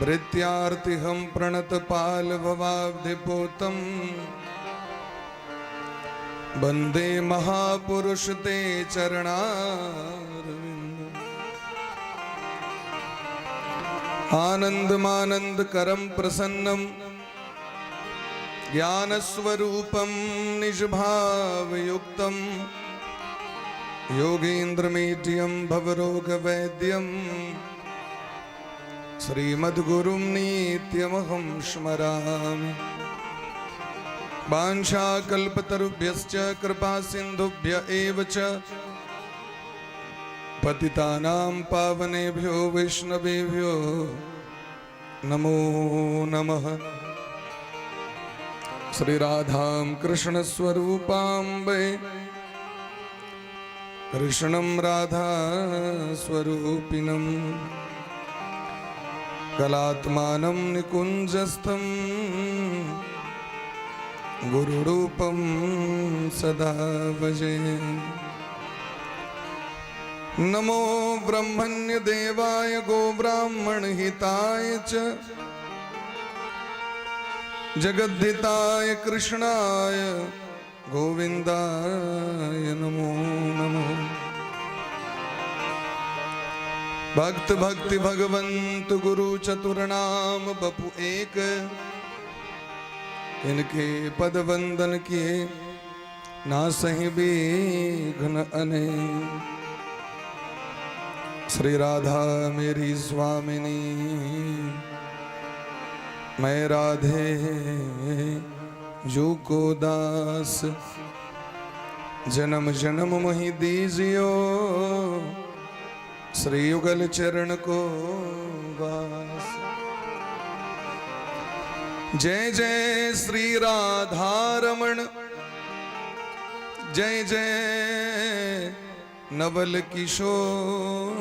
भृत्यार्तिहं प्रणतपालभवाब्धिपोतं वन्दे महापुरुष ते चरणारविन्दम्। आनन्दमानन्दकरं प्रसन्नं ज्ञानस्वरूपं निजभावयुक्तं योगीन्द्रमीड्यं भवरोगवैद्यं श्रीमद्गुरुं नित्यमहं स्मरामि। वाञ्छाकल्पतरुभ्यश्च कृपासिन्धुभ्य एव च पतितानां पावनेभ्यो वैष्णवेभ्यो नमो नमः। श्री राधां कृष्णस्वरूपां वै कृष्णं राधा स्वरूपिणं कलात्मानं निकुञ्जस्थं गुरुरूपं सदा भजे। नमो ब्रह्मण्य देवाय गोब्राह्मणहिताय च जगद्धिताय कृष्णाय गोविंदाय नमो नमः। भक्त भक्ति भगवंत गुरु चतुर्नाम बपु एक, इनके पद वंदन किए नासहि विघ्न अनेक। श्री राधा मेरी स्वामिनी, मैं राधे जू को दास। जन्म जन्म मोहि दीजियो श्री युगल चरण को वास। जय जय श्री राधा रमण, जय जय नवल किशोर,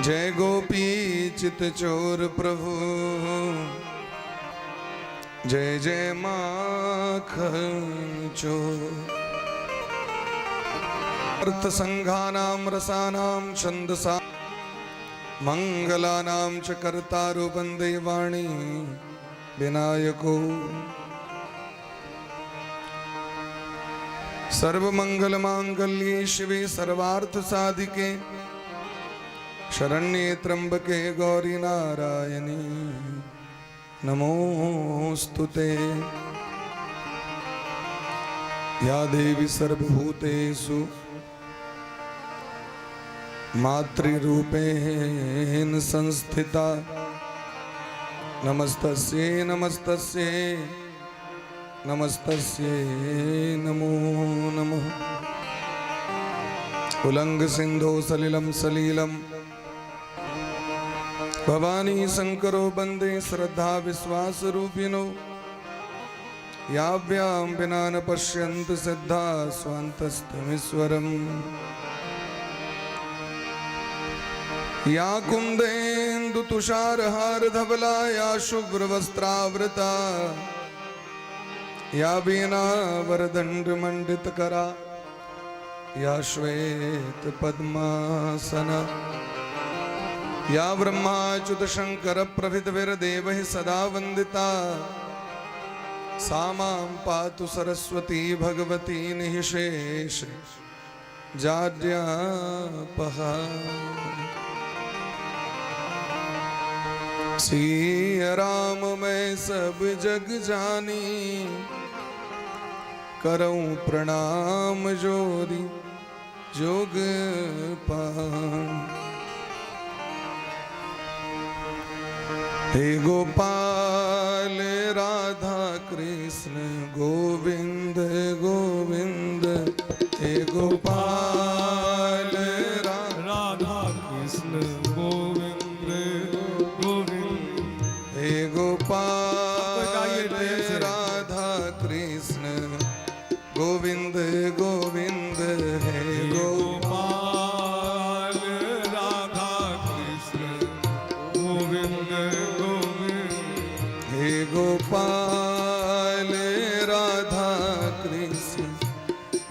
जय गोपी चित चोर प्रभु, जय जय माखन चोर। अर्थ संघानां रसानां छंदसा मंगलानां च कर्तारो वन्दे वाणी विनायको। सर्वमंगल मांगल्ये शिवे सर्वार्थ साधिके, शरण्ये त्र्यंबके गौरी नारायणी नमोस्तुते। या देवी सर्वभूतेषु मातृरूपेण संस्थिता, नमस्तस्यै नमस्तस्यै नमस्तस्यै नमो नमः। उल्लंघ सिंधो सलिलं सलीलं भवानी शंकरो वंदे श्रद्धा विश्वास रूपिणो। याभ्यां विना न पश्यन्ति सिद्धा स्वान्तस्थमीश्वरम्। या कुन्देन्दु तुषारहार धवला, या शुभ्रवस्त्रावृता, या वीणा वरदंड मंडित करा, या श्वेत पद्मासना, या ब्रह्माच्युत शंकर प्रभृतिर्देवैः सदा वंदिता। सा मां पातु सरस्वती भगवती निःशेष जाड्यापहा। सिया राम मैं सब जग जानी, करऊं प्रणाम जोरी जोग पान। हे गोपाल राधा कृष्ण गोविंद गोविंद, हे गोपाल राधा कृष्ण गोविंद गोविंद, हे गोपाल राधा कृष्ण गोविंद गोविंद, हे गोपाल राधा कृष्ण गोविंद गोविंद, हे गोपाल राधा कृष्ण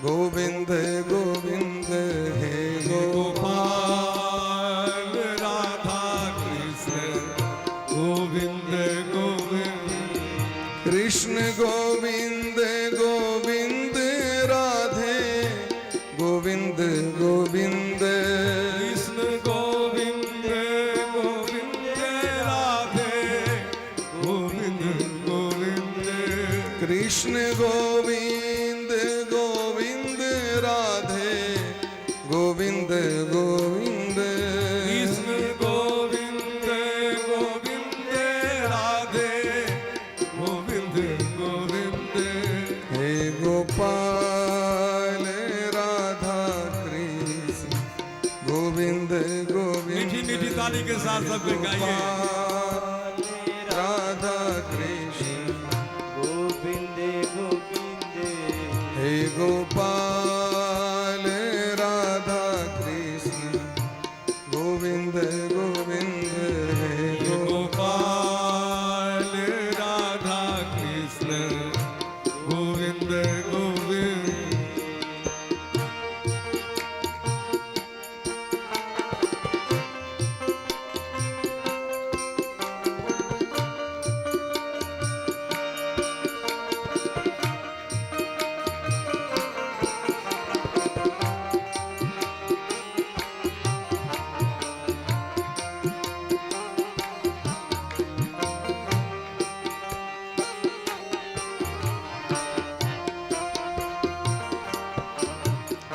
गोविंद गोविंद, हे गोपाल राधा कृष्ण मीठी ताली के साथ सब फिर गाइए। राधा कृष्ण गोविंद गोविंद हे गोपाल राधा कृष्ण गोविंद गोविंद हे गोपाल राधा कृष्ण गोविंद गोविंद।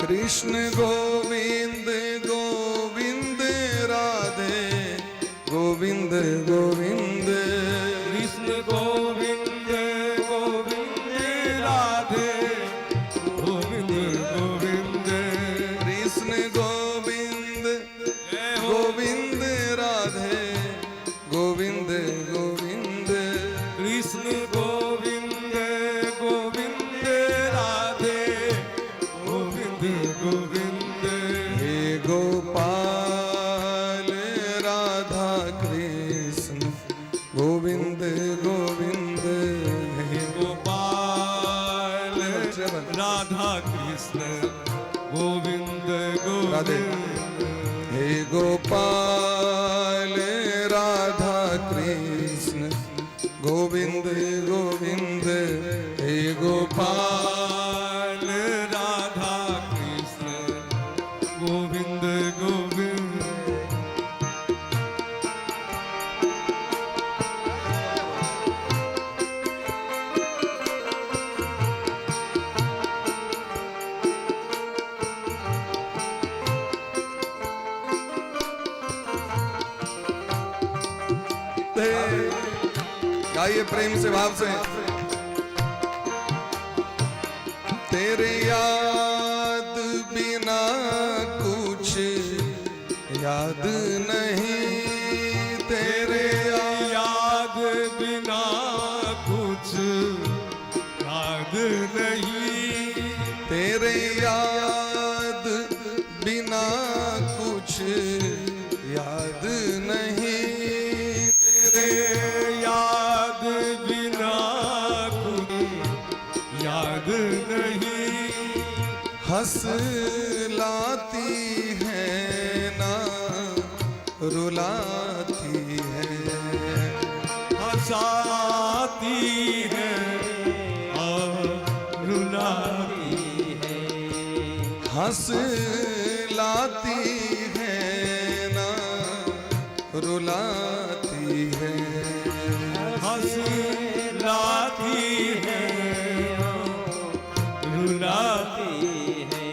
कृष्ण गोविंद गोविंद राधे गोविंद गोविंद कृष्ण गोविंद गोविंद राधे गोविंद गोविंद। कृष्ण गोविंद गोविंद राधे गोविंद गोविंद कृष्ण गोविंद गोविंद राधे गोविंद गोविंद। हे गोपाल राधा कृष्ण गोविंद गोविंद हे गोपाल राधा कृष्ण गोविंद राधे गोविंद। हे गोपाल राधा कृष्ण गोविंद गोविंद हे गोपाल गोपाल राधा कृष्ण गोविंद गोविंद। गाइए प्रेम से भाव से। तेरे याद बिना कुछ याद नहीं तेरे याद बिना कुछ याद नहीं तेरे याद बिना कुछ याद नहीं तेरे याद बिना कुछ याद नहीं। हंस लाती है ना रुलाती है हंसाती है और रुलाती है। हंस लाती है ना रुलाती है हंस लाती है रुलाती है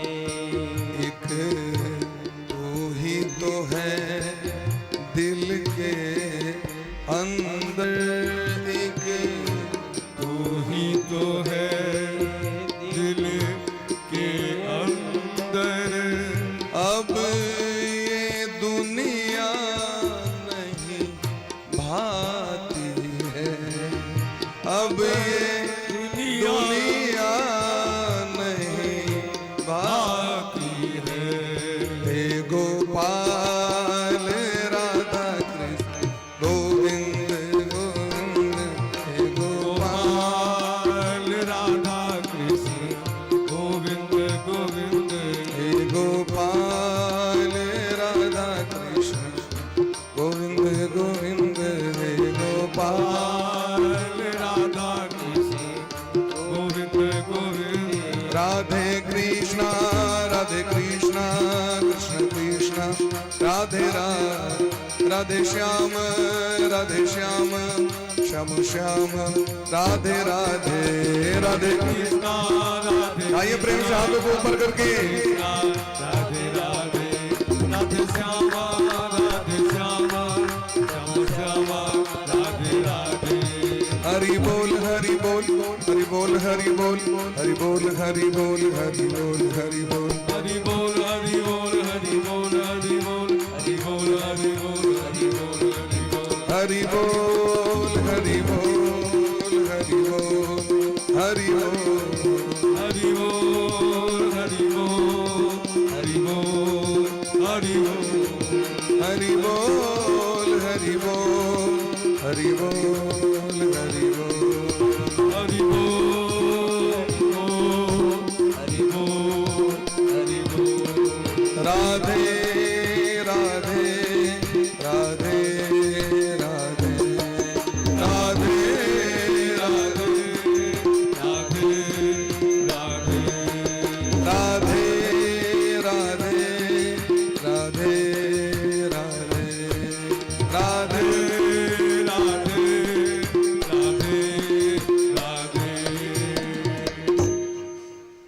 एक तू ही तो है दिल के अंदर एक तू ही तो है दिल के अंदर। अब ये दुनिया नहीं भाती है अब ये दुनिया नहीं भाती है हे गोपाल राधा कृष्ण गोविंद गोविंद हे गोपाल गोपाल राधा कृष्ण गोविंद गोविंद। हे गोपाल राधा कृष्ण गोविंद गोविंद हे गोपाल राधा कृष्ण गोविंद गोविंद। राधे कृष्णा कृष्ण कृष्ण राधे राधे श्याम श्याम श्याम राधे राधे राधे कृष्णा राधे आइए प्रेम से हाथों को ऊपर करके राधे राधे राधे श्यामा श्याम श्यामा राधे राधे। हरि बोल हरि बोल हरि बोल हरि बोल हरि बोल हरि बोल हरि बोल हरि बोल हरि बोल हरि बोल हरि बोल हरि बोल हरि बोल हरि बोल। हरि बोल हरि बोल हरि बोल हरि बोल हरि बोल हरि बोल हरि बोल हरि बोल हरि बोल हरि बोल हरि बोल हरि बोल हरि बोल हरि बोल हरि बोल राधे राधे राधे राधे राधे राधे राधे राधे राधे राधे राधे राधे राधे राधे राधे राधे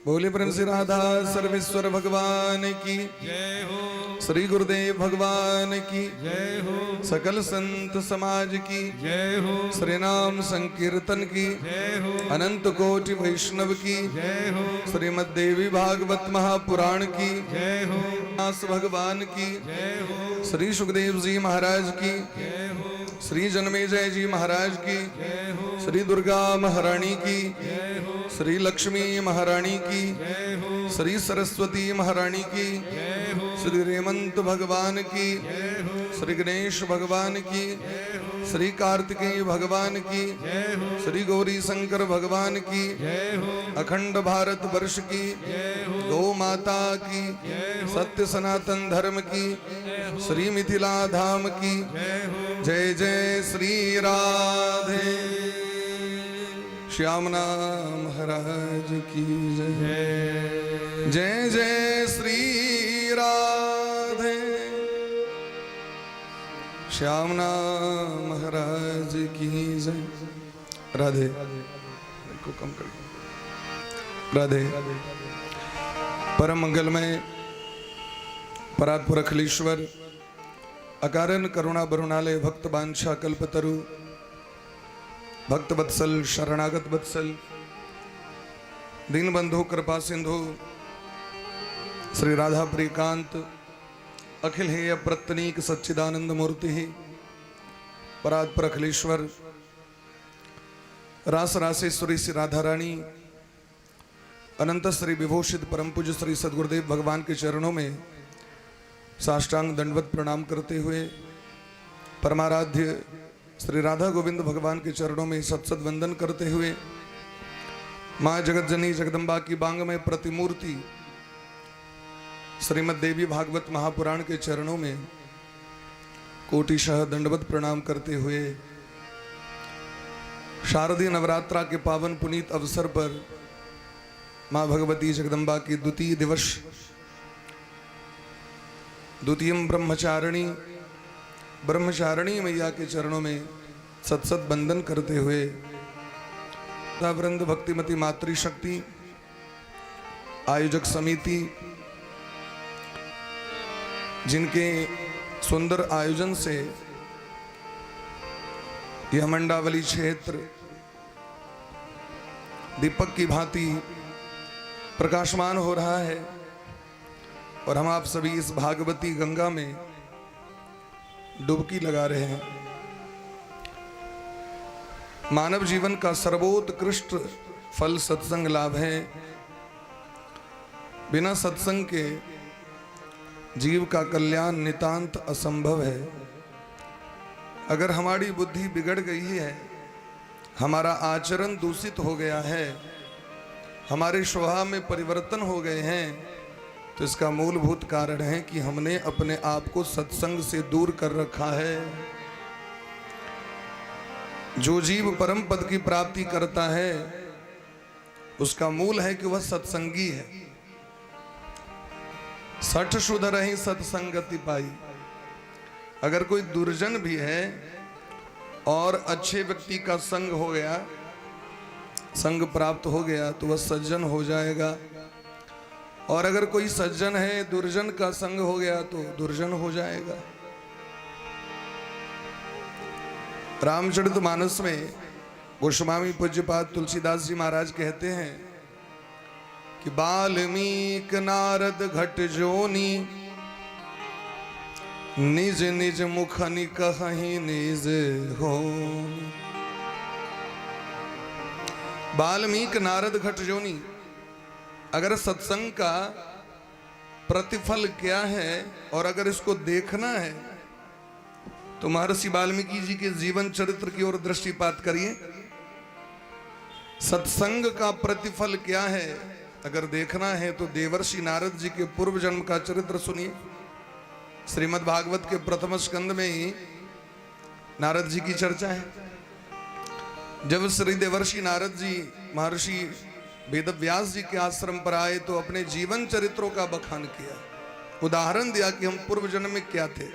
बोले प्रेम से राधा सर्वेश्वर भगवान की जय हो श्री गुरुदेव भगवान की जय हो सकल संत समाज की जय हो श्री नाम संकीर्तन की जय हो अनंत कोटि वैष्णव की जय हो श्रीमद देवी भागवत महापुराण की जय हो व्यास भगवान की जय हो श्री सुखदेव जी महाराज की जय हो श्री जन्मेजय जी महाराज की जय हो श्री दुर्गा महारानी की जय हो श्री लक्ष्मी महारानी की जय हो श्री सरस्वती महारानी की जय हो श्री रेमंत भगवान की जय हो श्री गणेश भगवान की श्री कार्तिकेय भगवान की जय हो श्री गौरी शंकर भगवान की जय हो अखंड भारत वर्ष की जय हो गौ माता की सत्य सनातन धर्म की श्री मिथिला धाम की जय हो जय जय श्री राधे श्यामना महाराज की जय जय जय श्री राधे श्यामना महाराज की जय राधे को कम कर राधे परम मंगलमय परात्पर अखिलेश्वर अकारण करुणा बरुणालय भक्त बांछा कल्पतरु भक्त वत्सल शरणागत वत्सल दीनबंधु कृपा सिंधु श्री राधा प्रियकांत अखिल हेय प्रत्यनीक सच्चिदानंद मूर्ति परात्पर अखिलेश्वर रास रासेश्वरी श्री राधा रानी अनंत श्री विभूषित परम पूज्य श्री सदगुरुदेव भगवान के चरणों में साष्टांग दंडवत प्रणाम करते हुए परमाराध्य श्री राधा गोविंद भगवान के चरणों में सत्सद वंदन करते हुए माँ जगतजनी जगदम्बा की बांग में प्रतिमूर्ति श्रीमद देवी भागवत महापुराण के चरणों में कोटिशः दंडवत प्रणाम करते हुए शारदीय नवरात्रा के पावन पुनीत अवसर पर माँ भगवती जगदम्बा की द्वितीय दिवस द्वितीय ब्रह्मचारिणी मैया के चरणों में सत्सत बंदन करते हुए वृंद भक्तिमती मातृशक्ति आयोजक समिति जिनके सुंदर आयोजन से यह मंडावली क्षेत्र दीपक की भांति प्रकाशमान हो रहा है और हम आप सभी इस भागवती गंगा में डुबकी लगा रहे हैं। मानव जीवन का सर्वोत्कृष्ट फल सत्संग लाभ है। बिना सत्संग के जीव का कल्याण नितांत असंभव है। अगर हमारी बुद्धि बिगड़ गई है, हमारा आचरण दूषित हो गया है, हमारे स्वभाव में परिवर्तन हो गए हैं, तो इसका मूलभूत कारण है कि हमने अपने आप को सत्संग से दूर कर रखा है। जो जीव परम पद की प्राप्ति करता है उसका मूल है कि वह सत्संगी है। सठ शुद्ध रही सत्संगति पाई। अगर कोई दुर्जन भी है और अच्छे व्यक्ति का संग हो गया, संग प्राप्त हो गया, तो वह सज्जन हो जाएगा। और अगर कोई सज्जन है, दुर्जन का संग हो गया तो दुर्जन हो जाएगा। रामचरितमानस में गोस्वामी पूज्यपाद तुलसीदास जी महाराज कहते हैं कि बाल्मीक नारद घट जोनी निज निज मुखनि कहीं निज हो। वाल्मीकि नारद घट जोनी। अगर सत्संग का प्रतिफल क्या है और अगर इसको देखना है तो महर्षि वाल्मीकि जी के जीवन चरित्र की ओर दृष्टिपात करिए। सत्संग का प्रतिफल क्या है अगर देखना है तो देवर्षि नारद जी के पूर्व जन्म का चरित्र सुनिए। श्रीमद् भागवत के प्रथम स्कंद में ही नारद जी की चर्चा है। जब श्री देवर्षि नारद जी महर्षि वेदव्यास जी के आश्रम पर आए तो अपने जीवन चरित्रों का बखान किया, उदाहरण दिया कि हम पूर्व जन्म में क्या थे।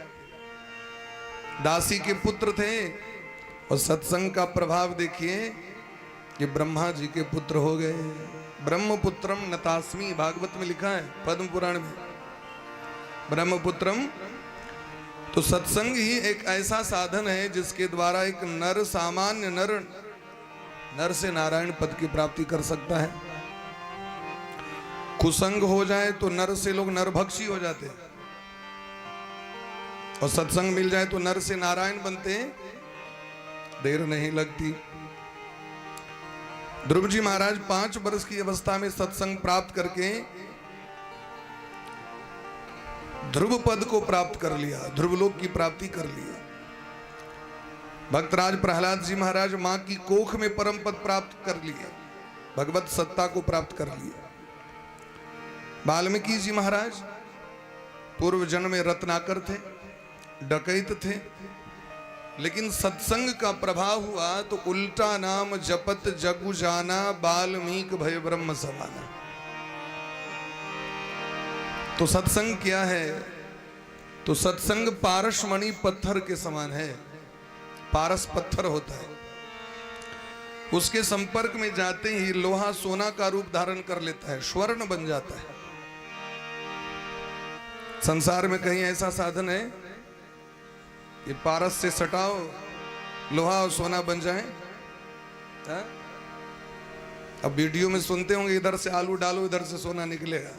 दासी के पुत्र थे और सत्संग का प्रभाव देखिए कि ब्रह्मा जी के पुत्र हो गए। ब्रह्मपुत्रम नतास्मी भागवत में लिखा है, पद्म पुराण में ब्रह्मपुत्रम। तो सत्संग ही एक ऐसा साधन है जिसके द्वारा एक नर सामान्य नर से नारायण पद की प्राप्ति कर सकता है। कुसंग हो जाए तो नर से लोग नरभक्षी हो जाते हैं और सत्संग मिल जाए तो नर से नारायण बनते हैं, देर नहीं लगती। ध्रुव जी महाराज 5 वर्ष की अवस्था में सत्संग प्राप्त करके ध्रुव पद को प्राप्त कर लिया, ध्रुवलोक की प्राप्ति कर लिया। भक्तराज प्रहलाद जी महाराज मां की कोख में परम पद प्राप्त कर लिए, भगवत सत्ता को प्राप्त कर लिया। वाल्मीकि जी महाराज पूर्व जन्म में रत्नाकर थे, डकैत थे, लेकिन सत्संग का प्रभाव हुआ तो उल्टा नाम जपत जगु जाना, वाल्मीकि भय ब्रह्म समाना। तो सत्संग क्या है? तो सत्संग पारसमणि पत्थर के समान है। पारस पत्थर होता है, उसके संपर्क में जाते ही लोहा सोना का रूप धारण कर लेता है, स्वर्ण बन जाता है। संसार में कहीं ऐसा साधन है कि पारस से सटाओ लोहा और सोना बन जाए? हा? अब वीडियो में सुनते होंगे इधर से आलू डालो इधर से सोना निकलेगा,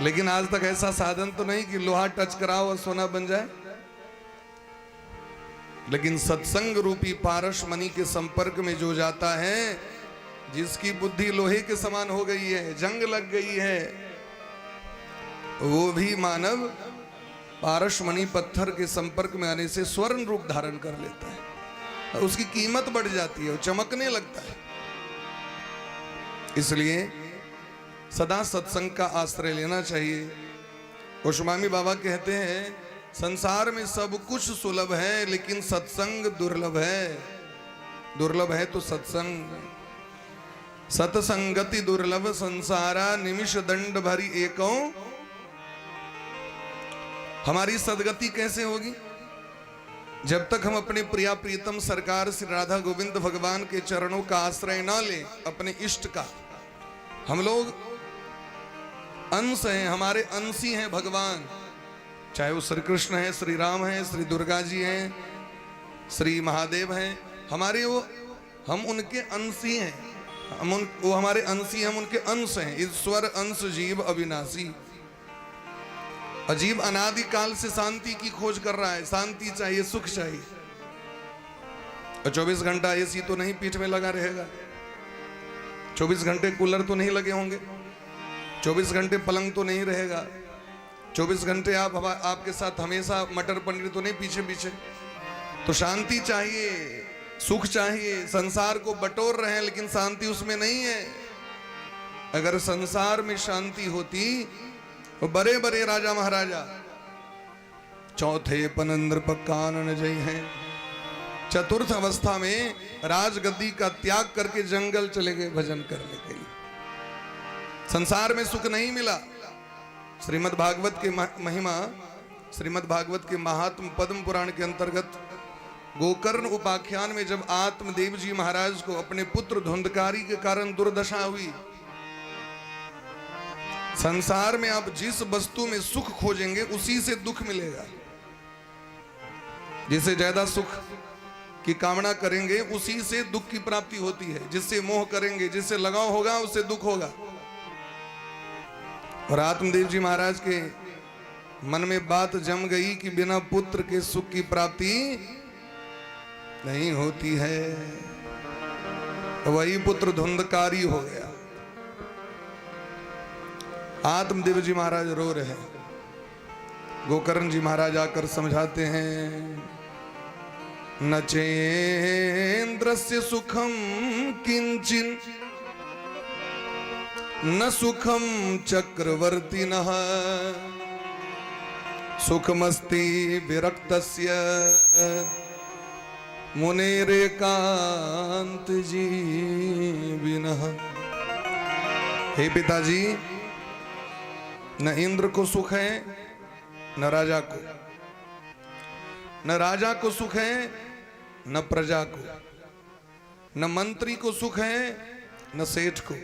लेकिन आज तक ऐसा साधन तो नहीं कि लोहा टच कराओ और सोना बन जाए। लेकिन सत्संग रूपी पारस मणि के संपर्क में जो जाता है, जिसकी बुद्धि लोहे के समान हो गई है, जंग लग गई है, वो भी मानव पारस मणि पत्थर के संपर्क में आने से स्वर्ण रूप धारण कर लेता है और उसकी कीमत बढ़ जाती है और चमकने लगता है। इसलिए सदा सत्संग का आश्रय लेना चाहिए। गोस्वामी बाबा कहते हैं संसार में सब कुछ सुलभ है लेकिन सत्संग दुर्लभ है। दुर्लभ है तो सत्संग। सत्संगति दुर्लभ संसारा, निमिष दंड भरी एकों। हमारी सदगति कैसे होगी? जब तक हम अपने प्रिया प्रीतम सरकार श्री राधा गोविंद भगवान के चरणों का आश्रय न लें, अपने इष्ट का। हम लोग अंश हैं, हमारे अंशी हैं भगवान, चाहे वो श्री कृष्ण है, श्री राम है, श्री दुर्गा जी हैं, श्री महादेव हैं, हमारे वो, हम उनके अंशी हैं, वो हमारे अंशी, हम उनके अंश हैं। ईश्वर अंश जीव अविनाशी। अजीब अनादि काल से शांति की खोज कर रहा है, शांति चाहिए, सुख चाहिए। और 24 घंटा एसी तो नहीं पीठ में लगा रहेगा, 24 घंटे कूलर तो नहीं लगे होंगे, 24 घंटे पलंग तो नहीं रहेगा, 24 घंटे आपके साथ हमेशा मटर पनीर तो नहीं पीछे पीछे। तो शांति चाहिए, सुख चाहिए। संसार को बटोर रहे हैं लेकिन शांति उसमें नहीं है। अगर संसार में शांति होती तो बड़े बड़े राजा महाराजा चौथे पनंद्र पक्कानन जय हैं, चतुर्थ अवस्था में राजगद्दी का त्याग करके जंगल चले गए भजन करने के लिए। संसार में सुख नहीं मिला। श्रीमद् भागवत के महिमा, श्रीमद् भागवत के महात्म पद्म पुराण के अंतर्गत गोकर्ण उपाख्यान में जब आत्मदेव जी महाराज को अपने पुत्र धुंधकारी के कारण दुर्दशा हुई, संसार में आप जिस वस्तु में सुख खोजेंगे उसी से दुख मिलेगा। जिसे ज्यादा सुख की कामना करेंगे उसी से दुख की प्राप्ति होती है। जिससे मोह करेंगे, जिससे लगाव होगा, उससे दुख होगा। और आत्मदेव जी महाराज के मन में बात जम गई कि बिना पुत्र के सुख की प्राप्ति नहीं होती है। वही पुत्र धुंधकारी हो गया। आत्मदेव जी महाराज रो रहे हैं। गोकर्ण जी महाराज आकर समझाते हैं, न चेन्द्रस्य सुखम किंचिन न सुखम चक्रवर्तिनः सुखमस्ति विरक्तस्य मुनेरेकांत जीविनः। हे पिताजी, न इंद्र को सुख है न राजा को, न राजा को सुख है न प्रजा को, न मंत्री को सुख है न सेठ को,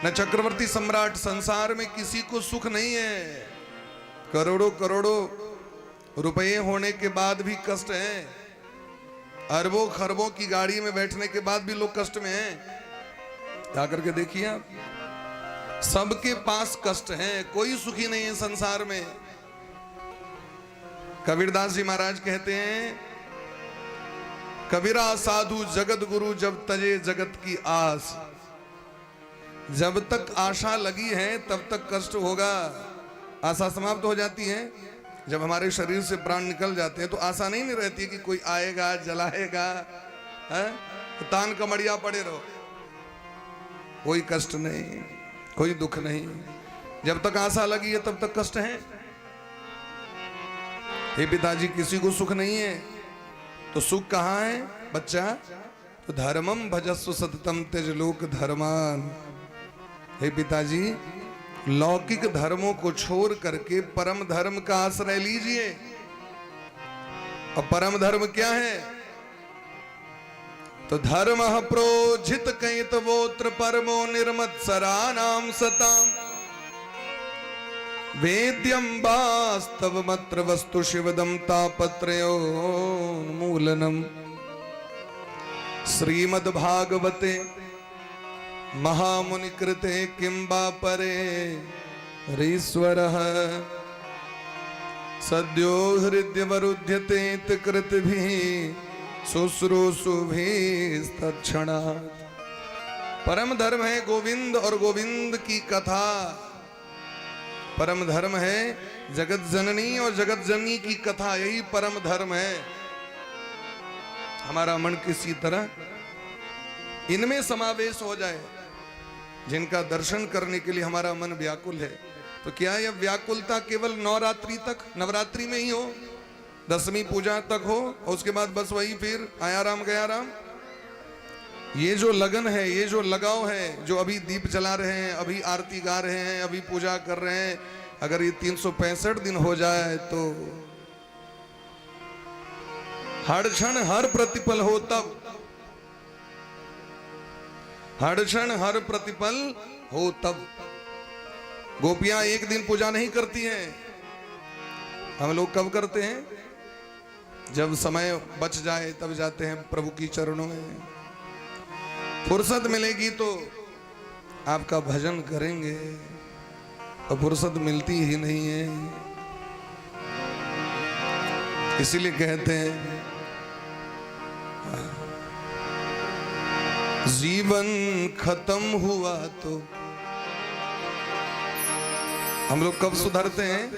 न चक्रवर्ती सम्राट। संसार में किसी को सुख नहीं है। करोड़ों करोड़ों रुपए होने के बाद भी कष्ट है। अरबों खरबों की गाड़ी में बैठने के बाद भी लोग कष्ट में हैं। जाकर के देखिए आप, सबके पास कष्ट है, कोई सुखी नहीं है संसार में। कबीरदास जी महाराज कहते हैं, कबीरा साधु जगत गुरु जब तजे जगत की आस। जब तक आशा लगी है तब तक कष्ट होगा। आशा समाप्त हो जाती है जब हमारे शरीर से प्राण निकल जाते हैं, तो आशा नहीं रहती है कि कोई आएगा जलाएगा, तो तान कमड़िया पड़े रहो। कोई कष्ट नहीं, कोई दुख नहीं। जब तक आशा लगी है तब तक कष्ट है। हे पिताजी, किसी को सुख नहीं है तो सुख कहाँ है बच्चा? तो धर्मम भजस्व सततम त्यज लोक धर्मान। हे पिताजी, लौकिक धर्मों को छोड़ करके परम धर्म का आश्रय लीजिए। और परम धर्म क्या है? तो धर्म प्रोजित कैतवोत्र परमो निर्मत्सरा नाम सताम वेद्यम वास्तव मत्र वस्तु शिवदम तापत्रयोन्मूलनम। श्रीमद्भागवते महामुनि कृते किं वा परे रीश्वरः सद्यो हृदयवरुध्यते कृतभिः शुश्रूषुभिस्तत्क्षणात्। परम धर्म है गोविंद और गोविंद की कथा। परम धर्म है जगत जननी और जगत जननी की कथा। यही परम धर्म है। हमारा मन किसी तरह इनमें समावेश हो जाए, जिनका दर्शन करने के लिए हमारा मन व्याकुल है। तो क्या यह व्याकुलता केवल नवरात्रि तक, नवरात्रि में ही हो, 10वीं पूजा तक हो, और उसके बाद बस वही फिर आया राम गया राम? ये जो लगन है, ये जो लगाव है, जो अभी दीप जला रहे हैं, अभी आरती गा रहे हैं, अभी पूजा कर रहे हैं, अगर ये 365 दिन हो जाए तो हर क्षण हर प्रतिपल हो, तब हर क्षण हर प्रतिपल हो तब। गोपियां एक दिन पूजा नहीं करती हैं। हम लोग कब करते हैं? जब समय बच जाए तब जाते हैं प्रभु की चरणों में। फुर्सत मिलेगी तो आपका भजन करेंगे, और फुर्सत मिलती ही नहीं है। इसीलिए कहते हैं जीवन खत्म हुआ तो। हम लोग कब सुधरते हैं?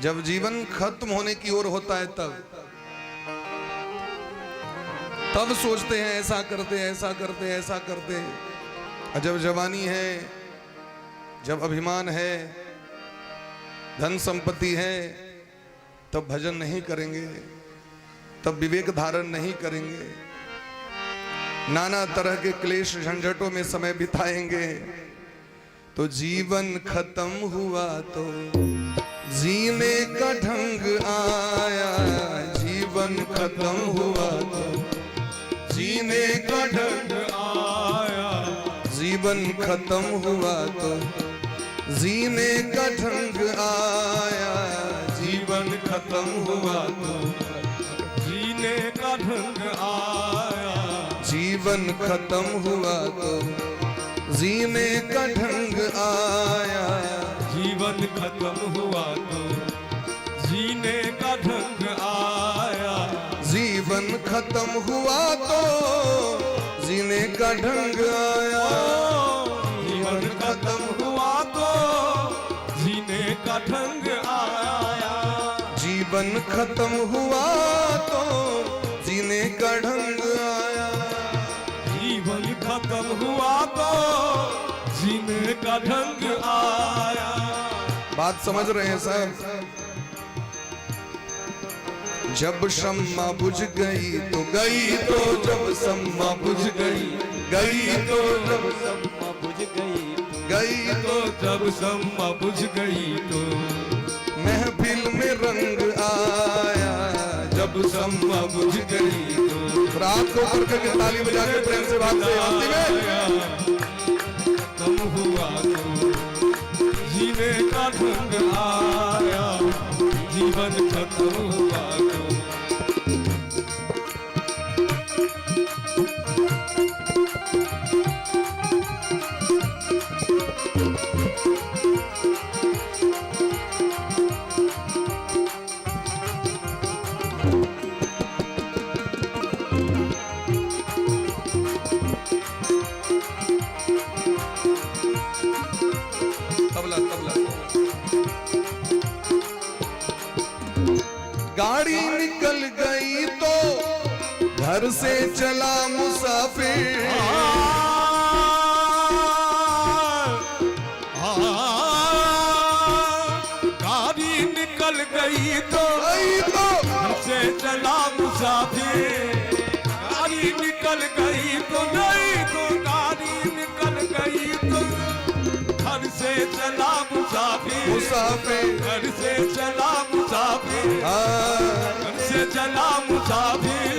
जब जीवन खत्म होने की ओर होता है तब सोचते हैं ऐसा करते ऐसा करते ऐसा करते। और जब जवानी है, जब अभिमान है, धन संपत्ति है, तब भजन नहीं करेंगे, तब विवेक धारण नहीं करेंगे, नाना तरह के क्लेश झंझटों में समय बिताएंगे। तो जीवन खत्म हुआ तो जीने का ढंग आया। जीवन खत्म हुआ तो जीने का ढंग आया। जीवन खत्म हुआ तो जीने का ढंग आया। जीवन खत्म हुआ तो जीने का ढंग आया। जीवन खत्म हुआ तो जीने का ढंग आया। जीवन खत्म हुआ तो जीने का ढंग आया। जीवन खत्म हुआ तो जीने का ढंग आया। जीवन खत्म हुआ तो जीने का ढंग आया। जीवन खत्म हुआ तो जीने का ढंग आया। जीवन खत्म हुआ तो जीने का ढंग आया। बात समझ रहे हैं साहब? जब शम्मा बुझ गई तो गई तो, जब शम्मा बुझ गई गई तो, जब सम्मा बुझ गई गई तो जब शम्मा बुझ गई तो महफिल में रंग आया। जब शम्मा बुझ गई तो रात को करके ताली बजा के प्रेम से बात से आती में खत्म हुआ तो जीने का ढंग आया। जीवन खत्म हुआ तो तबला तबला। गाड़ी निकल गई तो घर से चला मुसाफिर। गाड़ी निकल गई तो घर से चला मुसाफिर। गाड़ी निकल गई तो नहीं तो गाड़ी निकल गई तो घर से चला मुसाफिर। मुसाफिर घर से चला मुसाफिर। हाँ। घर से चला मुसाफिर।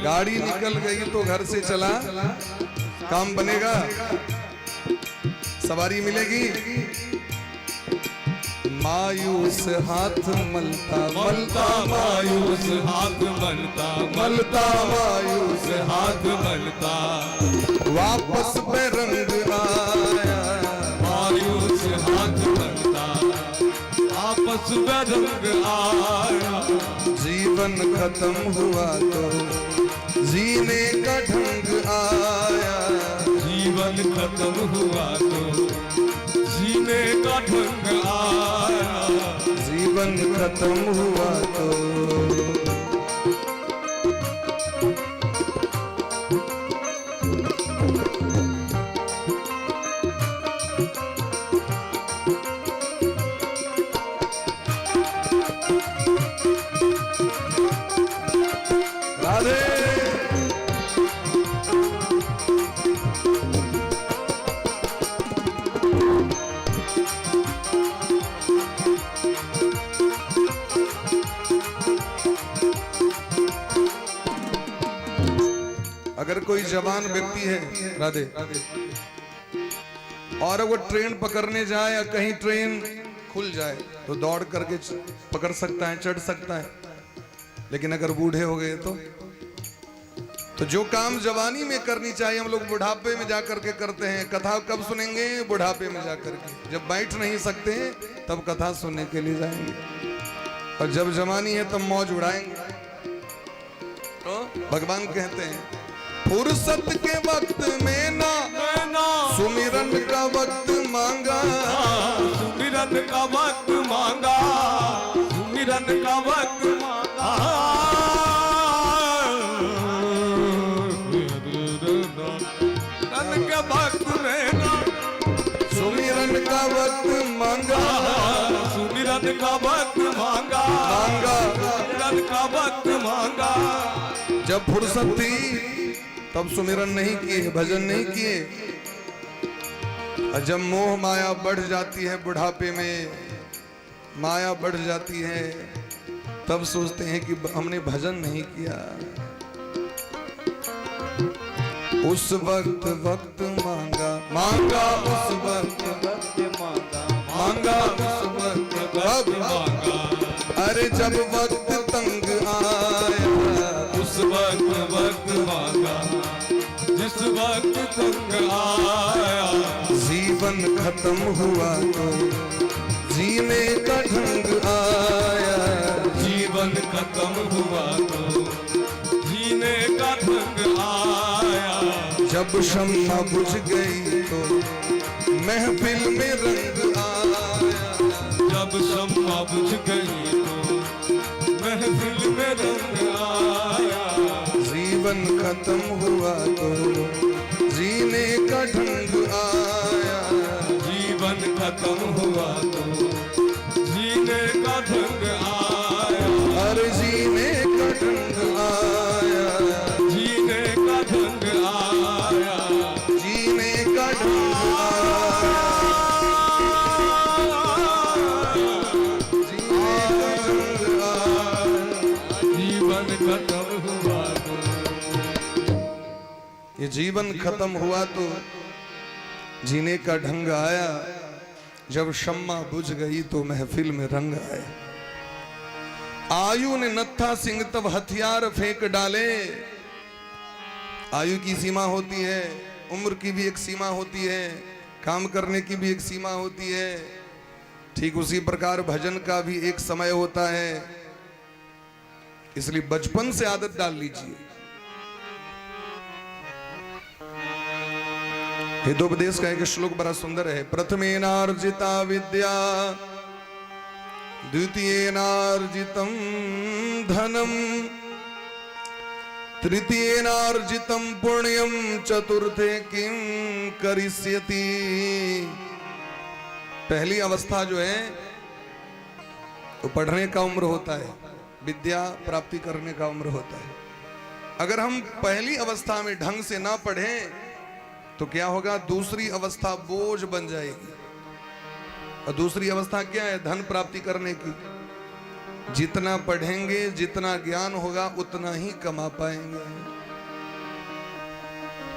गाड़ी निकल गई तो घर से चला, काम बनेगा, सवारी मिलेगी। मायूस हाथ मलता मलता मायूस हाथ मलता मलता मायूस हाथ मलता वापस बेरंग आया। मायूस हाथ मलता आपस में रंग आया। जीवन खत्म हुआ तो जीने का ढंग आया। जीवन खत्म हुआ तो जीने का ढंग आया। जीवन खत्म हुआ तो राधे। अगर कोई जवान व्यक्ति है राधे और वो ट्रेन पकड़ने जाए या कहीं ट्रेन खुल जाए तो दौड़ करके पकड़ सकता है, चढ़ सकता है। लेकिन अगर बूढ़े हो गए तो जो काम जवानी में करनी चाहिए हम लोग बुढ़ापे में जाकर के करते हैं। कथा कब सुनेंगे? बुढ़ापे में जाकर के। जब बैठ नहीं सकते तब कथा सुनने के लिए जाएंगे, और जब जवानी है तब मौज उड़ाएंगे। तो भगवान कहते हैं फुर्सत के वक्त में ना सुमिरन का वक्त मांगा। सुमिरन का वक्त मांगा। सुमिरन का वक्त मांगा। सुमिरन के वक्त में ना सुमिरन का वक्त मांगा। सुमिरन का वक्त मांगा। मांगा सुमिरन का वक्त मांगा। जब फुर्सत थी तब सुमिरन नहीं किए, भजन नहीं किए। और जब मोह माया बढ़ जाती है बुढ़ापे में, माया बढ़ जाती है, तब सोचते हैं कि हमने भजन नहीं किया। उस वक्त वक्त मांगा मांगा, उस वक्त वक्त मांगा मांगा, उस वक्त वक्त मांगा। अरे जब वक्त तंग आया उस वक्त वक्त मांगा। जिस वक्त तंग आया जीवन खत्म हुआ तो जीने का ढंग आया। जीवन खत्म हुआ तो जीने का ढंग आया। जब शम्मा बुझ गई तो महफिल में रंग आया। जब शम्मा बुझ गई तो महफिल में रंग आया। जीवन खत्म हुआ तो जीने का ढंग आया। जीवन खत्म हुआ तो जीने का ढंग आया। अरे जीने का ढंग आया। जीने का ढंग आया। जीने का ढंग आया। जीने का ढंग आया। जीवन खत्म हुआ तो ये जीवन खत्म हुआ तो जीने का ढंग आया। जब शम्मा बुझ गई तो महफिल में रंग आया। आयु ने नत्था सिंह तब हथियार फेंक डाले। आयु की सीमा होती है, उम्र की भी एक सीमा होती है, काम करने की भी एक सीमा होती है। ठीक उसी प्रकार भजन का भी एक समय होता है। इसलिए बचपन से आदत डाल लीजिए। हितोपदेश का एक श्लोक बड़ा सुंदर है। प्रथमेनार्जिता विद्या द्वितीयेनार्जितं धनम तृतीयेनार्जितं पुण्यम चतुर्थे किं करिष्यति। पहली अवस्था जो है तो पढ़ने का उम्र होता है, विद्या प्राप्ति करने का उम्र होता है। अगर हम पहली अवस्था में ढंग से ना पढ़ें तो क्या होगा, दूसरी अवस्था बोझ बन जाएगी। और दूसरी अवस्था क्या है, धन प्राप्ति करने की। जितना पढ़ेंगे, जितना ज्ञान होगा, उतना ही कमा पाएंगे।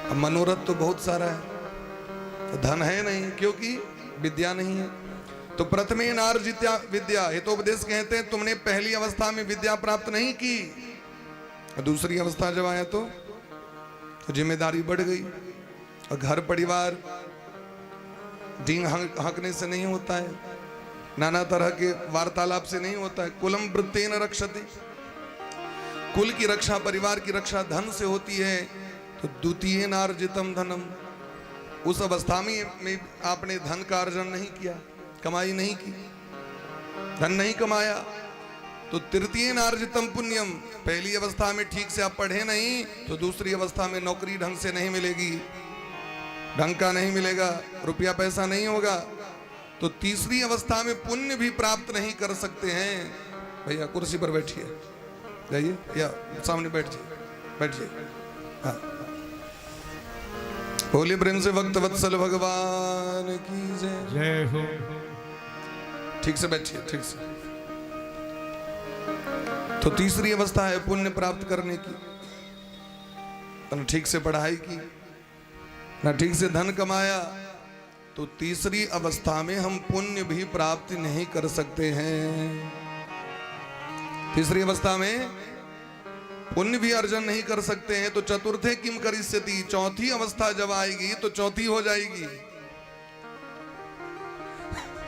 अब मनोरथ तो बहुत सारा है, धन है नहीं, क्योंकि विद्या नहीं है। तो प्रथमे नार्जित्या विद्या, हितोपदेश कहते हैं तुमने पहली अवस्था में विद्या प्राप्त नहीं की, दूसरी अवस्था जब आया तो जिम्मेदारी बढ़ गई। और घर परिवार डींग हाँकने से नहीं होता है, नाना तरह के वार्तालाप से नहीं होता है। कुलम वृत्तेन रक्षते, कुल की रक्षा, परिवार की रक्षा धन से होती है। तो द्वितीय नार्जितम धनम, उस अवस्था में आपने धन का अर्जन नहीं किया, कमाई नहीं की, धन नहीं कमाया। तो तृतीय नार्जितम पुण्यम, पहली अवस्था में ठीक से आप पढ़े नहीं तो दूसरी अवस्था में नौकरी ढंग से नहीं मिलेगी, ढंग का नहीं मिलेगा, रुपया पैसा नहीं होगा। तो तीसरी अवस्था में पुण्य भी प्राप्त नहीं कर सकते हैं। भैया कुर्सी पर बैठिए, जाइए या सामने बैठ जाइए। हाँ, बोले प्रेम से भक्त वत्सल भगवान की जय। जय हो। ठीक से बैठिए, ठीक से। तो तीसरी अवस्था है पुण्य प्राप्त करने की। ना ठीक से पढ़ाई की, ना ठीक से धन कमाया, तो तीसरी अवस्था में हम पुण्य भी प्राप्त नहीं कर सकते हैं। तीसरी अवस्था में पुण्य भी अर्जन नहीं कर सकते हैं। तो चतुर्थे किम करिष्यति, चौथी अवस्था जब आएगी तो चौथी हो जाएगी।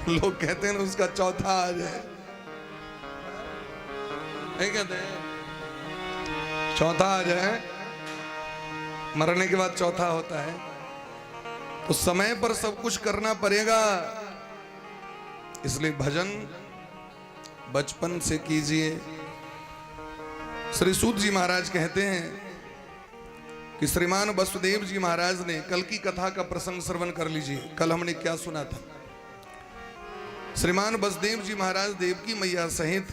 लोग कहते हैं ना उसका चौथा आ जाए, नहीं कहते हैं चौथा आ जाए, मरने के बाद चौथा होता है। तो समय पर सब कुछ करना पड़ेगा। इसलिए भजन बचपन से कीजिए। श्री सूत जी महाराज कहते हैं कि श्रीमान वसुदेव जी महाराज ने, कल की कथा का प्रसंग श्रवण कर लीजिए, कल हमने क्या सुना था। श्रीमान वसुदेव जी महाराज देवकी मैया सहित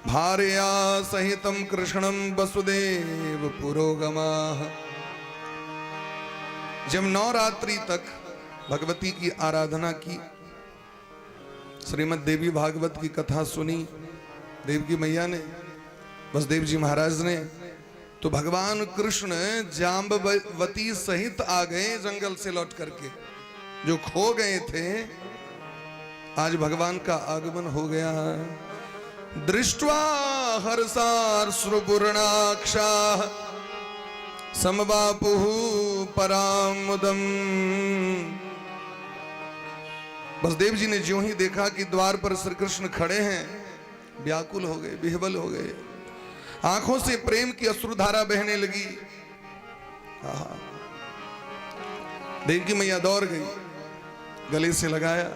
भार्या सहितम कृष्णम वसुदेव पुरोगमाः, जब नवरात्रि तक भगवती की आराधना की, श्रीमद् देवी भागवत की कथा सुनी देवकी मैया ने, वसुदेव जी महाराज ने, तो भगवान कृष्ण जाम्बवती सहित आ गए जंगल से लौट करके। जो खो गए थे, आज भगवान का आगमन हो गया। दृष्ट्वा हर्षाश्रुपूर्णाक्षाः समवापुः परामुदम्, बसदेव जी ने ज्यों ही देखा कि द्वार पर श्री कृष्ण खड़े हैं, व्याकुल हो गए, विह्वल हो गए, आंखों से प्रेम की अश्रुधारा बहने लगी। देवकी मैया दौड़ गई, गले से लगाया।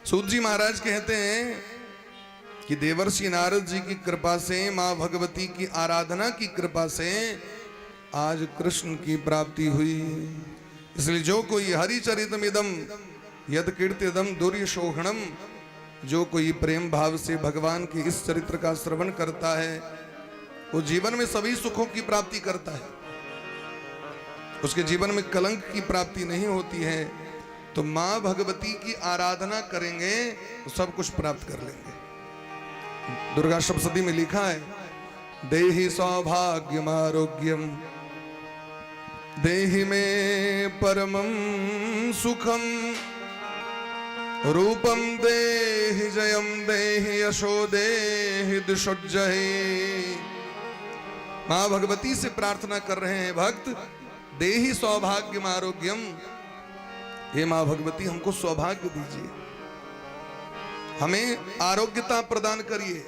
सूत जी महाराज कहते हैं कि देवर्षि नारद जी की कृपा से, मां भगवती की आराधना की कृपा से आज कृष्ण की प्राप्ति हुई। इसलिए जो कोई हरिचरितमिदं यद कीर्तिदं दुर्यशोहणम, जो कोई प्रेम भाव से भगवान के इस चरित्र का श्रवण करता है वो जीवन में सभी सुखों की प्राप्ति करता है, उसके जीवन में कलंक की प्राप्ति नहीं होती है। तो मां भगवती की आराधना करेंगे तो सब कुछ प्राप्त कर लेंगे। दुर्गा सप्तशती में लिखा है, देहि सौभाग्यम आरोग्यम देहि में परमं सुखम रूपम देहि जयम देहि यशो देहि दिशोज्जहि। मां भगवती से प्रार्थना कर रहे हैं भक्त, देहि सौभाग्यम आरोग्यम, हे मां भगवती हमको सौभाग्य दीजिए, हमें आरोग्यता प्रदान करिए।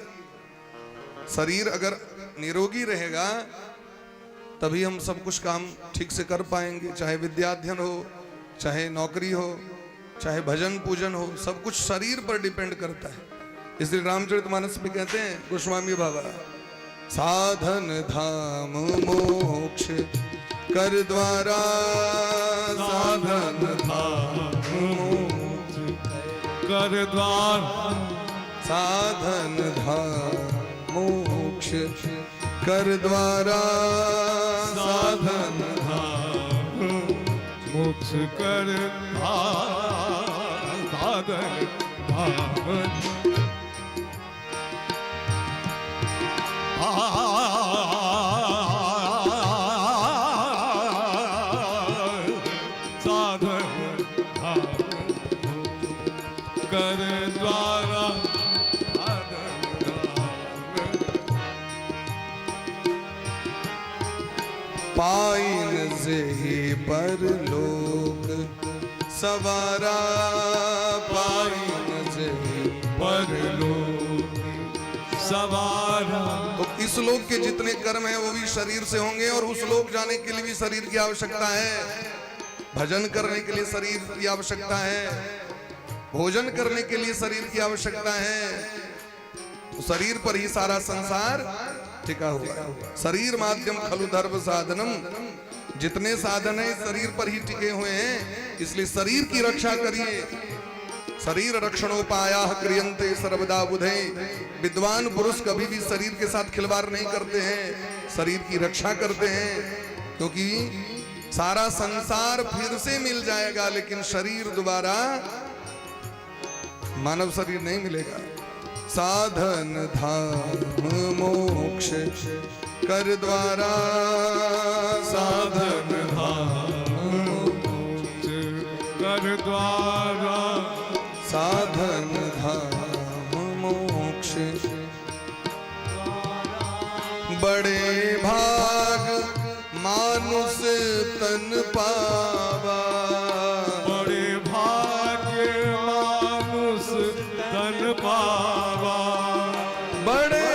शरीर अगर निरोगी रहेगा तभी हम सब कुछ काम ठीक से कर पाएंगे, चाहे विद्याध्ययन हो, चाहे नौकरी हो, चाहे भजन पूजन हो, सब कुछ शरीर पर डिपेंड करता है। इसलिए रामचरितमानस में कहते हैं गोस्वामी बाबा, साधन धाम मोक्ष कर द्वारा, साधन धाम कर द्वार, साधन धाम मोक्ष कर द्वारा, साधन धाम मोक्ष कर साधन धाम। साधन धाम कर द्वारा, पाइन से ही पर लोक सवारा, पाइन से ही पर लोक सवारा। तो इस लोक के जितने कर्म हैं वो भी शरीर से होंगे, और उस लोक जाने के लिए भी शरीर की आवश्यकता है। भजन करने के लिए शरीर की आवश्यकता है, भोजन करने के लिए शरीर की आवश्यकता है। तो शरीर पर ही सारा संसार टिका हुआ है। शरीर माध्यम खलु धर्म साधनम, जितने साधन है शरीर पर ही टिके हुए हैं, इसलिए शरीर की रक्षा करिए। शरीर रक्षणोपाया क्रियन्ते सर्वदा बुधे। विद्वान पुरुष कभी भी शरीर के साथ खिलवाड़ नहीं करते हैं, शरीर की रक्षा करते हैं, क्योंकि सारा संसार फिर से मिल जाएगा लेकिन शरीर दोबारा मानव शरीर नहीं मिलेगा। साधन धाम मोक्ष कर द्वारा, साधन धाम मोक्ष कर द्वारा, साधन धाम मोक्ष। बड़े भाग मानुष तन पावा, बड़े भाग्य मानुष तन पावा, बड़े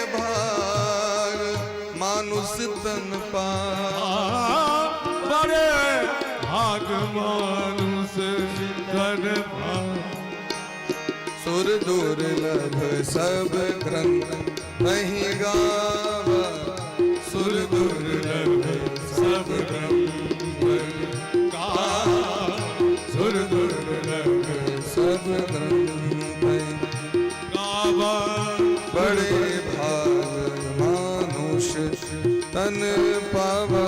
भाग मानुष तन पावा, बड़े भाग मानुष तन पावा। सुर दुर्लभ सब ग्रंथ नहीं गावा, सुर दुर्लभ सब ब्रह्म का, सुर दुर्लभ सब ग्रंथ गावा। बड़े भाग मानुष तन पावा,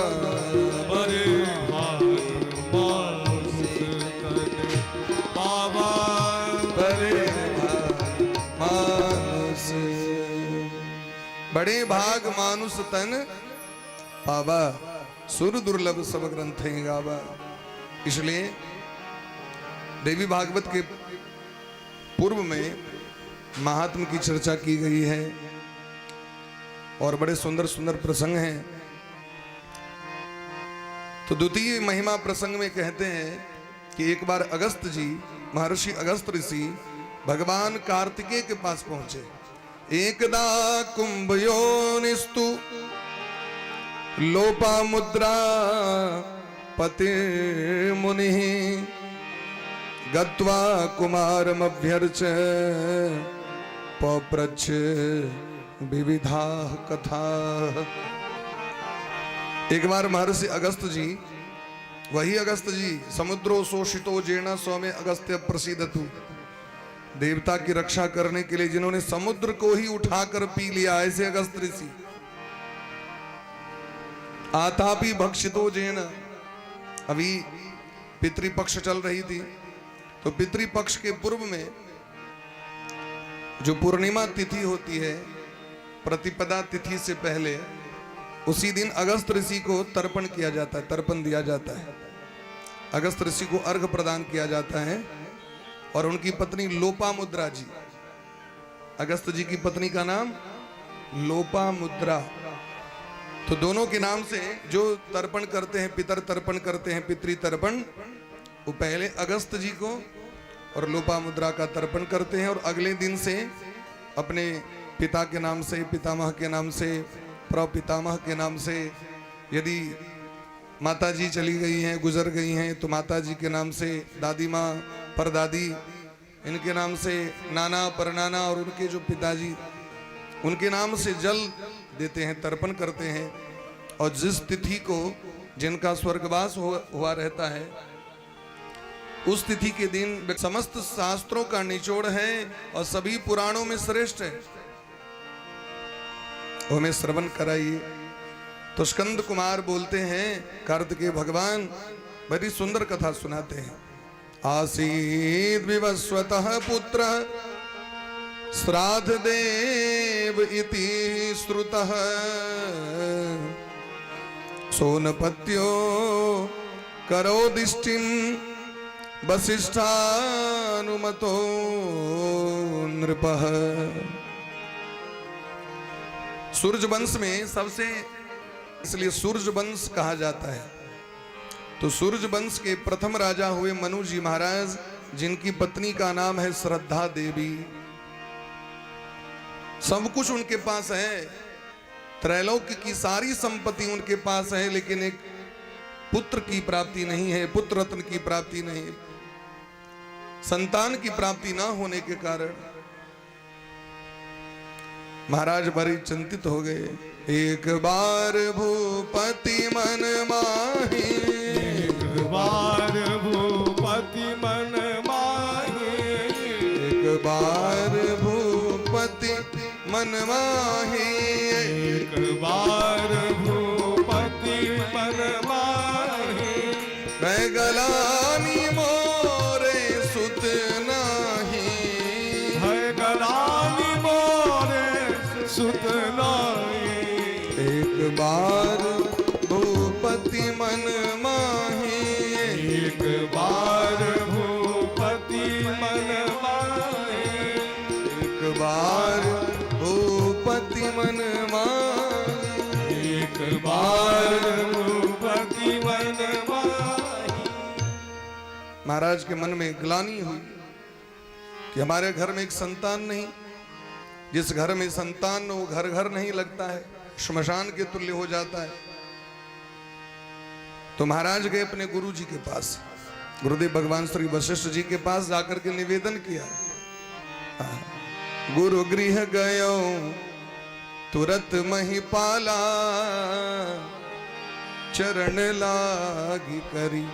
बड़े भाग मानुष तन पावा, बड़े भाग मानुष, बड़े भाग मानुष तन पावा, सुर दुर्लभ सब ग्रंथ गावा। इसलिए देवी भागवत के पूर्व में महात्म की चर्चा की गई है और बड़े सुंदर सुंदर प्रसंग हैं। तो द्वितीय महिमा प्रसंग में कहते हैं कि एक बार अगस्त जी, महर्षि अगस्त ऋषि भगवान कार्तिकेय के पास पहुंचे। एकदा कुंभयोनिस्तु लोपामुद्रा पते मुनि गत्वा कुमारमभ्यर्च पप्रच्छ विविधा कथा। एक बार महर्षि अगस्त जी, वही अगस्त जी, समुद्रो शोषितो जेना सौम्य अगस्त्य प्रसिद्धतु, देवता की रक्षा करने के लिए जिन्होंने समुद्र को ही उठाकर पी लिया, ऐसे अगस्त ऋषि। आतापि भक्षितो जेन, अभी पितृपक्ष चल रही थी, तो पितृपक्ष के पूर्व में जो पूर्णिमा तिथि होती है, प्रतिपदा तिथि से पहले, उसी दिन अगस्त ऋषि को तर्पण किया जाता है, तर्पण दिया जाता है। अगस्त ऋषि को अर्घ प्रदान किया जाता है। और उनकी पत्नी लोपामुद्रा जी, अगस्त जी की पत्नी का नाम लोपामुद्रा, तो दोनों के नाम से जो तर्पण करते हैं, पितर तर्पण करते हैं, पितृ तर्पण, वो पहले अगस्त जी को और लोपामुद्रा का तर्पण करते हैं, और अगले दिन से अपने पिता के नाम से, पितामह के नाम से, प्रपितामह के नाम से, यदि माता जी चली गई हैं, गुजर गई हैं, तो माता जी के नाम से, दादी माँ, परदादी, इनके नाम से, नाना, परनाना, और उनके जो पिताजी, उनके नाम से जल देते हैं, तर्पण करते हैं। और जिस तिथि को जिनका स्वर्गवास हुआ रहता है, उस तिथि के दिन समस्त शास्त्रों का निचोड़ है और सभी पुराणों में श्रेष्ठ है, हमें श्रवण कराइए। तो स्कंद कुमार बोलते हैं, कार्तिकेय भगवान बड़ी सुंदर कथा सुनाते हैं। आसीद विवस्वतः पुत्र श्राद्ध देव इति श्रुतः सोनपत्यो करोदिष्टिं वसिष्ठानुमतो नृपः। सूर्य वंश में सबसे, इसलिए सूर्य वंश कहा जाता है। तो सूर्य वंश के प्रथम राजा हुए मनु जी महाराज, जिनकी पत्नी का नाम है श्रद्धा देवी। सब कुछ उनके पास है, त्रैलोक्य की सारी संपत्ति उनके पास है, लेकिन एक पुत्र की प्राप्ति नहीं है, पुत्र रत्न की प्राप्ति नहीं, संतान की प्राप्ति ना होने के कारण महाराज बड़े चिंतित हो गए। एक बार भूपति मन माही, एक बार भूपति मन माही, एक बार भूपति मन माही, एक बार भूपति मन माही। मैं गलानी मोरे सुत नाही, है गलानी मोरे सुत नाई। एक बार भूपति मन माही, एक बार भूपति मन माही, एक बार भूपति मन माही, एक बार भूपति मन माही। महाराज के मन में ग्लानि हुई कि हमारे घर में एक संतान नहीं, जिस घर में संतान वो घर घर नहीं लगता है, श्मशान के तुल्य हो जाता है। तो महाराज गए अपने गुरु जी के पास, गुरुदेव भगवान श्री वशिष्ठ जी के पास जाकर के निवेदन किया। गुरु गृह गयो तुरत महिपाला, चरण लागी करी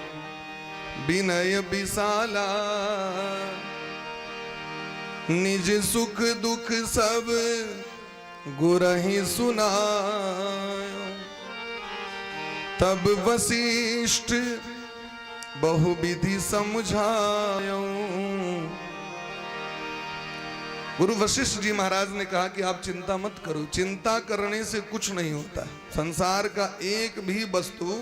विनय विशाला, निज सुख दुख सब गुरहि सुनायो, तब वशिष्ठ बहुविधि समझायो। गुरु वशिष्ठ जी महाराज ने कहा कि आप चिंता मत करो, चिंता करने से कुछ नहीं होता है। संसार का एक भी वस्तु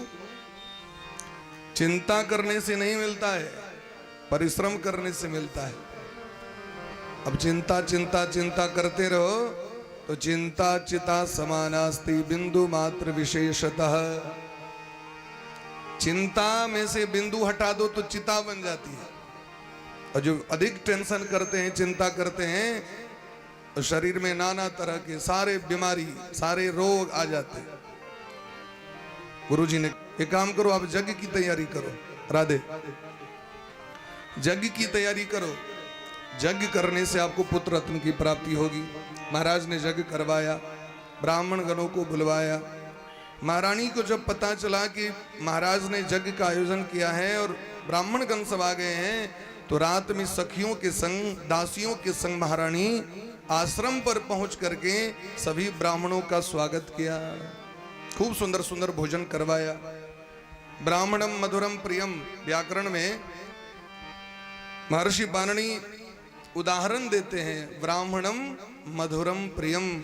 चिंता करने से नहीं मिलता है, परिश्रम करने से मिलता है। अब चिंता चिंता चिंता करते रहो तो चिंता चिता समानास्ति बिंदु मात्र विशेषतः। चिंता में से बिंदु हटा दो तो चिता बन जाती है। और जो अधिक टेंशन करते हैं, चिंता करते हैं, तो शरीर में नाना तरह के सारे बीमारी, सारे रोग आ जाते हैं। गुरुजी ने एक काम करो, आप यज्ञ की तैयारी करो। राधे, यज्ञ की तैयारी करो। यज्ञ करने से आपको पुत्र रत्न की प्राप्ति होगी। महाराज ने यज्ञ करवाया, ब्राह्मण गणों को बुलवाया। महारानी को जब पता चला कि महाराज ने यज्ञ का आयोजन किया है और ब्राह्मण गण सब आ गए हैं, तो रात में सखियों के संग, दासियों के संग महारानी आश्रम पर पहुंच करके सभी ब्राह्मणों का स्वागत किया। खूब सुंदर सुंदर भोजन करवाया। ब्राह्मणम मधुरम प्रियम, व्याकरण में महर्षि पाणिनि उदाहरण देते हैं, ब्राह्मणम मधुरम प्रियम।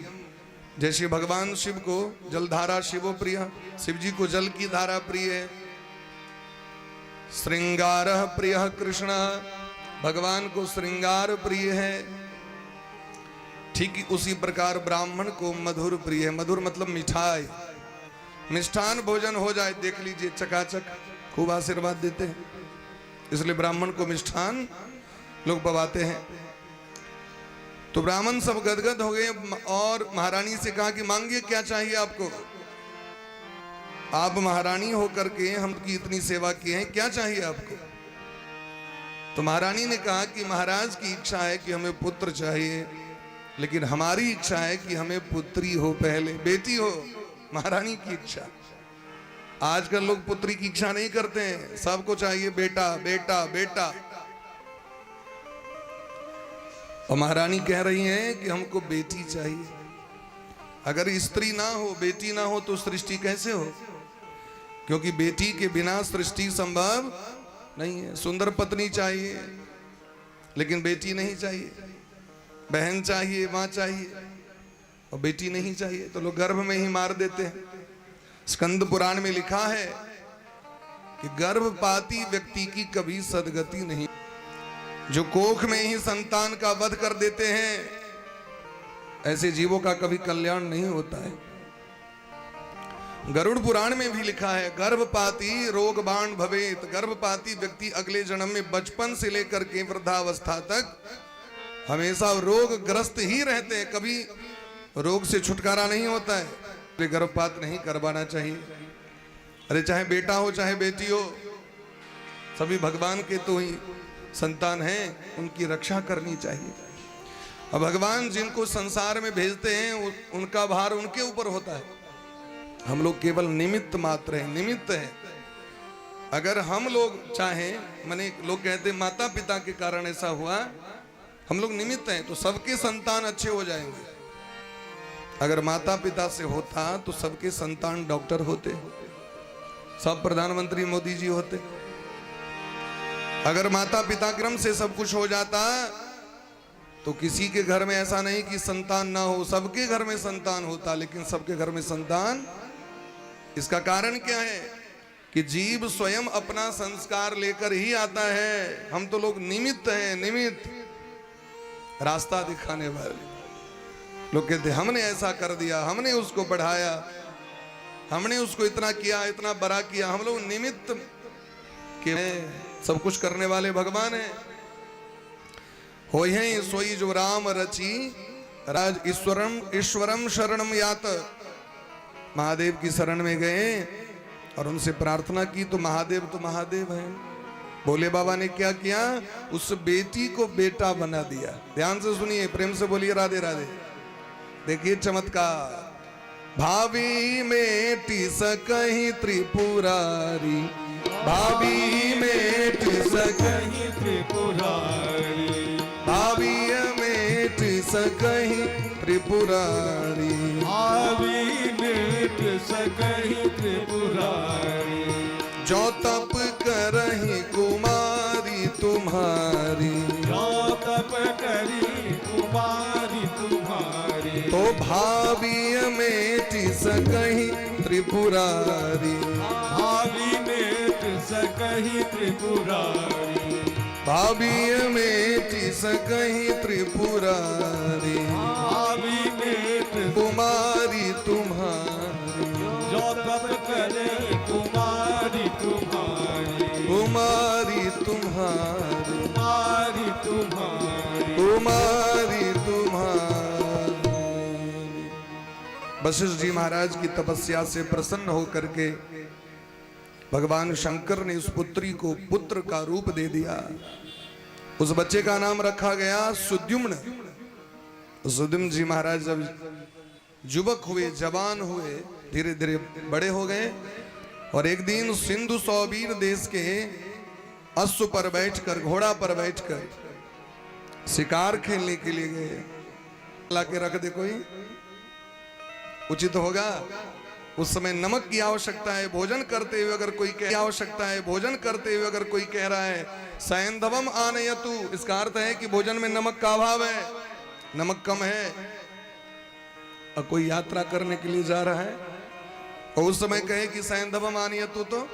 जैसे भगवान शिव को जलधारा शिवो प्रिय, शिव जी को जल की धारा प्रिय है। श्रृंगार प्रिय कृष्ण, भगवान को श्रृंगार प्रिय है। ठीक उसी प्रकार ब्राह्मण को मधुर प्रिय है। मधुर मतलब मिठाई, मिष्ठान भोजन हो जाए, देख लीजिए चकाचक, खूब आशीर्वाद देते हैं। इसलिए ब्राह्मण को मिष्ठान लोग पवाते हैं। तो ब्राह्मण सब गदगद हो गए और महारानी से कहा कि मांगिए, क्या चाहिए आपको? आप महारानी होकर के हमकी इतनी सेवा की है, क्या चाहिए आपको? तो महारानी ने कहा कि महाराज की इच्छा है कि हमें पुत्र चाहिए, लेकिन हमारी इच्छा है कि हमें पुत्री हो, पहले बेटी हो। महारानी की इच्छा। आजकल लोग पुत्री की इच्छा नहीं करते हैं, सबको चाहिए बेटा बेटा बेटा। और महारानी कह रही हैं कि हमको बेटी चाहिए। अगर स्त्री ना हो, बेटी ना हो, तो सृष्टि कैसे हो? क्योंकि बेटी के बिना सृष्टि संभव नहीं है। सुंदर पत्नी चाहिए, लेकिन बेटी नहीं चाहिए। बहन चाहिए, मां चाहिए, और बेटी नहीं चाहिए, तो लोग गर्भ में ही मार देते हैं। स्कंद पुराण में लिखा है कि गर्भपाती व्यक्ति की कभी सदगति नहीं। जो कोख में ही संतान का वध कर देते हैं, ऐसे जीवों का कभी कल्याण नहीं होता है। गरुड़ पुराण में भी लिखा है, गर्भपाती रोगबाण भवेत। गर्भपाती व्यक्ति अगले जन्म में बचपन से लेकर के वृद्धावस्था तक हमेशा रोगग्रस्त ही रहते हैं, कभी रोग से छुटकारा नहीं होता है। तो गर्भपात नहीं करवाना चाहिए। अरे चाहे बेटा हो चाहे बेटी हो, सभी भगवान के तो ही संतान हैं, उनकी रक्षा करनी चाहिए। और भगवान जिनको संसार में भेजते हैं उनका भार उनके ऊपर होता है। हम लोग केवल निमित्त मात्र हैं, निमित्त हैं। अगर हम लोग चाहें, माने लोग कहते हैं माता पिता के कारण ऐसा हुआ, हम लोग निमित्त हैं, तो सबके संतान अच्छे हो जाएंगे। अगर माता पिता से होता तो सबके संतान डॉक्टर होते, सब प्रधानमंत्री मोदी जी होते। अगर माता पिता क्रम से सब कुछ हो जाता तो किसी के घर में ऐसा नहीं कि संतान ना हो, सबके घर में संतान होता। लेकिन सबके घर में संतान, इसका कारण क्या है कि जीव स्वयं अपना संस्कार लेकर ही आता है। हम तो लोग निमित्त हैं, निमित्त, रास्ता दिखाने वाले। लोग कहते हमने ऐसा कर दिया, हमने उसको बढ़ाया, हमने उसको इतना किया, इतना बड़ा किया। हम लोग निमित्त के, सब कुछ करने वाले भगवान हैं। हो हैं सोई जो राम रची, राज ईश्वरम शरणम यात। महादेव की शरण में गए और उनसे प्रार्थना की, तो महादेव हैं। भोले बाबा ने क्या किया? उस बेटी को बेटा बना दिया। ध्यान से सुनिए, प्रेम से बोलिए राधे राधे। देखिए चमत्कार। भाभी मेटी सकहीं त्रिपुरारी, भाभी मेटी सकहीं त्रिपुरारी, भाभी मेटी सकहीं त्रिपुरारी, भाभी मेट सकहीं त्रिपुरारी। जो तप करहीं कुमारी तुम्हारी, जो तप करी कुमारी तुम्हारी। तो भाभी मेटी सकहीं त्रिपुरारी, भाभी मेट सकहीं त्रिपुरारी, भाभी मेटी सकहीं त्रिपुरारी, भाभी मेट कुमारी तुम्हारी। जो तप करे कुमारी तुम्हारी। वशिष्ठ जी महाराज की तपस्या से प्रसन्न होकर के भगवान शंकर ने उस पुत्री को पुत्र का रूप दे दिया। उस बच्चे का नाम रखा गया सुद्युम्न। सुद्युम्न जी महाराज जब युवक हुए, जवान हुए, धीरे धीरे बड़े हो गए और एक दिन सिंधु सौबीर देश के अश्व पर बैठकर, घोड़ा पर बैठकर शिकार खेलने के लिए गए। ला के रख दे कोई, उचित होगा। उस समय नमक की आवश्यकता है। भोजन करते हुए अगर कोई कह आवश्यकता है, भोजन करते हुए अगर कोई कह रहा है सैंधवम आनयतु, इसका अर्थ है कि भोजन में नमक का अभाव है, नमक कम है। और कोई यात्रा करने के लिए जा रहा है और उस समय कहे कि सैंधवम आनयतु, तो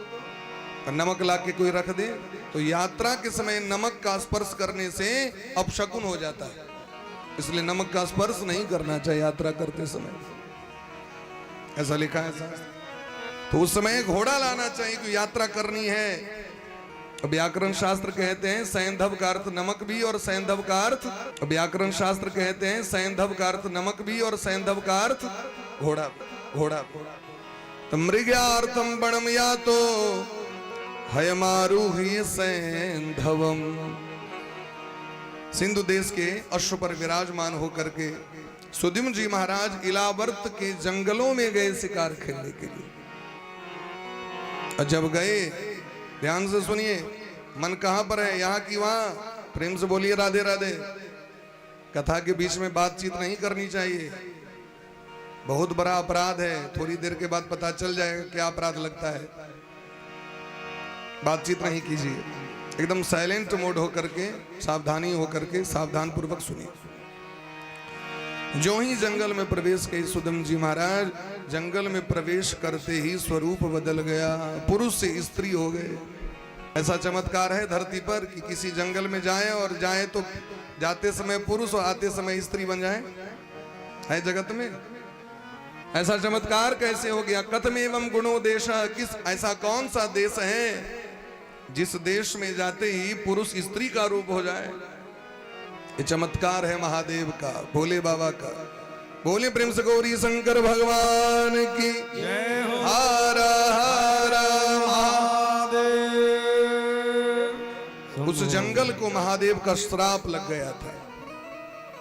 नमक ला के कोई रख दे, तो यात्रा के समय नमक का स्पर्श करने से अपशकुन हो जाता है। इसलिए नमक का स्पर्श नहीं करना चाहिए यात्रा करते समय, ऐसा लिखा है शास्त्र। तो उस समय घोड़ा लाना चाहिए कि यात्रा करनी है। व्याकरण शास्त्र कहते हैं सैंधव का अर्थ नमक भी और सैंधव का अर्थ, व्याकरण शास्त्र कहते हैं सैंधव का अर्थ नमक भी और सैंधव का अर्थ घोड़ा। घोड़ा तो मृग्यार्थम बणम या तो हयमारूह्य सैंधवम। सिंधु देश के अश्व पर विराजमान होकर के सुद्युम्न जी महाराज इलावर्त के जंगलों में गए शिकार खेलने के लिए। और जब गए, ध्यान से सुनिए, मन कहां पर है, यहां की वहां। प्रेम से बोलिए राधे राधे। कथा के बीच में बातचीत नहीं करनी चाहिए, बहुत बड़ा अपराध है। थोड़ी देर के बाद पता चल जाएगा क्या अपराध लगता है। बातचीत नहीं कीजिए, एकदम साइलेंट मोड होकर के, सावधानी होकर के, सावधान पूर्वक सुनिए। जो ही जंगल में प्रवेश किए सुद्युम्न जी महाराज, जंगल में प्रवेश करते ही स्वरूप बदल गया, पुरुष से स्त्री हो गए। ऐसा चमत्कार है धरती पर कि किसी जंगल में जाए और जाए तो जाते समय पुरुष और आते समय स्त्री बन जाए, है जगत में? ऐसा चमत्कार कैसे हो गया? कथमेवं गुणो देश, किस ऐसा कौन सा देश है जिस देश में जाते ही पुरुष स्त्री का रूप हो जाए? ये चमत्कार है महादेव का, भोले बाबा का। बोले प्रेम से गौरी शंकर भगवान की जय हो। हर हर महादेव। उस जंगल को महादेव का श्राप लग गया था।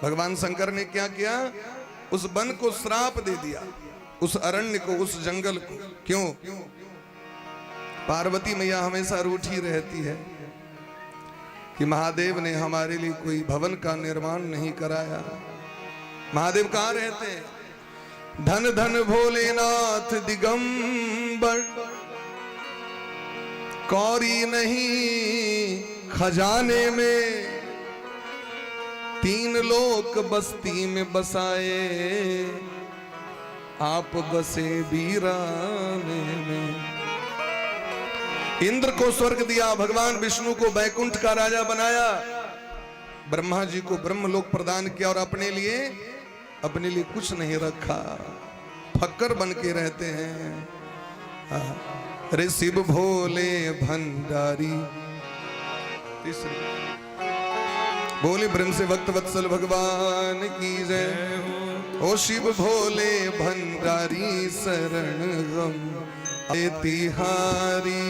भगवान शंकर ने क्या किया? उस वन को श्राप दे दिया, उस अरण्य को, उस जंगल को। क्यों? पार्वती मैया हमेशा रूठी रहती है कि महादेव ने हमारे लिए कोई भवन का निर्माण नहीं कराया। महादेव कहाँ रहते हैं? धन धन भोलेनाथ दिगंबर, कौड़ी नहीं खजाने में, तीन लोक बस्ती में बसाए, आप बसे वीराने में। इंद्र को स्वर्ग दिया, भगवान विष्णु को बैकुंठ का राजा बनाया, ब्रह्मा जी को ब्रह्मलोक प्रदान किया और अपने लिए कुछ नहीं रखा, फक्कर बन के रहते हैं। अरे शिव भोले भंडारी। बोले ब्रह्म से भक्त वत्सल भगवान की जय। ओ शिव भोले भंडारी शरण गम तिहारी,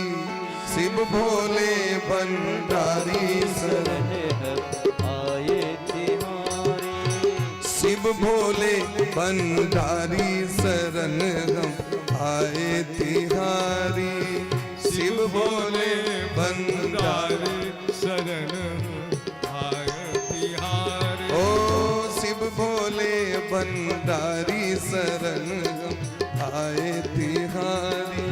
शिव भोले भंडारी शरण आए तिहारी, शिव भोले भंडारी शरण गम आए तिहारी, शिव भोले भंडारी शरण आए तिहारी। ओ शिव भोले भंडारी शरण आए तिहारी,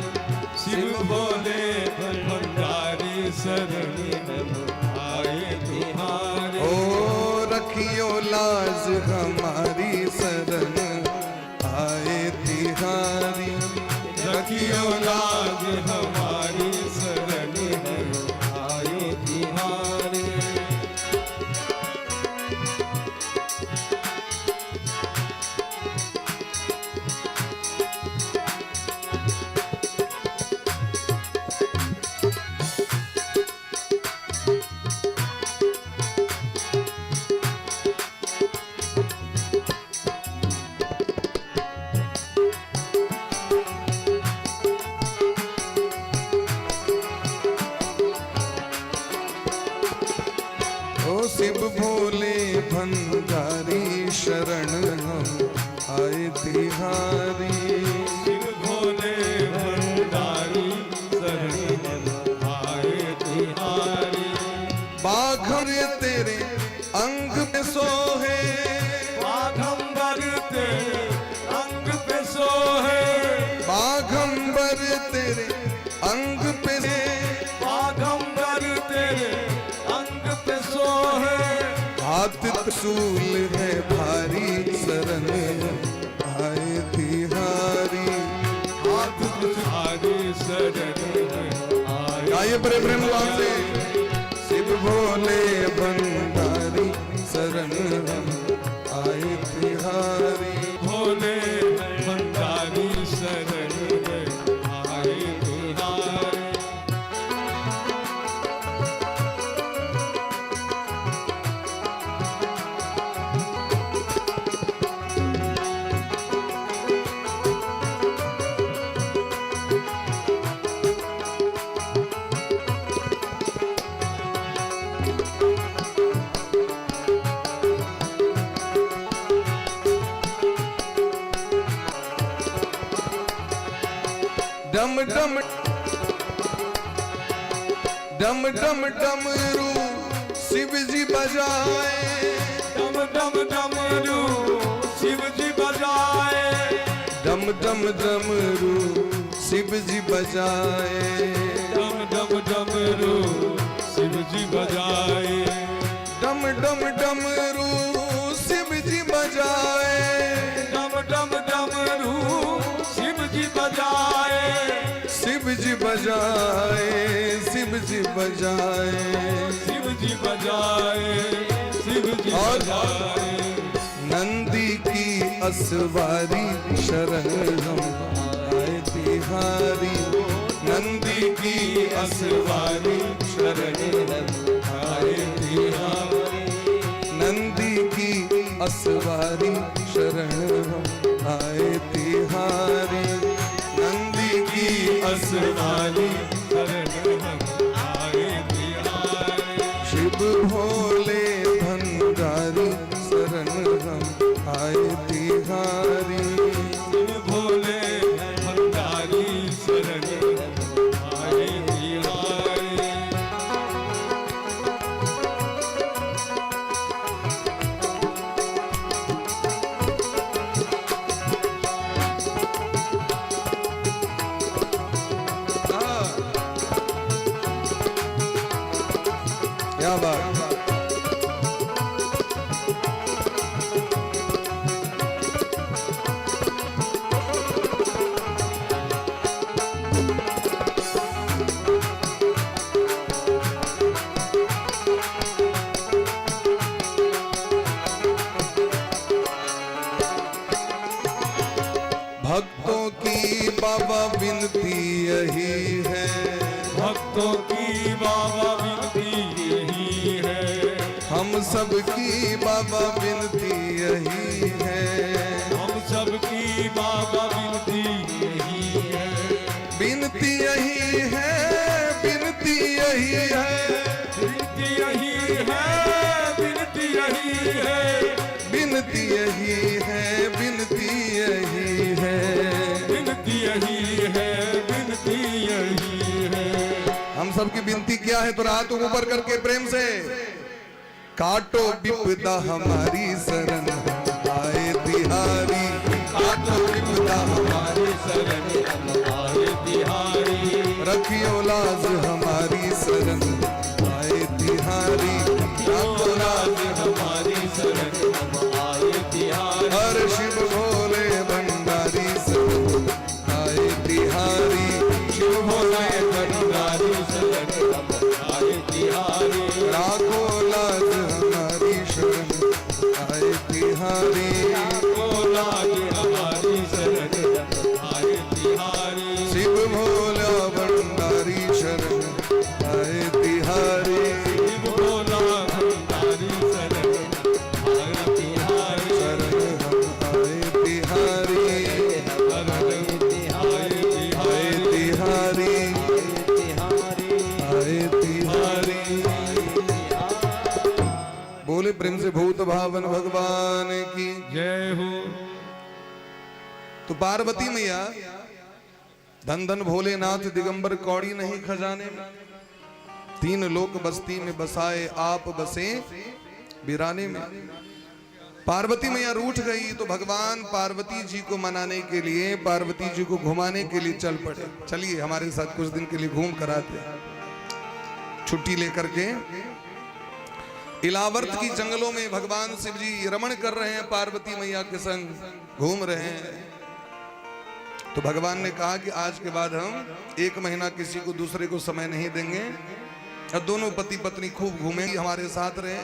शिव भोले भंडारी शरण आए तिहारी। ओ रखियो लाज हमारी शरण आए तिहारी, रखियो लाज हमारी शरण आए तिहारी। शरण हम आए तिहारी। शिव भोले भंडारी शरण आए तिहारी। बाघर तेरे अंग पे सोहे, बाघंबर तेरे अंग पे सोहे, बाघंबर तेरे अंग पे बाघंबर तेरे अंग पे सोहे। हाथ त्रिशूल है भारी शरण आए तिहारी। हाथ तुम्हारी शरण आए। आइए बड़े प्रेम भाव से शिव भोले भंडारी शरण हम आए तिहारी। भोले भंडारी शरण आए तिहारी। डम डम डम डम डमरू शिव जी बजाए। डम डम डमरू शिव जी बजाए। डम डम डमरू शिव जी बजाए। डम डम डमरू शिव जी बजाए। डम डम डमरू शिव जी बजाए। डम डम डमरू शिव जी बजाए। शिव जी बजाए, शिव जी बजाए। शिव जी बजाए। शिव जी और बजाए। नंदी की असवारी शरण हम आए तिहारी। नंदी की असवारी शरण आए तिहारी। नंदी की असवारी शरण हम आए तिहारी। नंदी की असवारी शरण आए तिहारी। शिव भोले भंडारी शरण हम आए तिहारी। शिव भोले भंडारी शरण आए तिहारी। क्या बात। भक्तों की बाबा विनती यही है। भक्तों की बाबा विनती यही है। हम सबकी बाबा विनती यही है। हम सबकी बाबा विनती यही है। विनती यही है, विनती यही है। विनती यही है। विनती यही है। विनती यही है, विनती यही है। विनती यही है। विनती यही है। हम सबकी विनती क्या है? तो हाथों को ऊपर करके प्रेम से काटो विपदा हमारी शरण आए तिहारी। काटो विपदा हमारी शरण आए तिहारी। रखियो लाज हमारी शरण आए तिहारी। रखो लाज हमारी शरण आए तिहारी। हर शिव भोले भंडारी शरण आए तिहारी। शिव भोले भंडारी शरण आए तिहारी। राखो लाज हमारी शरण आए तिहारी। लाज हमारी शरण आए तिहारी। शिव भोला भंडारी शरण आए तिहारी। शिव भोला भंडारी शरण आए तिहारी। शरण हम आए तिहारी। आए तिहारी। आए तिहारी। बोले प्रेम से पंचभूत भावन भगवान की। जय हो। तो पार्वती मैया धन धन भोलेनाथ दिगंबर कौड़ी नहीं खजाने में, तीन लोक बस्ती में बसाए आप बसे बिराने में। पार्वती मैया रूठ गई तो भगवान पार्वती जी को मनाने के लिए, पार्वती जी को घुमाने के लिए चल पड़े। चलिए हमारे साथ कुछ दिन के लिए घूम कर आते हैं। छुट्टी लेकर के इलावर्त की जंगलों में भगवान शिव जी रमण कर रहे हैं, पार्वती मैया के संग घूम रहे हैं। तो भगवान ने कहा कि आज के बाद हम 1 महीना किसी को दूसरे को समय नहीं देंगे और दोनों पति पत्नी खूब घूमेंगे, हमारे साथ रहे,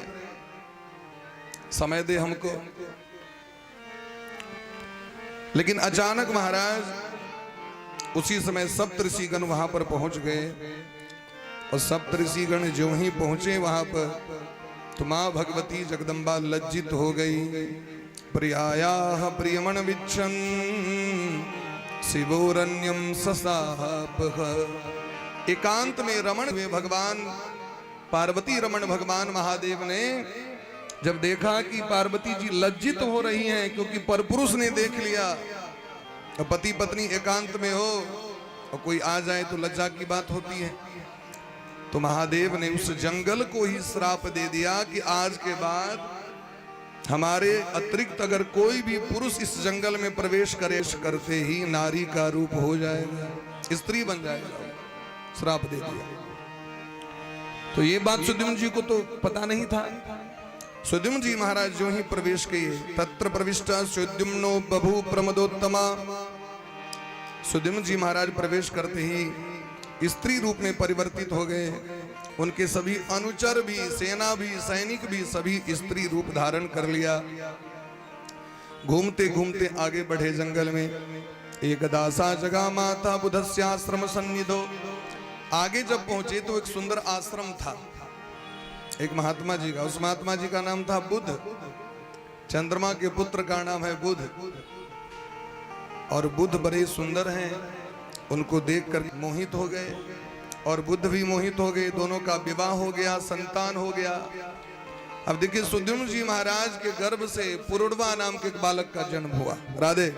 समय दे हमको। लेकिन अचानक महाराज उसी समय सप्तऋषिगण वहां पर पहुंच गए और सप्तऋषिगण जो ही पहुंचे वहां पर तो मां भगवती जगदम्बा लज्जित हो गई। प्रियायाः प्रियमण विच्छन् शिवोरण्यम ससापः। एकांत में रमण हुए भगवान पार्वती रमण भगवान महादेव ने जब देखा कि पार्वती जी लज्जित हो रही हैं क्योंकि परपुरुष ने देख लिया, पति पत्नी एकांत में हो और कोई आ जाए तो लज्जा की बात होती है, तो महादेव ने उस जंगल को ही श्राप दे दिया कि आज के बाद हमारे अतिरिक्त अगर कोई भी पुरुष इस जंगल में प्रवेश करे करते ही नारी का रूप हो जाएगा, स्त्री बन जाएगा। श्राप दे दिया। तो ये बात सुद्युम्न जी को तो पता नहीं था। सुद्युम्न जी महाराज जो ही प्रवेश किए, तत्र प्रविष्टा सुद्युम्नो बभू प्रमदोत्तमा। सुद्युम्न जी महाराज प्रवेश करते ही स्त्री रूप में परिवर्तित हो गए। उनके सभी अनुचर भी, सेना भी, सैनिक भी सभी स्त्री रूप धारण कर लिया। घूमते घूमते आगे बढ़े जंगल में। एक दासा जगा माता बुधस्याश्रम सन्निधो। आगे जब पहुंचे तो एक सुंदर आश्रम था, एक महात्मा जी का। उस महात्मा जी का नाम था बुध। चंद्रमा के पुत्र का नाम है बुध। और बुध बड़े सुंदर हैं, उनको देखकर मोहित हो गए और बुद्ध भी मोहित हो गए। दोनों का विवाह हो गया, संतान हो गया। अब देखिए सुद्युम्न जी महाराज के गर्भ से पुरुड़वा नाम के एक बालक का जन्म हुआ। राधे।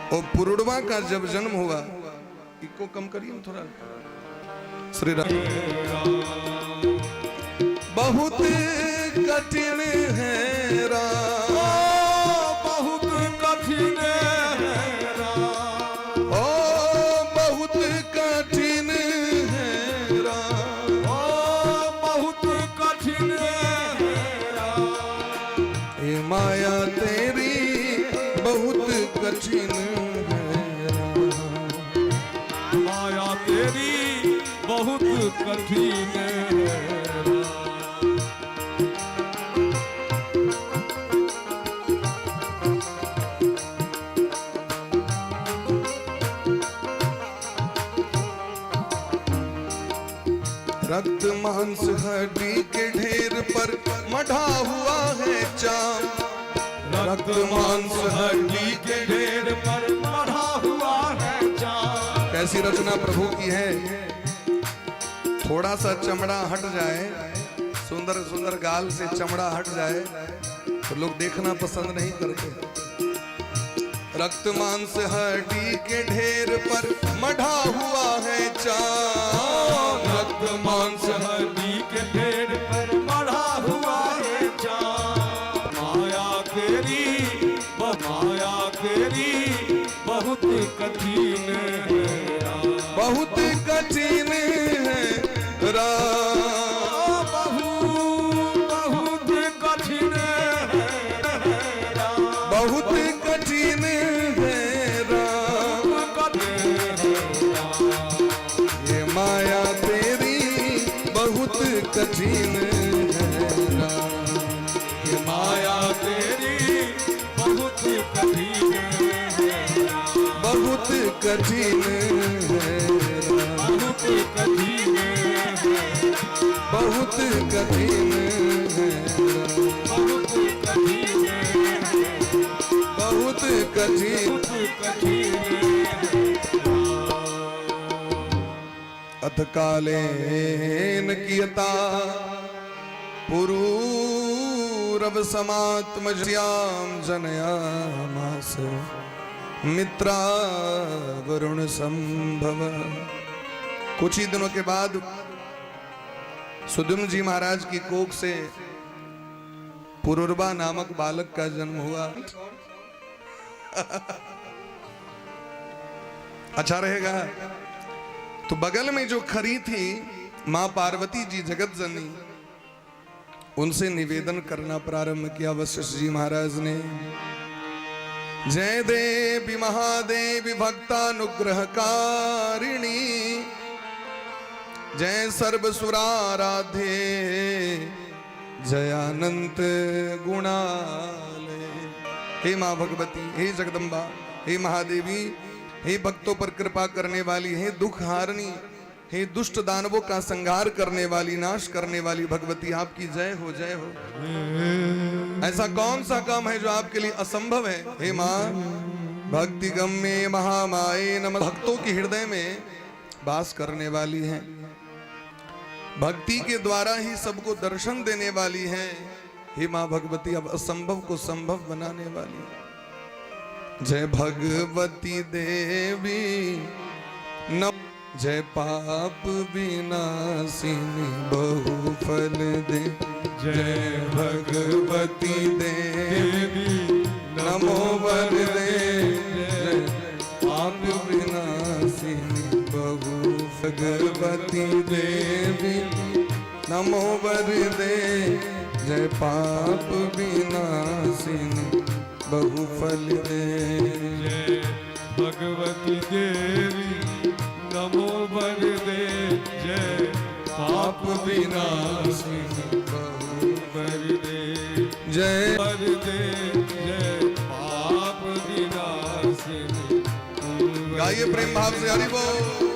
और पुरुड़वा का जब जन्म हुआ, इसको कम करिए थोड़ा। श्री राम। बहुत कठिन है राम, बहुत कठिन है ओ बहुत कठिन है राम, ओ बहुत कठिन है ये माया तेरी बहुत कठिन है राम, माया तेरी बहुत कठिन है। रक्त मांस हड्डी के ढेर पर मढ़ा हुआ है चाम। रक्त मांस हड्डी के ढेर पर मढ़ा हुआ है चाम। कैसी रचना प्रभु की है। थोड़ा सा चमड़ा हट जाए, सुंदर सुंदर गाल से चमड़ा हट जाए तो लोग देखना पसंद नहीं करते। रक्त मांस हड्डी के ढेर पर मढ़ा हुआ है चाम। रक्त मांस हड्डी के ढेर पर मढ़ा हुआ है चाम। माया तेरी बहुत कठिन है राम, बहुत कठिन है राम, बहुत कठिन है राम, बहुत कठिन है राम। ये माया तेरी बहुत कठिन है राम, ये माया तेरी बहुत कठिन है राम, बहुत कठिन है राम, बहुत कठिन है, बहुत कठिन है राम, बहुत कठिन है, बहुत कठिन। बहुत कठिन है। अथ कालेन कियता पुरूरव समात्मज्याम जनयामास मित्रा वरुण संभव। कुछ ही दिनों के बाद सुद्युम्न जी महाराज की कोख से पुरुरवा नामक बालक का जन्म हुआ। अच्छा रहेगा। तो बगल में जो खरी थी मां पार्वती जी जगत जननी, उनसे निवेदन करना प्रारंभ किया वशिष्ठ जी महाराज ने। जय देवी महादेवी भक्तानुग्रहकारिणी, जय सर्वसुराराध्ये जयानंत गुणालय। हे मां भगवती, हे जगदम्बा, हे महादेवी, हे भक्तों पर कृपा करने वाली, हे दुख हारनी, हे दुष्ट दानवों का संहार करने वाली, नाश करने वाली भगवती, आपकी जय हो, जय हो। ऐसा कौन सा काम है जो आपके लिए असंभव है? हे मां भक्ति गम्ये महामाये नमः। भक्तों के हृदय में वास करने वाली है, भक्ति के द्वारा ही सबको दर्शन देने वाली है। हे मां भगवती, अब असंभव को संभव बनाने वाली। जय भगवती देवी नम, जय पाप विनाशिनी बहुफल दे। जय भगवती देवी नमो वर दे, जय पाप विनाशिनी बहु। भगवती देवी नमो वर दे, जय पाप विनाशिनी बहुफल दे। जय भगवती देवी नमो वर दे, जय पाप विनाशिनी बहुफल दे। जय वर दे, जय पाप विनाशिनी। गाइए प्रेम भाव से हरि बोल।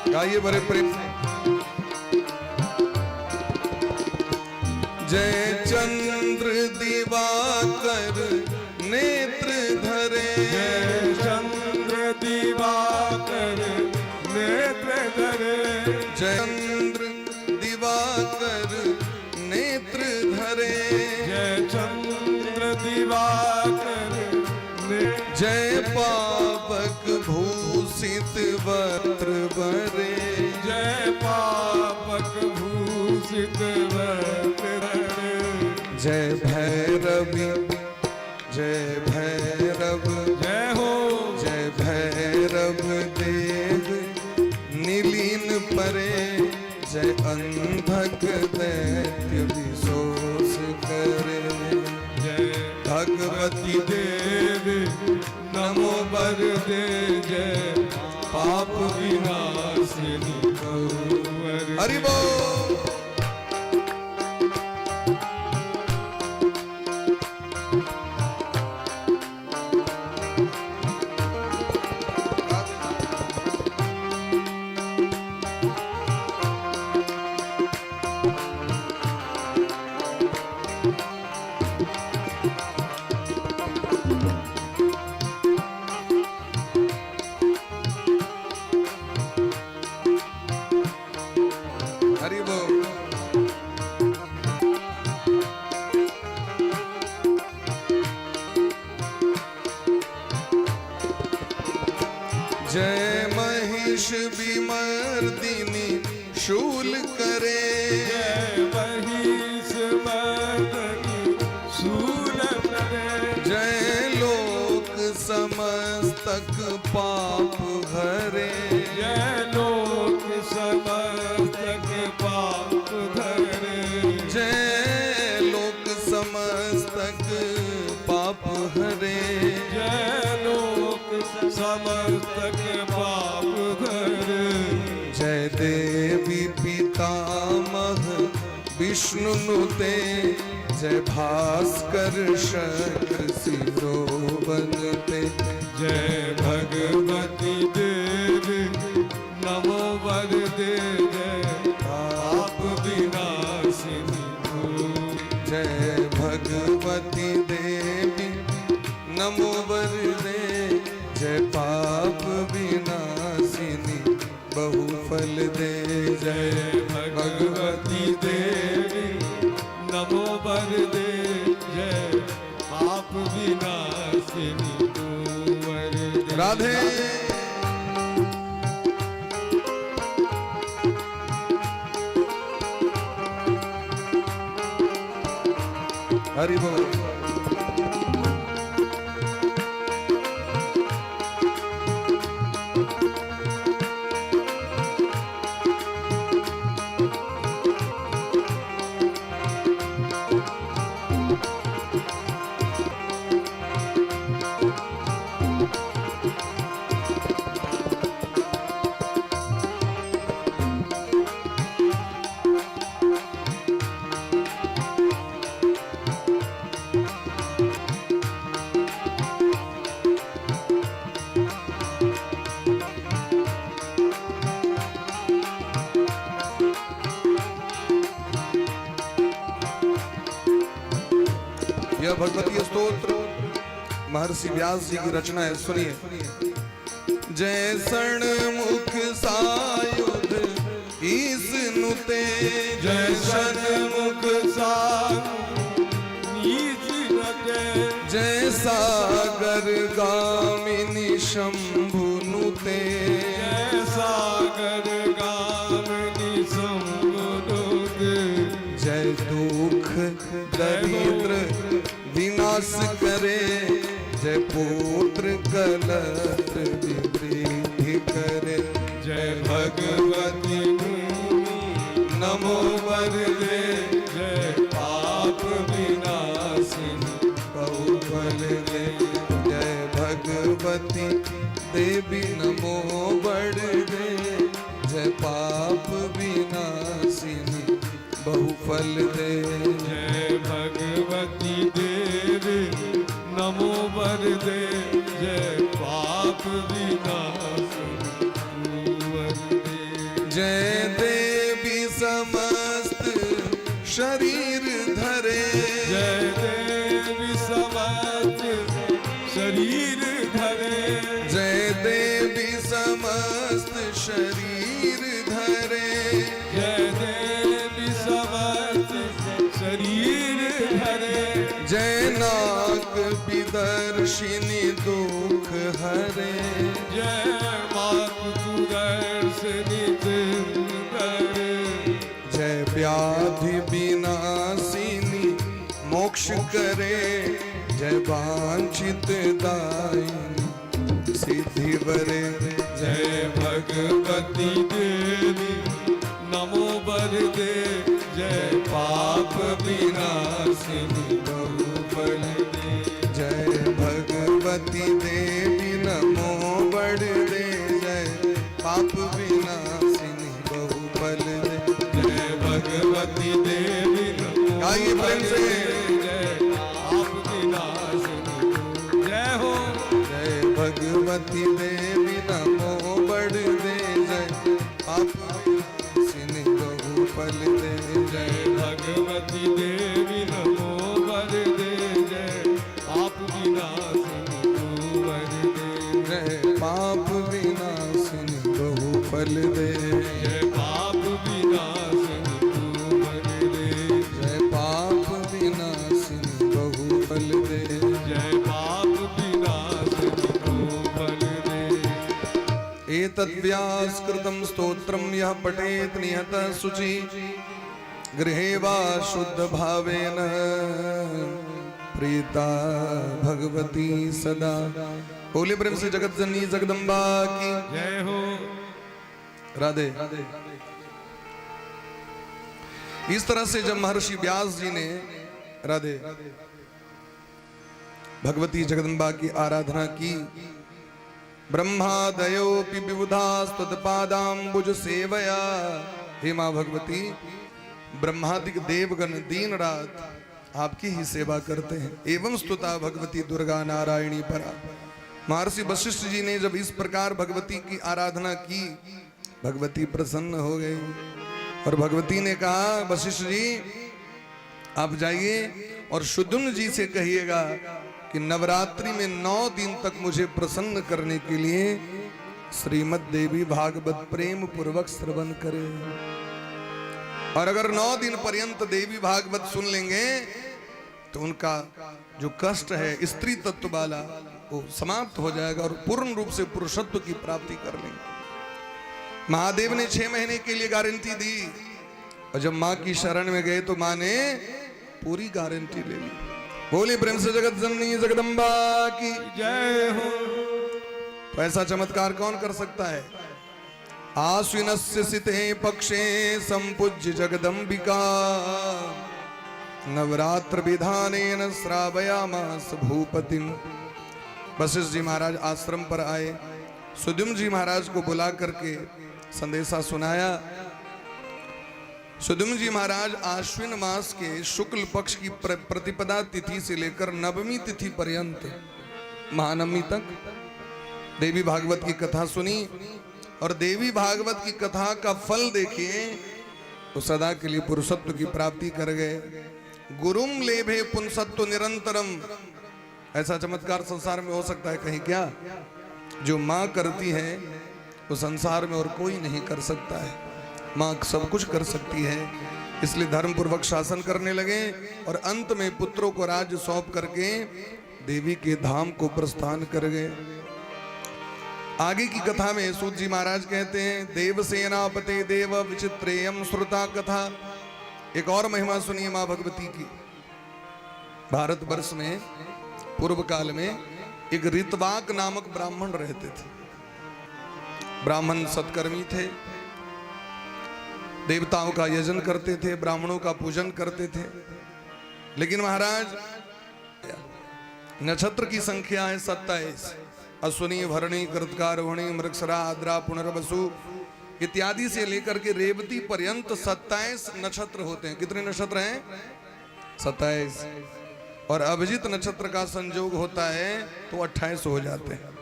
गाइए बड़े प्रेम से। जय चंद्र दिवाकर नेत्र धरे, जय चंद्र दिवाकर नेत्र धरे। जय चंद्र दिवाकर नेत्र धरे, जय चंद्र दिवाकर जय पावक भूषित वस्त्र बरे। जय पावक भूषित वस्त्र। जय भैरवी, जय भैरव, जय हो, जय भैरव देव नीलीन परे। जय अंधक दैत्य विशोष करे। जय भगवती देवी नमो वर दे, जय पाप विनाशिनी बहुवर दे। हरि बोल। हरि बोल। जय महिष विमर्दिनी शूल करे। जय महिष मर्दिनी शूल करे। जय लोक समस्तक पाप हरे। जय लोक समस्तक पाप धरे। जय लोक समस्तक पाप हरे। जय लोक समस्तक पाप धरे। जय देवी पितामह विष्णु नुते, जय भास्कर शक्र शिरोवनते। जय भगवती देवी नमो वरदे, जय पाप विनाशिनी तू। जय भगवती देवी नमो वरदे, जय पाप विनाशिनी बहुफल दे। जय भगवती देवी नमो वरदे, जय पाप विनाशिनी तू वरदे। राधे हरि बोल। यह भगवती स्तोत्र महर्षि व्यास जी की रचना है, सुनिए। जय षण्मुख सायुध ईस नुते, जय षण्मुख ईस नुते, जय सागर गामिनी शंभु नुते, जय सागर गामिनी शंभु नुते। जय दुख दरिद्र विनाश करे, जय पुत्र कलत्र वृद्धि करे। जय भगवती नमो वरदे, जय पाप विनाशिनी बहुफल दे। जय भगवती देवी नमो वरदे, जय पाप विनाशिनी बहुफल दे। जय भगवती देवी नमो वरदे, जय पाप विनाशिनी तू वरदे। जय देवी समस्त शरीर धरे, जय देवी समस्त शरीर धरे, जय देवी समस्त शरीर धरे। जय देवी समस्त शरीर धरे, जय नाग विदर्शिनी दुख हरे, जय मातुदर्शनी करे। जय व्याधि विनाशिनी मोक्ष करे, जय वांछित दायिनी सिद्धि वरे। जय भगवती देवी नमो वरदे, जय पाप विनाशिनी बहुफल दे। जय भगवती देवी नमो वरदे, जय पाप विनाशिनी बहुफल दे। जय भगवती देवी नमो आइए प्रेम से। जय पाप विनाशिनी तू। जय हो। जय भगवती देवी नमो वरदे, जय पाप विनाशिनी बहुफल दे। जय भगवती देवी नमो वरदे, जय पाप विनाशिनी तू वरदे। जय पाप विनाशिनी बहुफल दे। जय पाप विनाशिनी तू वरदे। जय पाप विनाशिनी बहुफल दे। जय पाप विनाशिनी तू वरदे। एतद्व्यास कृतं स्तोत्रं यः पठेत् निहतः शुचि, गृहे वा शुद्ध भावेन प्रीता भगवती सदा। बोले प्रेम से जगत जननी जगदम्बा की जय हो। राधे। इस तरह से जब महर्षि व्यास जी ने राधे भगवती जगदम्बा की आराधना की ब्रह्मादयोपि विबुधास्तत्पादाम्बुज सेवया। हे मां भगवती, ब्रह्मादिक देवगण दिन रात आपकी ही सेवा करते हैं। एवं स्तुता भगवती दुर्गा नारायणी परा। महर्षि वशिष्ठ जी ने जब इस प्रकार भगवती की आराधना की, भगवती प्रसन्न हो गई और भगवती ने कहा, वशिष्ठ जी आप जाइए और शुद्ध जी से कहिएगा कि नवरात्रि में 9 दिन तक मुझे प्रसन्न करने के लिए श्रीमद् देवी भागवत प्रेम पूर्वक श्रवण करे। और अगर 9 दिन पर्यंत देवी भागवत सुन लेंगे तो उनका जो कष्ट है स्त्री तत्व वाला वो समाप्त हो जाएगा और पूर्ण रूप से पुरुषत्व की प्राप्ति कर लेंगे। महादेव ने 6 महीने के लिए गारंटी दी और जब मां की शरण में गए तो मां ने पूरी गारंटी ले ली। बोली प्रेम से जगत जननी जगदम्बा की जय हो। तो ऐसा चमत्कार कौन कर सकता है? आश्विनस्य सिते पक्षे संपूज्य जगदम्बिका नवरात्र विधानेन श्रावयामास भूपतिम। वशिष्ठ जी महाराज आश्रम पर आए, सुद्युम्न जी महाराज को बुला करके संदेशा सुनाया। सुद्युम्न जी महाराज आश्विन मास के शुक्ल पक्ष की प्रतिपदा तिथि से लेकर नवमी तिथि पर्यंत महानवमी तक देवी भागवत की कथा सुनी और देवी भागवत की कथा का फल देखिए तो सदा के लिए पुरुषत्व की प्राप्ति कर गए। गुरुम लेभे पुंसत्व निरंतरम। ऐसा चमत्कार संसार में हो सकता है कहीं क्या? जो माँ करती है वो संसार में और कोई नहीं कर सकता है। माँ सब कुछ कर सकती है, इसलिए धर्म पूर्वक शासन करने लगे और अंत में पुत्रों को राज्य सौंप करके देवी के धाम को प्रस्थान कर गए। आगे की कथा में सूत जी महाराज कहते हैं, देव सेनापते देव विचित्रेयम श्रुता कथा। एक और महिमा सुनिए मां भगवती की। भारतवर्ष में पूर्व काल में एक ऋतवाक नामक ब्राह्मण रहते थे। ब्राह्मण सत्कर्मी थे, देवताओं का यजन करते थे, ब्राह्मणों का पूजन करते थे। लेकिन महाराज नक्षत्र की संख्या है 27। अश्विनी, भरणी, कृतका, रोहिणी, मृगशिरा, आद्रा, पुनर्वसु इत्यादि से लेकर के रेवती पर्यंत 27 नक्षत्र होते हैं। कितने नक्षत्र हैं? 27। और अभिजित नक्षत्र का संयोग होता है तो 28 हो जाते हैं।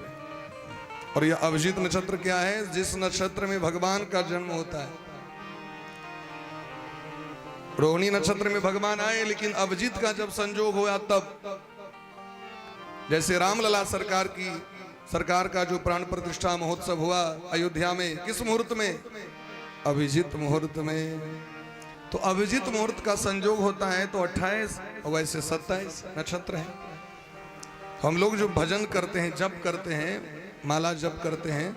और यह अभिजित नक्षत्र क्या है? जिस नक्षत्र में भगवान का जन्म होता है। रोहिणी नक्षत्र में भगवान आए, लेकिन अभिजित का जब संयोग हुआ तब, जैसे रामलला सरकार का जो प्राण प्रतिष्ठा महोत्सव हुआ अयोध्या में, किस मुहूर्त में? अभिजित मुहूर्त में। तो अभिजित मुहूर्त का संयोग होता है तो 28 और वैसे 27 नक्षत्र है। हम लोग जो भजन करते हैं, जप करते हैं, माला जप करते हैं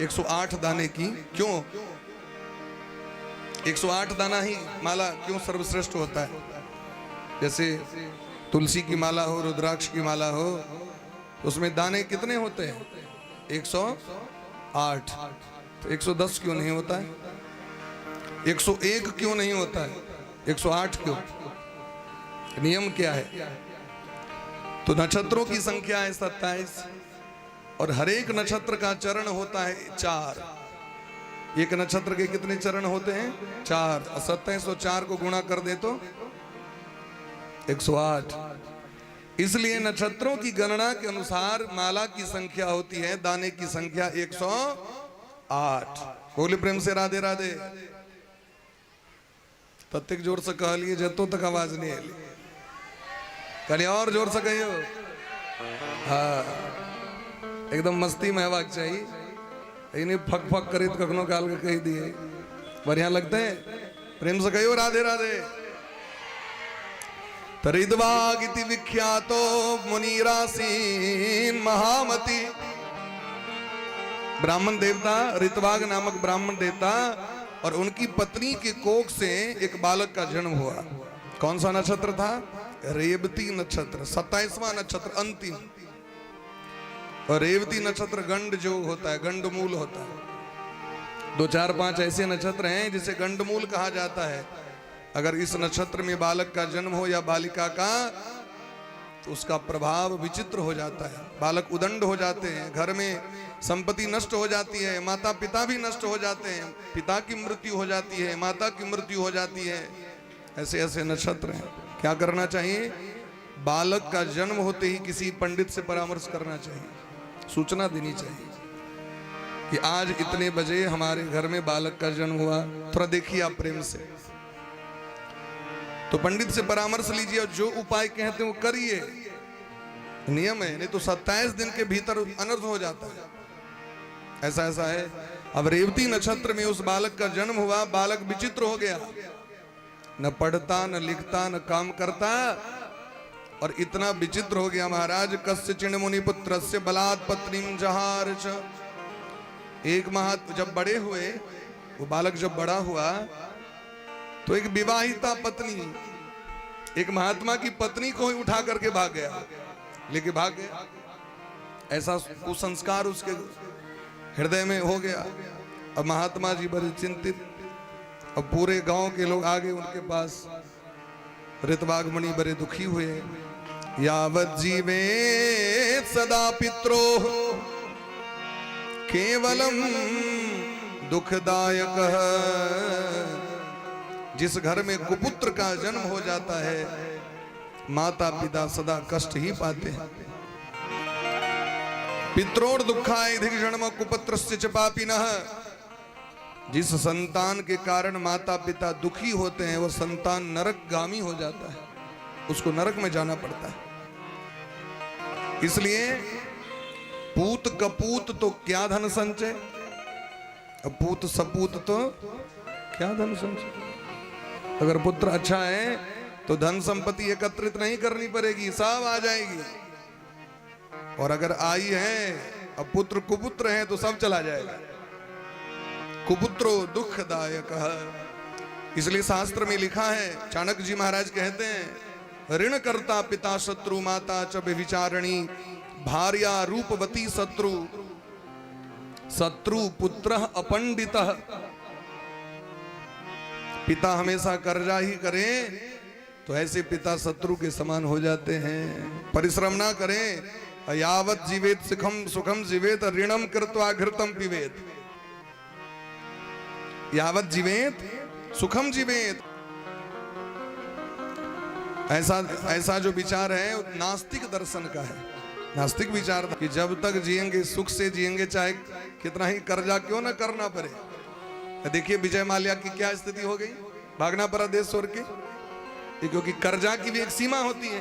108 दाने की, क्यों 108 दाना ही माला क्यों सर्वश्रेष्ठ होता है? जैसे तुलसी की माला हो, रुद्राक्ष की माला हो, उसमें दाने कितने होते हैं? 108। तो 110 क्यों नहीं होता है? 101 क्यों नहीं होता है? 108 क्यों? नियम क्या है? तो नक्षत्रों की संख्या है 27 और हर एक नक्षत्र का चरण होता है 4। एक नक्षत्र के कितने चरण होते हैं? 4। 27 और 4 को गुणा कर दे तो 108। इसलिए नक्षत्रों की गणना के अनुसार माला की संख्या होती है, दाने की संख्या 108। बोले प्रेम से राधे राधे। तत्क जोर से कह लिए, जतो तक आवाज नहीं आई। कहीं और जोर से कहियो। हाँ, एकदम मस्ती में हेबाक चाहिए। इन्हें फक फक करी तो कखनो काल के कही दिए, बढ़िया लगते हैं। प्रेम से कहियो राधे राधे। ऋद्वागिति विख्यातो मुनिरासीन महामति। ब्राह्मण देवता ऋतवाग नामक ब्राह्मण देवता और उनकी पत्नी के कोख से एक बालक का जन्म हुआ। कौन सा नक्षत्र था? रेवती नक्षत्र, 27वां नक्षत्र, अंतिम। और रेवती नक्षत्र गंड जो होता है, गंडमूल होता है। 2, 4, 5 ऐसे नक्षत्र हैं जिसे गंडमूल कहा जाता है। अगर इस नक्षत्र में बालक का जन्म हो या बालिका का तो उसका प्रभाव विचित्र हो जाता है। बालक उदंड हो जाते हैं, घर में संपत्ति नष्ट हो जाती है, माता पिता भी नष्ट हो जाते हैं, पिता की मृत्यु हो जाती है, माता की मृत्यु हो जाती है। ऐसे ऐसे नक्षत्र हैं। क्या करना चाहिए? बालक का जन्म होते ही किसी पंडित से परामर्श करना चाहिए, सूचना देनी चाहिए कि आज इतने बजे हमारे घर में बालक का जन्म हुआ, थोड़ा देखिए आप प्रेम से। तो पंडित से परामर्श लीजिए और जो उपाय कहते हैं वो करिए, नियम है, नहीं तो 27 दिन के भीतर अनर्थ हो जाता है। ऐसा ऐसा है। अब रेवती नक्षत्र में उस बालक का जन्म हुआ, बालक विचित्र हो गया, न पढ़ता न लिखता न काम करता, और इतना विचित्र हो गया महाराज। कस्य चिण मुनि पुत्र से बलात् पत्नीम जहार च। एक जब बड़े हुए, वो बालक जब बड़ा हुआ तो एक विवाहिता पत्नी एक महात्मा की पत्नी को ही उठा करके भाग गया, लेके भाग गया। ऐसा कुसंस्कार उसके हृदय में हो गया। अब महात्मा जी बड़े चिंतित, अब पूरे गांव के लोग आ गए उनके पास। ऋतवागमणि बड़े दुखी हुए। यावत् जीवेत् सदा पित्रो केवलम दुखदायक। जिस घर में कुपुत्र का जन्म हो जाता है, माता पिता सदा कष्ट ही पाते हैं। पित्रोर दुखाय अधिक जन्म कुपुत्रस्य च पापिनः। जिस संतान के कारण माता पिता दुखी होते हैं, वो संतान नरकगामी हो जाता है, उसको नरक में जाना पड़ता है। इसलिए पूत कपूत तो क्या धन संचय, अब पूत सपूत तो क्या धन संचय। अगर पुत्र अच्छा है तो धन संपत्ति एकत्रित नहीं करनी पड़ेगी, सब आ जाएगी। और अगर आई है, अब पुत्र कुपुत्र है तो सब चला जाएगा। कुपुत्रो दुखदायक। इसलिए शास्त्र में लिखा है, चाणक्य जी महाराज कहते हैं, ऋण करता पिता शत्रु माता च व्यभिचारिणी भार्या रूपवती शत्रु शत्रु पुत्र अपंडितः। पिता हमेशा कर्जा ही करे तो ऐसे पिता शत्रु के समान हो जाते हैं। परिश्रम ना करें। यावत जीवेत सुखम जीवेत ऋणम कृत्वा घृतम पिबेत। यावत जीवेत सुखम जीवेत। ऐसा जो विचार है नास्तिक दर्शन का है। नास्तिक विचार कि जब तक जिएंगे सुख से जिएंगे, चाहे कितना ही कर्जा क्यों ना करना पड़े। देखिए विजय माल्या की क्या स्थिति हो गई, भागना पड़ा देश छोड़ के, क्योंकि कर्जा की भी एक सीमा होती है।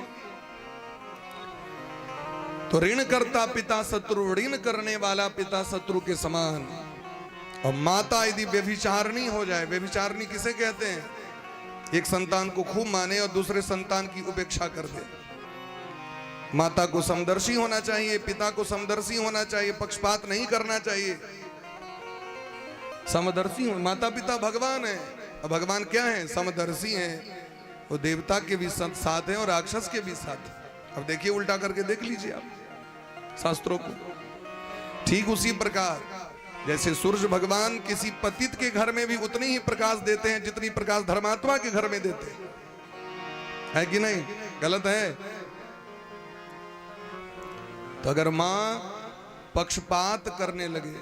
तो ऋण करता पिता शत्रु, ऋण करने वाला पिता शत्रु के समान। और माता यदि व्यभिचारिणी हो जाए, व्यभिचारिणी किसे कहते हैं? एक संतान को खूब माने और दूसरे संतान की उपेक्षा कर दे। माता को समदर्शी होना चाहिए, पिता को समदर्शी होना चाहिए, पक्षपात नहीं करना चाहिए, समदर्शी हो। माता पिता भगवान है, और भगवान क्या है? समदर्शी है। वो देवता के भी साथ है और राक्षस के भी साथ है। अब देखिए उल्टा करके देख लीजिए आप शास्त्रों को। ठीक उसी प्रकार जैसे सूर्य भगवान किसी पतित के घर में भी उतनी ही प्रकाश देते हैं जितनी प्रकाश धर्मात्मा के घर में देते हैं, है कि नहीं? गलत है? तो अगर मां पक्षपात करने लगे,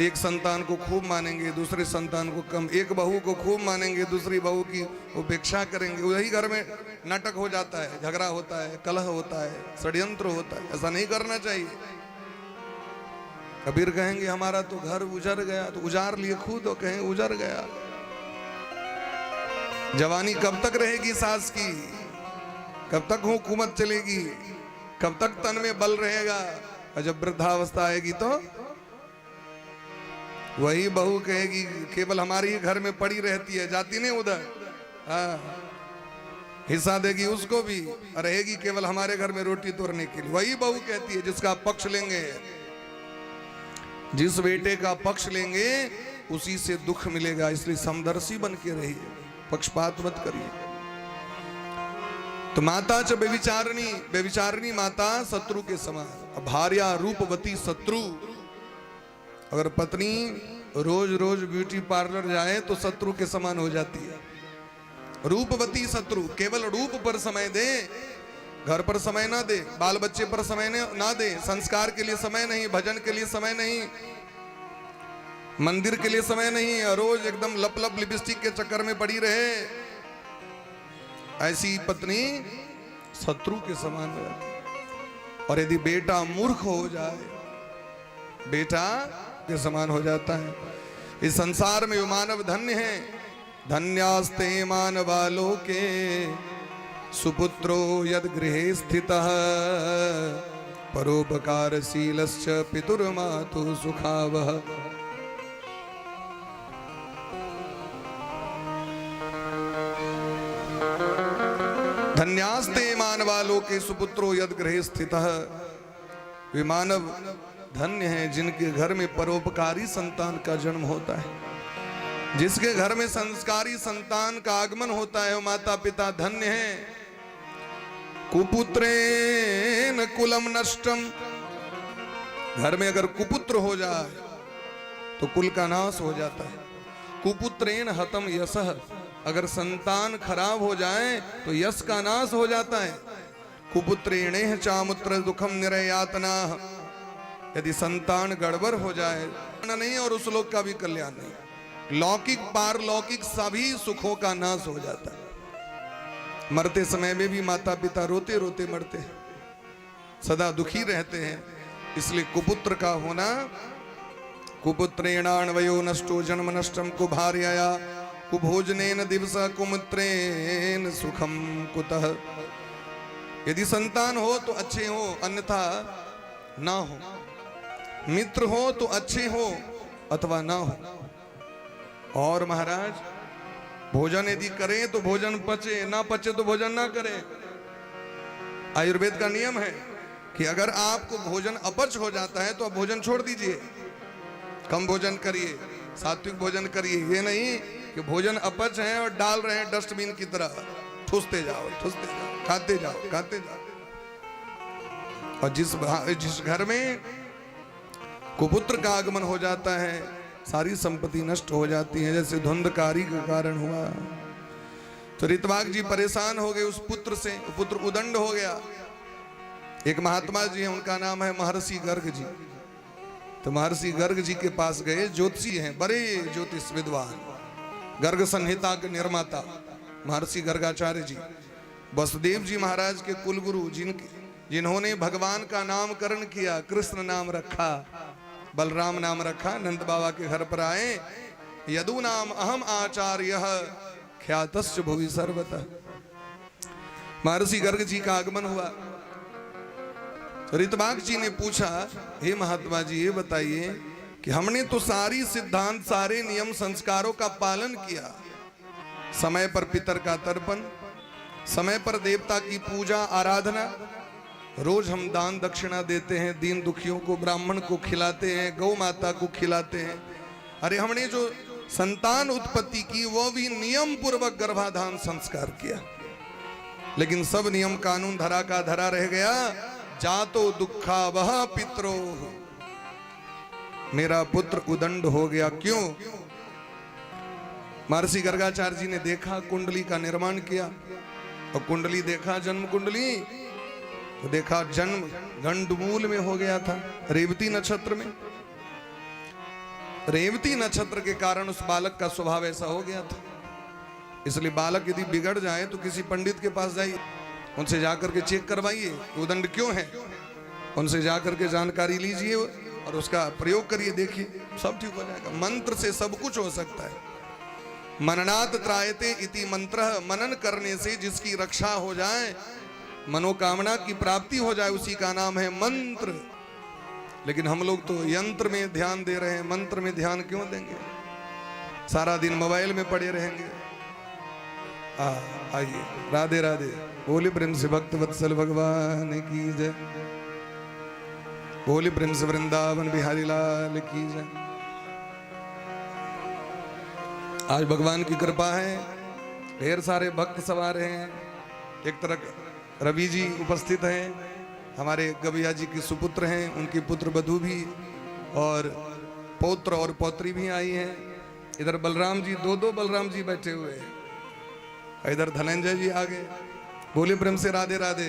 एक संतान को खूब मानेंगे दूसरे संतान को कम, एक बहू को खूब मानेंगे दूसरी बहू की उपेक्षा करेंगे, वही घर में नाटक हो जाता है, झगड़ा होता है, कलह होता है, षड्यंत्र होता है। ऐसा नहीं करना चाहिए। कबीर कहेंगे हमारा तो घर उजड़ गया, तो उजार लिए खुद और कहें उजड़ गया। जवानी कब तक रहेगी सास की? कब तक हुकूमत चलेगी? कब तक तन में बल रहेगा? और जब वृद्धावस्था आएगी तो वही बहू कहेगी केवल हमारी ही घर में पड़ी रहती है, जाती नहीं उधर। हिस्सा देगी उसको भी, रहेगी केवल हमारे घर में रोटी तोड़ने के लिए। वही बहू कहती है जिसका पक्ष लेंगे, जिस बेटे का पक्ष लेंगे उसी से दुख मिलेगा। इसलिए समदर्शी बन के रहिए, पक्षपात मत करिए। तो माता च व्यभिचारिणी, व्यभिचारिणी माता शत्रु के समान। भार्या रूपवती शत्रु। अगर पत्नी रोज रोज ब्यूटी पार्लर जाए तो शत्रु के समान हो जाती है। रूपवती शत्रु, केवल रूप पर समय दे घर पर समय ना दे, बाल बच्चे पर समय ना दे, संस्कार के लिए समय नहीं, भजन के लिए समय नहीं, मंदिर के लिए समय नहीं, रोज एकदम लप लप लिपस्टिक के चक्कर में पड़ी रहे, ऐसी पत्नी शत्रु के समान हो जाती है। और यदि बेटा मूर्ख हो जाए, बेटा के समान हो जाता है। इस संसार में मानव धन्य है। धन्यास्ते मानवा लोके सुपुत्रो यद गृहे स्थितः परोपकारशीलश्च पितुर्मातुः सुखावह। धन्यास्ते मानवा लोके सुपुत्रो यद गृहे स्थितः। वे मानव धन्य हैं जिनके घर में परोपकारी संतान का जन्म होता है, जिसके घर में संस्कारी संतान का आगमन होता है। वो माता पिता धन्य हैं। कुपुत्रेण कुलम नष्टम। घर में अगर कुपुत्र हो जाए तो कुल का नाश हो जाता है। कुपुत्रेण हतम यशः। अगर संतान खराब हो जाए तो यश का नाश हो जाता है। कुपुत्रेणेह चामुत्र दुखम निरयातना। यदि संतान गड़बड़ हो जाए नहीं और उस लोग का भी कल्याण नहीं, लौकिक पारलौकिक सभी सुखों का नाश हो जाता है। मरते समय में भी माता पिता रोते रोते मरते हैं, सदा दुखी रहते हैं। इसलिए कुपुत्र का होना, कुपुत्रेणान्वयो नष्टो जन्म नष्टम कुभार्यया कुभोजनेन दिवसा कुमित्रेण सुखम कुतः। यदि संतान हो तो अच्छे हो, अन्यथा ना हो। मित्र हो तो अच्छे हो अथवा ना हो। और महाराज भोजन यदि करें तो भोजन पचे, ना पचे तो भोजन ना करें। आयुर्वेद का नियम है कि अगर आपको भोजन अपच हो जाता है तो आप भोजन छोड़ दीजिए, कम भोजन करिए, सात्विक भोजन करिए। ये नहीं कि भोजन अपच है और डाल रहे हैं डस्टबिन की तरह, ठूसते जाओ, खाते जाओ, खाते जाओ। और जिस घर में कुपुत्र का आगमन हो जाता है सारी संपत्ति नष्ट हो जाती है, जैसे धुंधकारी का कारण हुआ। तो ऋतवाक जी परेशान हो गए उस पुत्र से, पुत्र उदंड हो गया। एक महात्मा जी हैं, उनका नाम है महर्षि गर्ग जी। तो महर्षि गर्ग जी के पास गए, ज्योतिषी हैं, बड़े ज्योतिष विद्वान, गर्ग संहिता के निर्माता महर्षि गर्गाचार्य जी, वसुदेव जी महाराज के कुलगुरु, जिन्होंने भगवान का नामकरण किया, कृष्ण नाम रखा, बलराम नाम रखा। नंद बाबा के घर पर आए। यदु नाम अहम आचार्यः ख्यातश्च भुवि सर्वतः। महर्षि गर्ग जी का आगमन हुआ। ऋतवाक जी ने पूछा, हे महात्मा जी ये बताइए कि हमने तो सारी सिद्धांत, सारे नियम संस्कारों का पालन किया, समय पर पितर का तर्पण, समय पर देवता की पूजा आराधना, रोज हम दान दक्षिणा देते हैं, दीन दुखियों को, ब्राह्मण को खिलाते हैं, गौ माता को खिलाते हैं। अरे हमने जो संतान उत्पत्ति की वो भी नियम पूर्वक गर्भाधान संस्कार किया, लेकिन सब नियम कानून धरा का धरा रह गया। जातो दुखा वह पितरो। मेरा पुत्र उदंड हो गया। क्यों? महर्षि गर्गाचार्य जी ने देखा, कुंडली का निर्माण किया और कुंडली देखा, जन्म कुंडली तो देखा जन्म गंडमूल में हो गया था, रेवती नक्षत्र में। रेवती नक्षत्र के कारण उस बालक का स्वभाव ऐसा हो गया था। इसलिए बालक यदि बिगड़ जाए तो किसी पंडित के पास जाइए, उनसे जाकर के चेक करवाइए उदंड क्यों है, उनसे जाकर के जानकारी लीजिए और उसका प्रयोग करिए, देखिए सब ठीक हो जाएगा। मंत्र से सब कुछ हो सकता है। मननात् त्रायते इति मंत्र। मनन करने से जिसकी रक्षा हो जाए, मनोकामना की प्राप्ति हो जाए, उसी का नाम है मंत्र। लेकिन हम लोग तो यंत्र में ध्यान दे रहे हैं, मंत्र में ध्यान क्यों देंगे? सारा दिन मोबाइल में पड़े रहेंगे। आइए, राधे राधे। बोले प्रेम से भक्त वत्सल भगवान की जय। बोले प्रेम से वृंदावन बिहारी लाल की जय। आज भगवान की कृपा है, ढेर सारे भक्त सवार हैं। एक तरफ रवि जी उपस्थित हैं, हमारे गबिया जी के सुपुत्र हैं, उनकी पुत्र वधू भी और पौत्र और पौत्री भी आई हैं। इधर बलराम जी, दो बलराम जी बैठे हुए हैं। इधर धनंजय जी आ गए। बोले प्रेम से राधे राधे।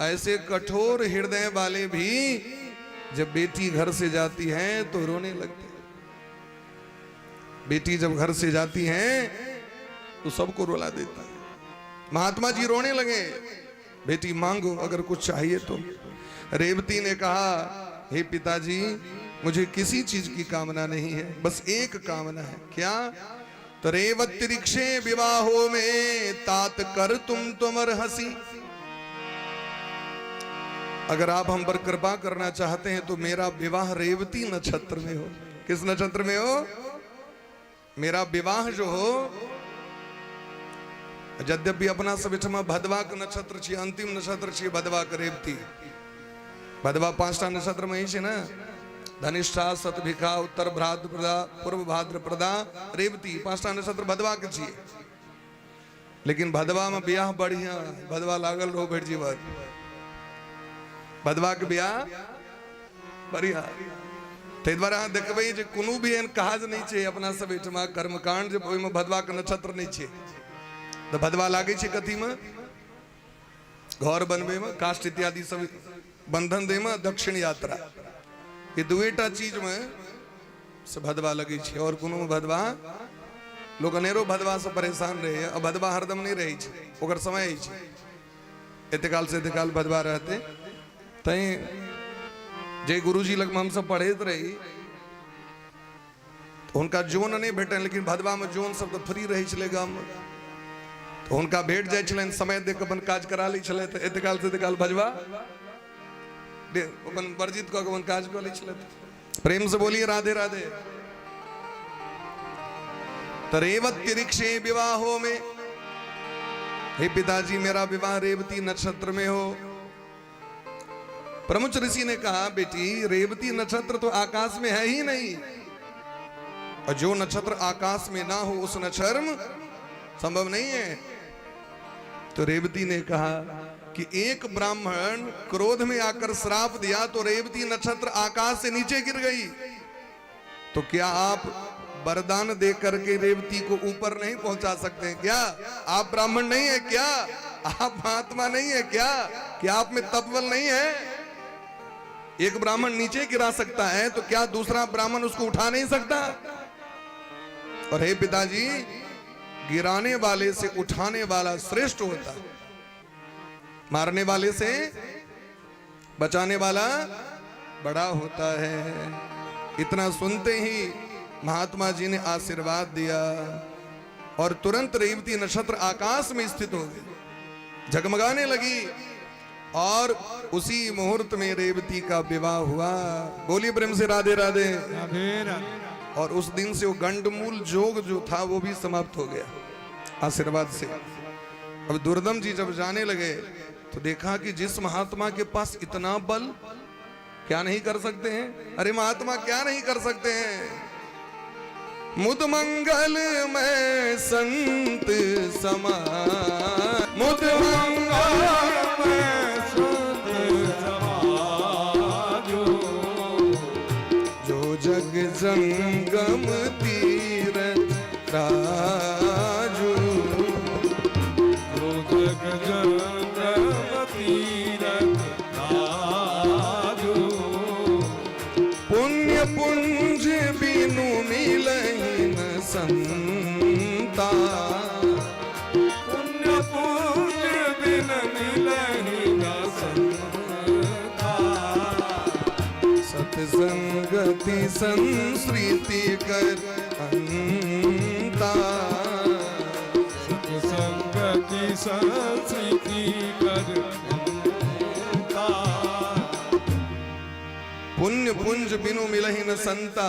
ऐसे कठोर हृदय वाले भी जब बेटी घर से जाती है तो रोने लगते हैं। बेटी जब घर से जाती है तो सबको रुला देता है। महात्मा जी रोने लगे, बेटी मांगो अगर कुछ चाहिए तो। रेवती ने कहा, हे पिताजी, मुझे किसी चीज की कामना नहीं है, बस एक कामना है। क्या? तो रेवत्रिक्षे विवाहो में तात कर तुमर हंसी। अगर आप हम पर कृपा करना चाहते हैं तो मेरा विवाह रेवती नक्षत्र में हो। किस नक्षत्र में हो? मेरा विवाह जो हो, यद्यपि अपना सविठमा भदवा का नक्षत्र छे, अंतिम नक्षत्र छे भदवा का रेवती। भदवा 5टा नक्षत्र में ही छे ना, धनिष्ठा, शतभिखा, उत्तर भाद्रपदा, पूर्व भाद्रपदा, रेवती 5टा नक्षत्र भदवा के छिए। लेकिन भदवा में ब्याह बढ़िया, भदवा लागल रहो भेट जीवन, भदवा के ब्याह बढ़िया। ते द्वारा देखबै जे कोनो भी एहन काज नहीं छे अपना सब एठमा कर्मकांड जे ओइमे भदवा के नक्षत्र नहीं छे। तो भदवा लागे छे कथी में? घर बनबे में, काष्ठ इत्यादि सब बंधन दे में, दक्षिण यात्रा, ये दुएटा चीज में से भदवा लगे छे। और कोनो में भदवा लोग अनेरो भदवा से परेशान रहे। अब भदवा हरदम नहीं रही छे, ओकर समय ही छे। एतेकाल से एतेकाल भदवा रहते। तई जे गुरुजी लग में हम सब पढ़ेत रही तो उनका जोन नहीं भेटे, लेकिन भदवा में जोन सब तो फ्री रही छले गाम में, तो उनका भेट जाय छलन, समय देख अपन काज करा ली छले। तो एतेकाल से एतेकाल भजवा अपन वर्जित कऽ के अपन काज कऽ ली छले। प्रेम से बोलिए राधे राधे। तो रेवत्रिक्षे विवाहों में, हे पिताजी मेरा विवाह रेवती नक्षत्र में हो। प्रमुच ऋषि ने कहा, बेटी रेवती नक्षत्र तो आकाश में है ही नहीं, और जो नक्षत्र आकाश में ना हो उस नक्षत्र संभव नहीं है। तो रेवती ने कहा कि एक ब्राह्मण क्रोध में आकर श्राप दिया तो रेवती नक्षत्र आकाश से नीचे गिर गई। तो क्या आप वरदान दे करके रेवती को ऊपर नहीं पहुंचा सकते हैं क्या? आप ब्राह्मण नहीं है क्या? आप महात्मा नहीं है क्या? क्या आप में तपबल नहीं है? एक ब्राह्मण नीचे गिरा सकता है तो क्या दूसरा ब्राह्मण उसको उठा नहीं सकता? और हे पिताजी, गिराने वाले से उठाने वाला श्रेष्ठ होता है, मारने वाले से बचाने वाला बड़ा होता है। इतना सुनते ही महात्मा जी ने आशीर्वाद दिया और तुरंत रेवती नक्षत्र आकाश में स्थित हो गई, झगमगाने लगी। और उसी मुहूर्त में रेवती का विवाह हुआ। बोलिए प्रेम से राधे राधे। और उस दिन से वो गंडमूल जोग जो था वो भी समाप्त हो गया आशीर्वाद से। अब दुर्दम जी जब जाने लगे तो देखा कि जिस महात्मा के पास इतना बल, क्या नहीं कर सकते हैं? अरे महात्मा क्या नहीं कर सकते हैं? मुद मंगल में संत समान, मुद मंगल में जग जंगम तीरथ राजू, जग जंगम तीरथ राजू। पुण्य पुंज बिनु मिलहि न संता, पुण्य पुंज बिनु मिलहि न संता। सत्संगति संस्कृति कर अंता, सत्संगति संस्कृति कर अंता। पुण्य पुंज बिनु मिलहि न संता।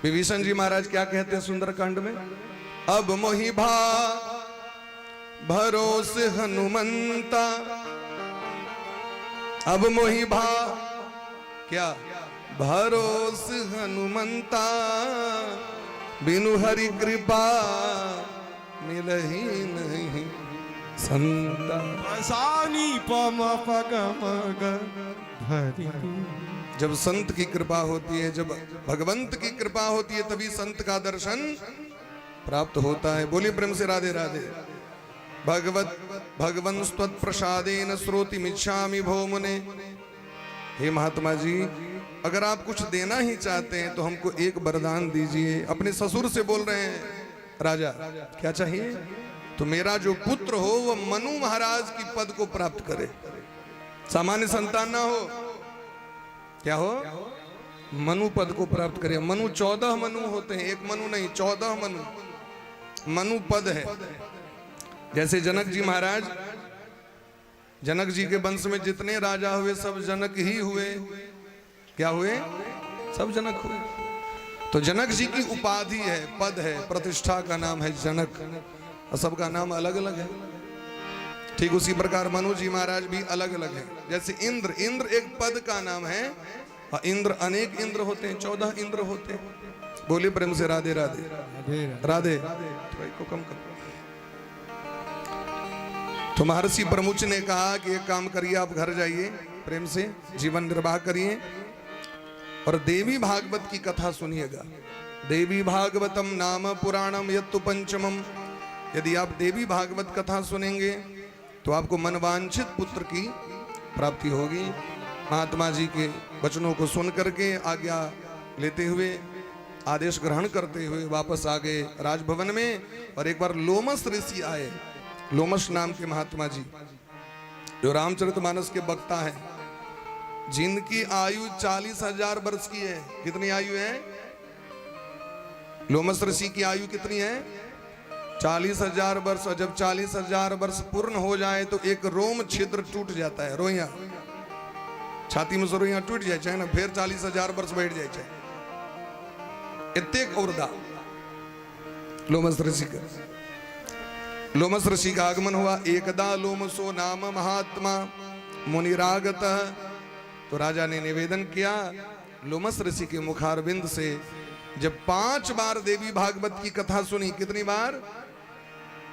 विभीषण जी महाराज क्या कहते हैं सुंदरकांड में? अब मोहि भा भरोस हनुमंता, अब मोहि भा क्या भरोस हनुमंता, बिनु हरि कृपा मिलहि नहीं संता। सानी पम पगम धरि। जब संत की कृपा होती है, जब भगवंत की कृपा होती है, तभी संत का दर्शन प्राप्त होता है। बोलिए प्रेम से राधे राधे। भगवन् स्वत्प्रसादेन श्रोतिमिच्छामि भो मुने। हे महात्मा जी, अगर आप कुछ देना ही चाहते हैं तो हमको एक वरदान दीजिए। अपने ससुर से बोल रहे हैं, राजा क्या चाहिए? तो मेरा जो पुत्र हो वह मनु महाराज की पद को प्राप्त करे, सामान्य संतान ना हो। क्या हो? मनु पद को प्राप्त करे। मनु 14 मनु होते हैं, एक मनु नहीं, 14 मनु पद है। जैसे जनक जी महाराज, जनक जी के वंश में जितने राजा हुए सब जनक ही हुए। क्या हुए? सब जनक हुए। तो जनक जी की उपाधि है, पद है, प्रतिष्ठा का नाम है जनक, और सबका नाम अलग अलग है। ठीक उसी प्रकार मनु जी महाराज भी अलग अलग है। जैसे इंद्र, इंद्र एक पद का नाम है, और इंद्र अनेक इंद्र होते हैं, 14 इंद्र होते हैं। बोले प्रेम से राधे राधे राधे। को कम कर। तो महर्षि प्रमुच ने कहा कि एक काम करिए, आप घर जाइए, प्रेम से जीवन निर्वाह करिए और देवी भागवत की कथा सुनिएगा। देवी भागवतम नाम पुराणम यत्तु पंचमम। यदि आप देवी भागवत कथा सुनेंगे तो आपको मनवांछित पुत्र की प्राप्ति होगी। महात्मा जी के वचनों को सुन करके आज्ञा लेते हुए, आदेश ग्रहण करते हुए वापस आ गए राजभवन में। और एक बार लोमस ऋषि आए, लोमस नाम के महात्मा जी, जो रामचरितमानस के वक्ता हैं, जिनकी आयु 40,000 वर्ष की है। कितनी आयु है? लोमस ऋषि की आयु कितनी है? 40,000 वर्ष। और जब 40,000 वर्ष पूर्ण हो जाए तो एक रोम छिद्र टूट जाता है, रोइया, छाती में से रोइया टूट जाए, चाहे ना फिर 40,000 वर्ष बैठ जाए, चाहे इतने औरदा लोमस ऋषि का। लोमस ऋषि का आगमन हुआ। एकदा लोमसो नाम महात्मा मुनिरागत। तो राजा ने निवेदन किया, लोमस ऋषि के मुखारविंद से जब 5 बार देवी भागवत की कथा सुनी। कितनी बार?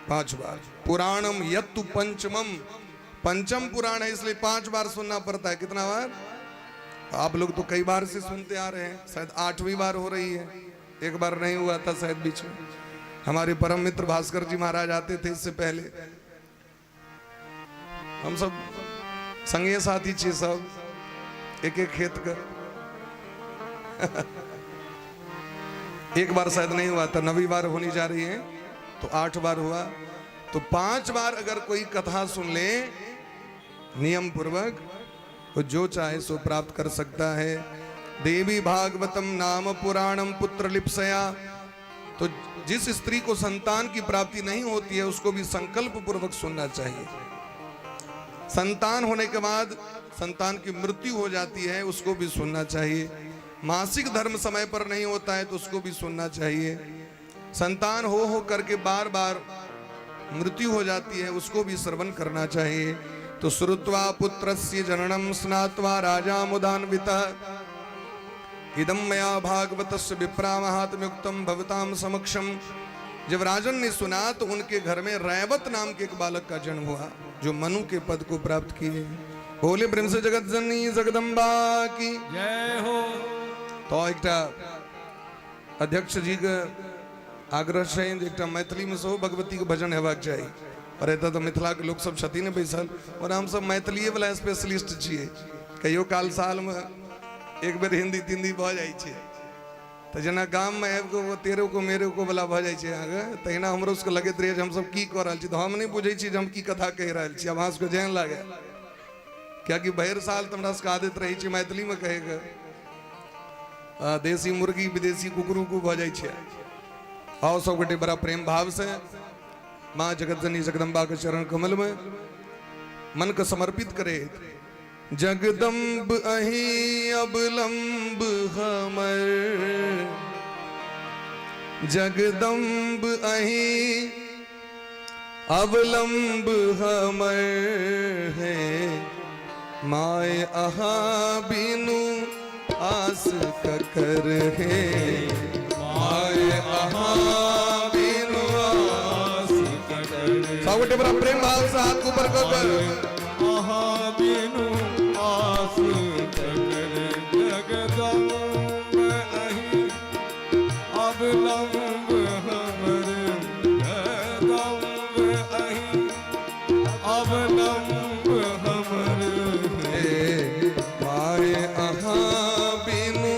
5 बार। पुराणम यत्तु पंचमम, पंचम पुराण है इसलिए 5 बार सुनना पड़ता है। कितना बार? आप लोग तो कई बार से सुनते आ रहे हैं, शायद 8वीं बार हो रही है, एक बार नहीं हुआ था शायद बीच में। हमारे परम मित्र भास्कर जी महाराज आते थे, इससे पहले हम सब संगे साथी छे, सब एक एक खेत का एक बार शायद नहीं हुआ था, 9वीं बार होनी जा रही है, तो 8 बार हुआ। तो 5 बार अगर कोई कथा सुन ले नियम पूर्वक तो जो चाहे सो प्राप्त कर सकता है। देवी भागवतम नाम पुराणम पुत्र लिप्सया। तो जिस स्त्री को संतान की प्राप्ति नहीं होती है उसको भी संकल्प पूर्वक सुनना चाहिए। संतान होने के बाद संतान की मृत्यु हो जाती है, उसको भी सुनना चाहिए। मासिक धर्म समय पर नहीं होता है तो उसको भी सुनना चाहिए। संतान हो करके बार बार मृत्यु हो जाती है, उसको भी श्रवण करना चाहिए। तो श्रुत्वा पुत्रस्य जननम स्नात्वा राजा मुदान्वितः इदम मया भागवतस्य विप्रा महात्म्युक्तम भवताम समक्षम। जब राजन ने सुना तो उनके घर में रैवत नाम के एक बालक का जन्म हुआ, जो मनु के पद को प्राप्त किए। बोले प्रेम से जगत जननी जगदम्बा की जय हो। तो एक अध्यक्ष जी का आग्रह है, एक मैथिली में सो भगवती के भजन हेबाक चाहिए। और एतऽ तो मिथिला के लोग सब छथिन बैसल, और हम सब मैथिली वाला स्पेशलिस्ट छिए। कहियो काल साल में एक बेर हिंदी तिंदी भऽ जाइ छै, तो जना गाम में आबि कऽ तेरे को मेरे को वाला भऽ जाइ छै आगे, तहिना हमरो सबके लगैत रहै जे हम सब की कऽ रहल छी। तो हम नहीं बुझै छी जे हम की कथा कहि रहल छी, अब अहाँ सबके जेहन लागे। कियाकि भरि साल तो हमरा सबके आदत रहै छै मैथिली में कहेके, देसी मुर्गी विदेशी कुकरू को भऽ जाइ छै। आओ सब गोटे बड़ा प्रेम भाव से माँ जगतजननी जगदम्बा के चरण कमल में मन को समर्पित करे। जगदम्ब अहि अबलंब हमर, जगदम्ब अहि अबलंब हमर है। माय अहा बिनु आस ककर है, माय अहा बिनु आस ककर। सावटे बड़ा प्रेम भाव से हाथ ऊपर कर, अहा बिनु आस ककर। जगदम्ब अहि अबलंब हमर, जगदम्ब अहि अवलंब हमर हे माए अहाँ बिनु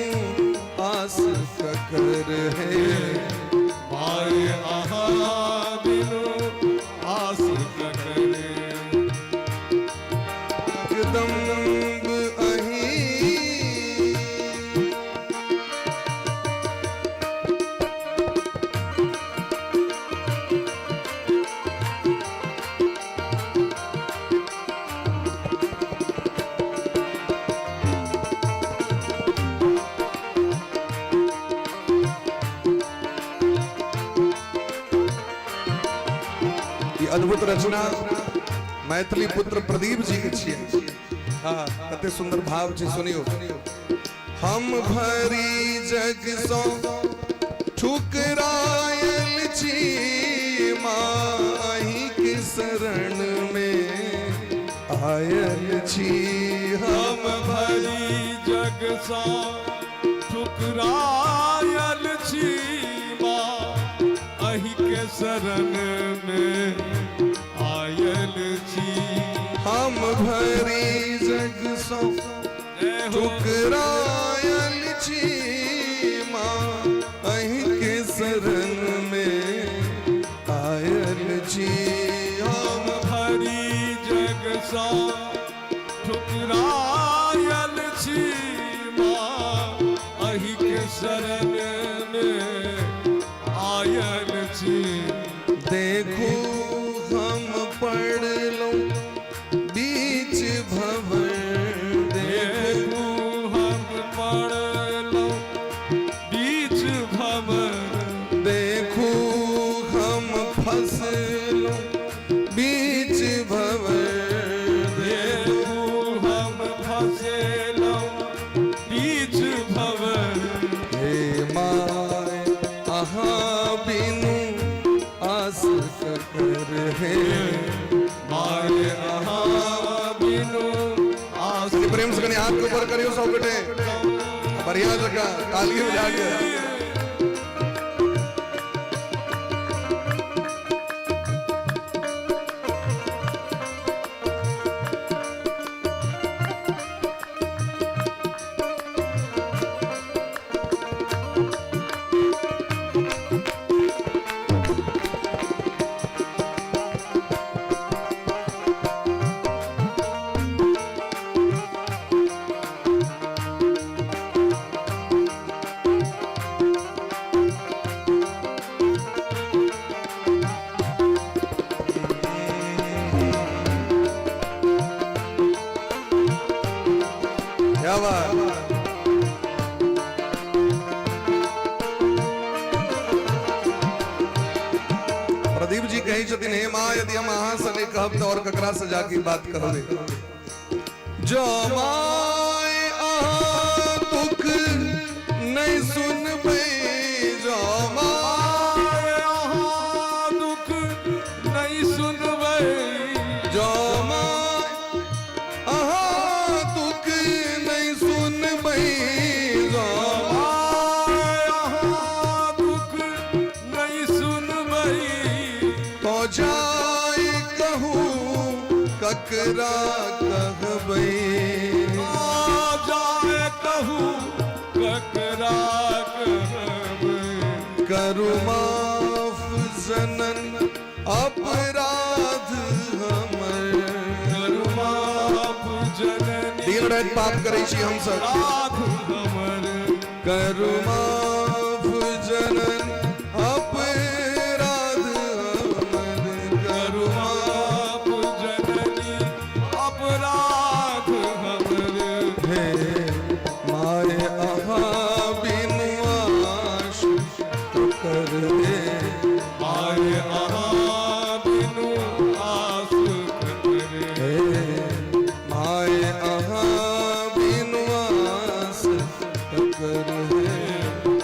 आस ककर है माय आहा बिनु आस करे जगदम्ब अहीं ये अद्भुत रचना मैथिली पुत्र प्रदीप जी के छियै हाँ कते सुंदर भाव छै सुनियो हम भरी जग सो ठुकरायल छी माही के शरण में आयल छी हम भरी जग सा ठुकरायल छी माँ अहि के शरण में आयल छी हम भरी जग सो ठुकरायल छी माँ अहीं के शरण में आयल छी हम भरी जग सा ठुकरायल छी माँ अहि के शरण में आयल छी देखो हम पढ़ लो बीच भवन देखो देखू हम पड़लो बीच भवन देखो हम फसलो बीच भवन देखू हम फसेलो बीच भवन हे माय अहाँ बिनु आस कर है माय अहाँ बिनु आस प्रेम से कनी हाथ के ऊपर करियो सब बेटे बढ़िया जगह ताली बजा के क्या बात प्रदीप जी कही छथिन हे माँ यदि हम अहाँ से नहीं कहब तो और ककरा से जाके बात कहबे जो माय अहाँ दुख नहीं सुनबे जो माय अहाँ दुख नहीं सुनबै जो माय अहाँ दुख नहीं सुनबे जो अहाँ दुख नहीं सुनबै तो जाय कहूँ ककरा कहबै जाए कहूँ ककरा कहबै करु माफ जनन अपराध हमर करू माफ जननी दिन राति पाप करै छी हम सब राध हमर करु माफ जनन अपराध हमर करू माफ जननी अपराध हमर हे माय अहाँ बिनु आश कर दे माय अहाँ बिनु आस करे हे माय अहाँ बिनु आस कर है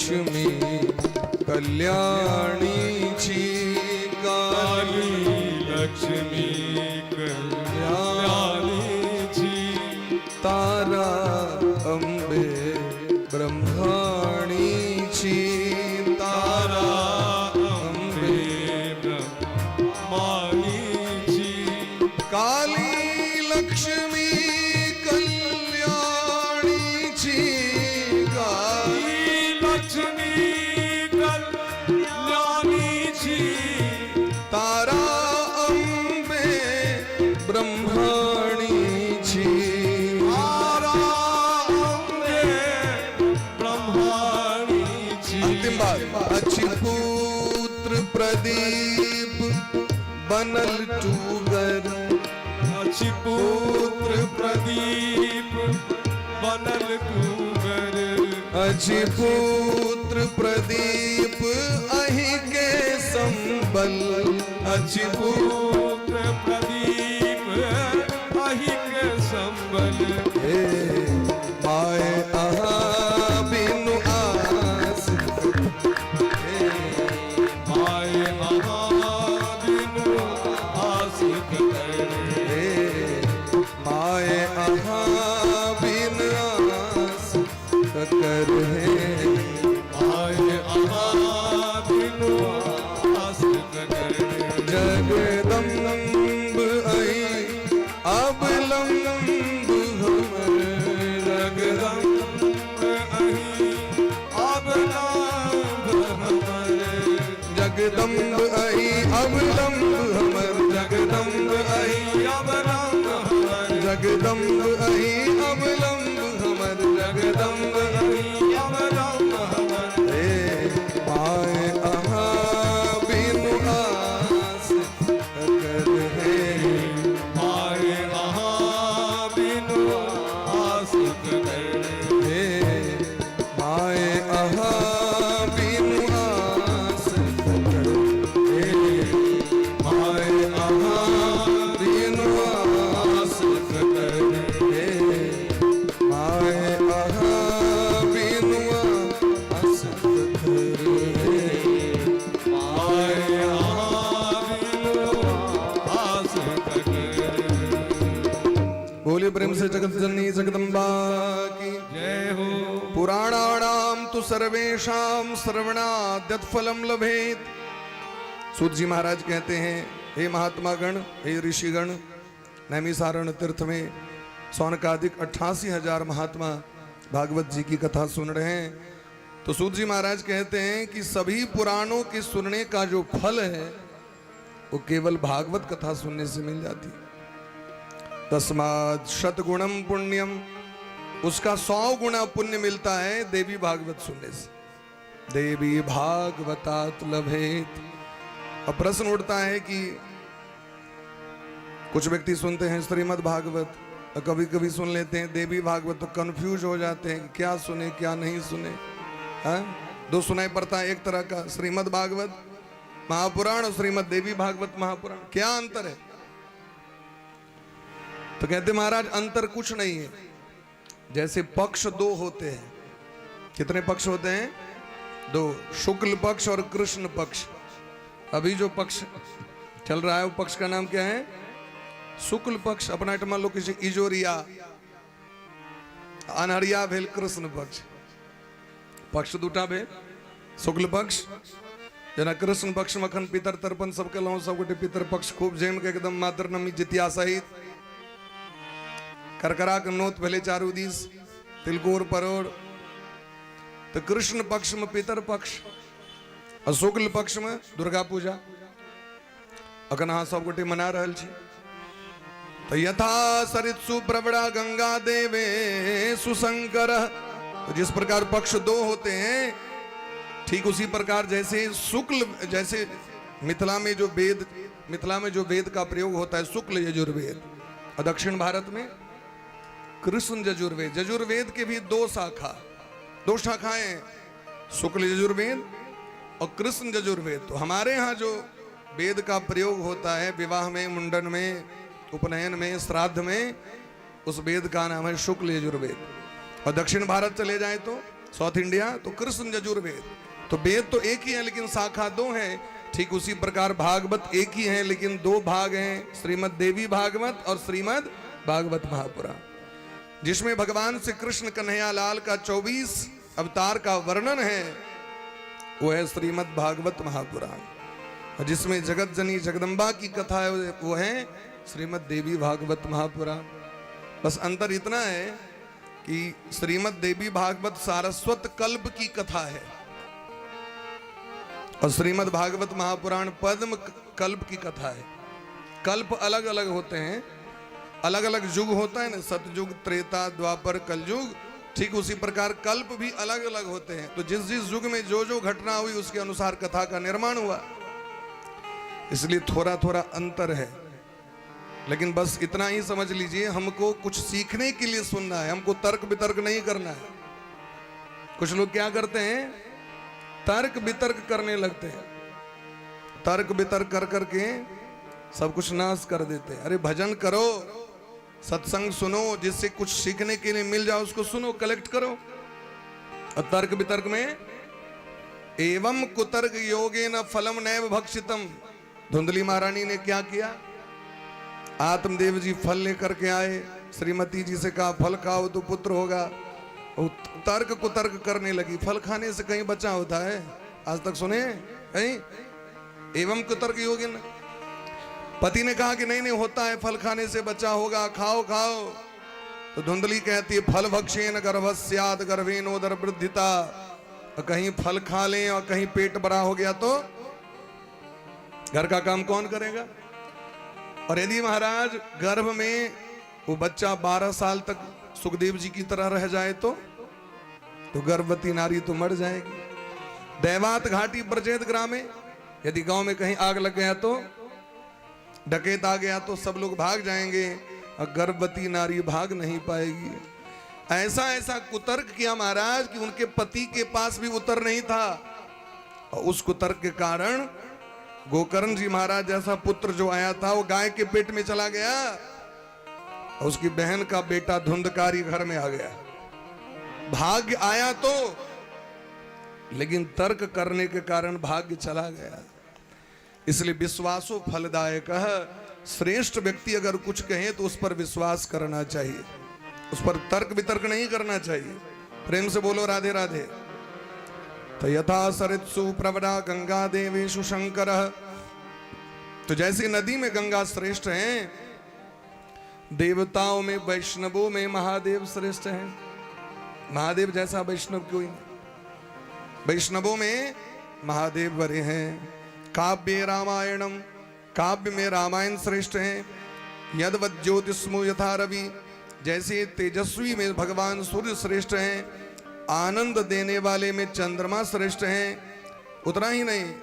लक्ष्मी कल्याणीची काली लक्ष्मी कल्याणीची तारा अंबे ब्रह्माणीची तारा अंबे ब्रह्माणीची काली लक्ष्मी कल्याणीची काली लक्ष्मी कल्याणीची तारा अंबे ब्रह्माणीची तारा अंबे ब्रह्माणीची अंतिम बात अच्छी पुत्र प्रदीप बनल टूगर अच्छी पुत्र प्रदीप बनल कुंवर अच्छी पुत्र प्रदीप अहि के संबल अच्छी पुत्र प्रदीप अहिक संबल हे माए अहा बिनु आस माए महाबिनु आसिक हे माए अहा बिन आस कर है माए महाबिनु आसिक जगदम्ब आई अबलम्ब हमर जगदम्ब अहि अबलम्ब हमर जगदम्ब आई अबलम्ब हमर जगदम्ब आई अबलम्ब हमर जगदम्ब आई अबलम्ब हमर जगदम्ब आई अबलम्ब हमर हे पाए अहा बिनु आस कर है माए महाबिनु आसिक हे माए अहा बिनु आस कर हे माए अहा बिनु आस कर हे माए अहा बिनु आस कर हे माए महाबिनु आसिक बोले प्रेम से जगत जननी जगदम्बा की जय हो पुराणानाम तु सर्वेषाम श्रवणाद्यत फलम लभेत। सूत जी महाराज कहते हैं, हे महात्मा गण, हे ऋषिगण, नैमिसारण तीर्थ में सौनकादिक 88,000 महात्मा भागवत जी की कथा सुन रहे हैं। तो सूत जी महाराज कहते हैं कि सभी पुराणों के सुनने का जो फल है वो केवल भागवत कथा सुनने से मिल जाती है। तस्मात् शतगुणम पुण्यम, उसका 100 गुना पुण्य मिलता है देवी भागवत सुनने से। देवी भागवतात लभेत। अब प्रश्न उठता है कि कुछ व्यक्ति सुनते हैं श्रीमद् भागवत, कभी कभी सुन लेते हैं देवी भागवत, तो कंफ्यूज हो जाते हैं कि क्या सुने क्या नहीं सुने। हाँ, दो सुनाई पड़ता है एक तरह का, श्रीमद् भागवत महापुराण और श्रीमद् देवी भागवत महापुराण, क्या अंतर है? तो कहते महाराज अंतर कुछ नहीं है। जैसे पक्ष दो होते हैं, कितने पक्ष होते हैं? 2, शुक्ल पक्ष और कृष्ण पक्ष। अभी जो पक्ष चल रहा है वो पक्ष का नाम क्या है? शुक्ल पक्ष। अपना मान लो किसी इजोरिया अनहरिया भेल कृष्ण पक्ष, पक्ष दूटा भेल शुक्ल पक्ष। जना कृष्ण पक्ष मखन पितर तर्पण सब केलहुं, सब गोटे पितर पक्ष खूब जम के एकदम मातर नमी जितिया सहित करकरा के नोत भले चारू दिस तिलकोर परोड़। तो कृष्ण पक्ष में पितर पक्ष और शुक्ल पक्ष में दुर्गा पूजा अखन अहाँ सब गोटे मना रहल छी। तो यथा सरित्सु प्रवड़ा गंगा देवे सुशंकर, तो जिस प्रकार पक्ष 2 होते हैं ठीक उसी प्रकार जैसे शुक्ल, जैसे मिथिला में जो वेद का प्रयोग होता है शुक्ल यजुर्वेद, और दक्षिण भारत में कृष्ण यजुर्वेद। यजुर्वेद के भी 2 शाखाएं, शुक्ल यजुर्वेद और कृष्ण यजुर्वेद। तो हमारे यहाँ जो वेद का प्रयोग होता है विवाह में, मुंडन में, उपनयन में, श्राद्ध में, उस वेद का नाम है शुक्ल यजुर्वेद। और दक्षिण भारत चले जाए तो साउथ इंडिया तो कृष्ण यजुर्वेद। तो वेद तो एक ही है लेकिन शाखा दो हैं। ठीक उसी प्रकार भागवत एक ही है लेकिन दो भाग हैं, श्रीमद् देवी भागवत और श्रीमद् भागवत महापुराण, जिसमें भगवान श्री कृष्ण कन्हैया लाल का 24 अवतार का वर्णन है, वो है श्रीमद् भागवत महापुराण। और जिसमें जगत जननी जगदम्बा की कथा है वो है श्रीमद् देवी भागवत महापुराण। बस अंतर इतना है कि श्रीमद् देवी भागवत सारस्वत कल्प की कथा है और श्रीमद् भागवत महापुराण पद्म कल्प की कथा है। कल्प अलग अलग होते हैं, अलग अलग युग होता है ना, सतयुग, त्रेता, द्वापर, कलयुग। ठीक उसी प्रकार कल्प भी अलग अलग होते हैं। तो जिस जिस युग में जो जो घटना हुई उसके अनुसार कथा का निर्माण हुआ, इसलिए थोड़ा थोड़ा अंतर है। लेकिन बस इतना ही समझ लीजिए, हमको कुछ सीखने के लिए सुनना है, हमको तर्क वितर्क नहीं करना है। कुछ लोग क्या करते हैं, तर्क वितर्क करने लगते हैं, तर्क वितर्क कर करके सब कुछ नाश कर देते हैं। अरे भजन करो, सत्संग सुनो, जिससे कुछ सीखने के लिए मिल जाए उसको सुनो, कलेक्ट करो। और तर्क वितर्क में एवं कुतर्क योगेन फलम नैव भक्षितम। धुंधली महारानी ने क्या किया, आत्मदेव जी फल लेकर के आए, श्रीमती जी से कहा फल खाओ तो पुत्र होगा। वो तर्क कुतर्क करने लगी। फल खाने से कहीं बचा होता है? आज तक सुने कहीं? एवं कुतर्क योगिन। पति ने कहा कि नहीं नहीं होता है, फल खाने से बच्चा होगा, खाओ खाओ। तो धुंधली कहती है फल भक्षेन गर्भस्यात् गर्भेनोदर वृद्धिता। कहीं फल खा लें और कहीं पेट बड़ा हो गया तो घर का काम कौन करेगा? और यदि महाराज गर्भ में वो बच्चा 12 साल तक सुखदेव जी की तरह रह जाए तो गर्भवती नारी तो मर जाएगी। दैवात घाटी प्रचेत ग्रामे, यदि गांव में कहीं आग लग गया तो, डकैत आ गया तो सब लोग भाग जाएंगे और गर्भवती नारी भाग नहीं पाएगी। ऐसा ऐसा कुतर्क किया महाराज कि उनके पति के पास भी उत्तर नहीं था। और उस कुतर्क के कारण गोकर्ण जी महाराज जैसा पुत्र जो आया था वो गाय के पेट में चला गया और उसकी बहन का बेटा धुंधकारी घर में आ गया। भाग्य आया तो, लेकिन तर्क करने के कारण भाग्य चला गया। इसलिए विश्वासो फलदायक है। श्रेष्ठ व्यक्ति अगर कुछ कहे तो उस पर विश्वास करना चाहिए, उस पर तर्क वितर्क नहीं करना चाहिए। प्रेम से बोलो राधे राधे। तो यथा सरित्सु प्रवरा गंगा देवेशु शंकर। तो जैसे नदी में गंगा श्रेष्ठ हैं, देवताओं में वैष्णवों में महादेव श्रेष्ठ हैं। महादेव जैसा वैष्णव कोई नहीं। वैष्णवों में महादेव बड़े हैं। काव्य रामायणम, काव्य में रामायण श्रेष्ठ हैं। यद्वत् ज्योतिष्मो यथा रवि, जैसे तेजस्वी में भगवान सूर्य श्रेष्ठ हैं। आनंद देने वाले में चंद्रमा श्रेष्ठ हैं। उतना ही नहीं,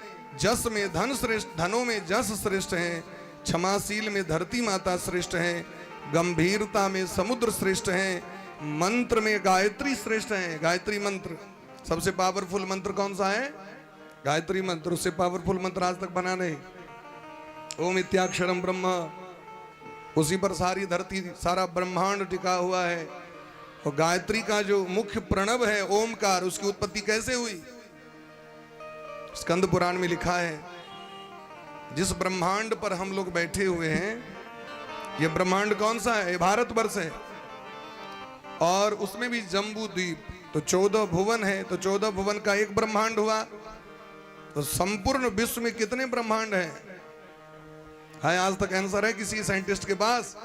जस में धन श्रेष्ठ, धनों में जस श्रेष्ठ हैं। क्षमाशील में धरती माता श्रेष्ठ हैं। गंभीरता में समुद्र श्रेष्ठ हैं। मंत्र में गायत्री श्रेष्ठ हैं। गायत्री मंत्र सबसे पावरफुल मंत्र कौन सा है? गायत्री मंत्र। उससे पावरफुल मंत्र आज तक बना नहीं। ओम इत्याक्षरम ब्रह्म, उसी पर सारी धरती सारा ब्रह्मांड टिका हुआ है। और गायत्री का जो मुख्य प्रणव है ओमकार, उसकी उत्पत्ति कैसे हुई? स्कंद पुराण में लिखा है, जिस ब्रह्मांड पर हम लोग बैठे हुए हैं, ये ब्रह्मांड कौन सा है? भारतवर्ष है। और उसमें भी जम्बू द्वीप, तो 14 भुवन है। तो 14 भुवन का एक ब्रह्मांड हुआ। तो संपूर्ण विश्व में कितने ब्रह्मांड हैं? आज तक आंसर है किसी साइंटिस्ट के पास,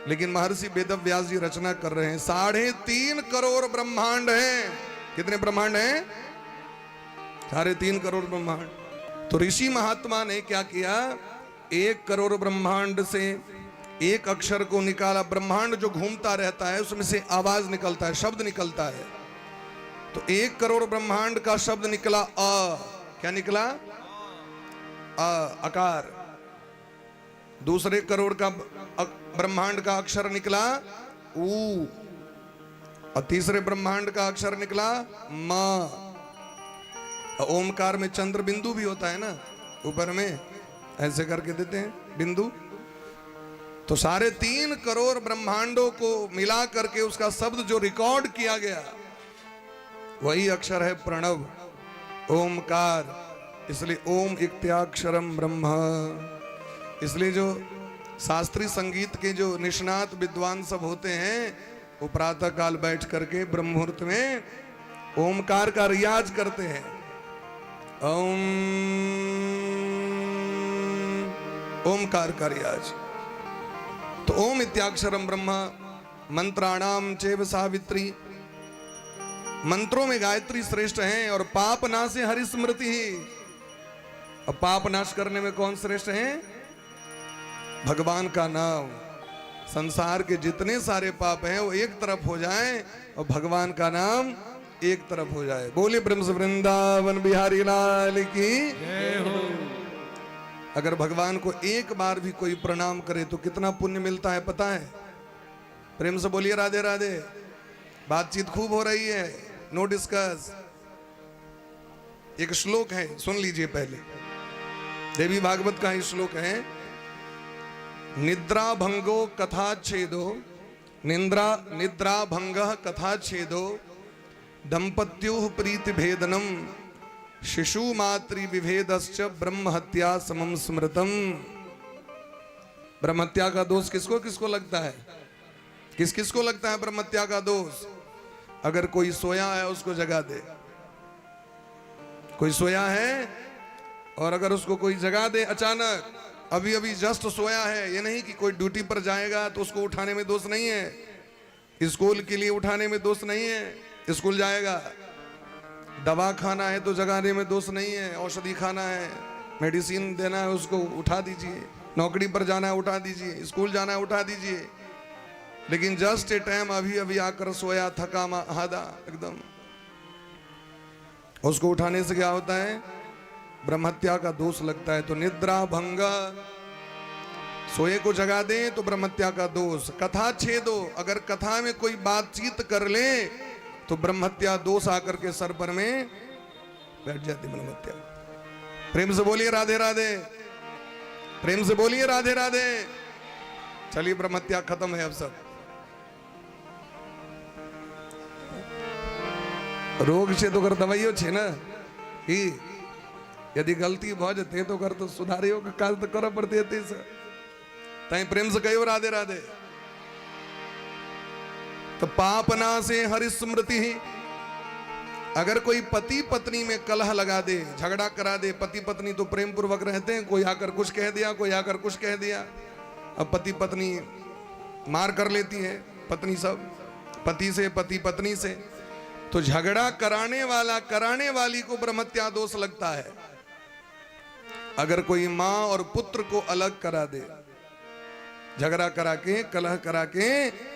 लेकिन महर्षि वेदव्यास जी रचना कर रहे हैं। 3.5 करोड़ ब्रह्मांड हैं। कितने ब्रह्मांड हैं? 3.5 करोड़ ब्रह्मांड। तो ऋषि महात्मा ने क्या किया, 1 करोड़ ब्रह्मांड से एक अक्षर को निकाला। ब्रह्मांड जो घूमता रहता है उसमें से आवाज निकलता है, शब्द निकलता है। तो 1 करोड़ ब्रह्मांड का शब्द निकला अ। क्या निकला? अ, अकार। दूसरे करोड़ का ब्रह्मांड का अक्षर निकला ऊ। और तीसरे ब्रह्मांड का अक्षर निकला म। ओमकार में चंद्र बिंदु भी होता है ना, ऊपर में ऐसे करके देते हैं बिंदु। तो 3.5 करोड़ ब्रह्मांडों को मिला करके उसका शब्द जो रिकॉर्ड किया गया, वही अक्षर है प्रणव, ओमकार। इसलिए ओम इत्याक्षरम ब्रह्म। इसलिए जो शास्त्रीय संगीत के जो निष्णात विद्वान सब होते हैं वो प्रातः काल बैठ करके ब्रह्म मुहूर्त में ओमकार का रियाज करते हैं। ओम, ओमकार का रियाज। तो ओम इत्याक्षरम ब्रह्म मंत्राणाम चैव सावित्री। मंत्रों में गायत्री श्रेष्ठ है और पाप नाशे हरि स्मृति ही। अब पाप नाश करने में कौन श्रेष्ठ है? भगवान का नाम। संसार के जितने सारे पाप हैं वो एक तरफ हो जाएं और भगवान का नाम एक तरफ हो जाए। बोले ब्रह्म वृंदावन बिहारी लाल की जय हो। अगर भगवान को एक बार भी कोई प्रणाम करे तो कितना पुण्य मिलता है पता है? प्रेम से बोलिए राधे राधे। बातचीत खूब हो रही है, नो डिस्कस। एक श्लोक है, सुन लीजिए पहले। देवी भागवत का ही श्लोक है। निद्रा भंगो कथा छेदो, निद्रा भंग कथा छेदो, दंपत्यो प्रीति भेदनम, शिशु मातृ विभेदश्च ब्रह्म हत्या समम स्मृतम। ब्रह्म हत्या का दोष किसको किसको लगता है? किस किसको लगता है ब्रह्म हत्या का दोष? अगर कोई सोया है उसको जगा दे। कोई सोया है और अगर उसको कोई जगा दे अचानक, अभी अभी जस्ट सोया है, ये नहीं कि कोई ड्यूटी पर जाएगा तो उसको उठाने में दोष नहीं है, स्कूल के लिए उठाने में दोष नहीं है, स्कूल जाएगा। दवा खाना है तो जगाने में दोष नहीं है, औषधि खाना है, मेडिसिन देना है उसको उठा दीजिए, नौकरी पर जाना है उठा दीजिए, स्कूल जाना है उठा दीजिए। लेकिन जस्ट ए टाइम अभी अभी आकर सोया, थका हादा एकदम, उसको उठाने से क्या होता है? ब्रह्म हत्या का दोष लगता है। तो निद्रा भंग, सोए को जगा दे तो ब्रह्म हत्या का दोष। कथा छेदो, अगर कथा में कोई बातचीत कर ले तो ब्रह्म हत्या दोष आकर के सर पर में बैठ जाती ब्रह्म हत्या। प्रेम से बोलिए राधे राधे, प्रेम से बोलिए राधे राधे। चलिए ब्रह्म हत्या खत्म है अब सब। रोग से तो कर दवाइयो छे ना कि यदि गलती भ जते तो कर तो सुधारियो का काज तो कर पड़ते थे से। तई प्रेम से कहो राधे राधे। तो पाप नाशे हरि स्मृति ही। अगर कोई पति पत्नी में कलह लगा दे, झगड़ा करा दे, पति पत्नी तो प्रेम पूर्वक रहते हैं, कोई आकर कुछ कह दिया, कोई आकर कुछ कह दिया, अब पति पत्नी मार कर लेती है, पत्नी सब पति से, पति पत्नी से। तो झगड़ा कराने वाला कराने वाली को ब्रह्म हत्या दोष लगता है। अगर कोई माँ और पुत्र को अलग करा दे, झगड़ा करा के, कलह करा के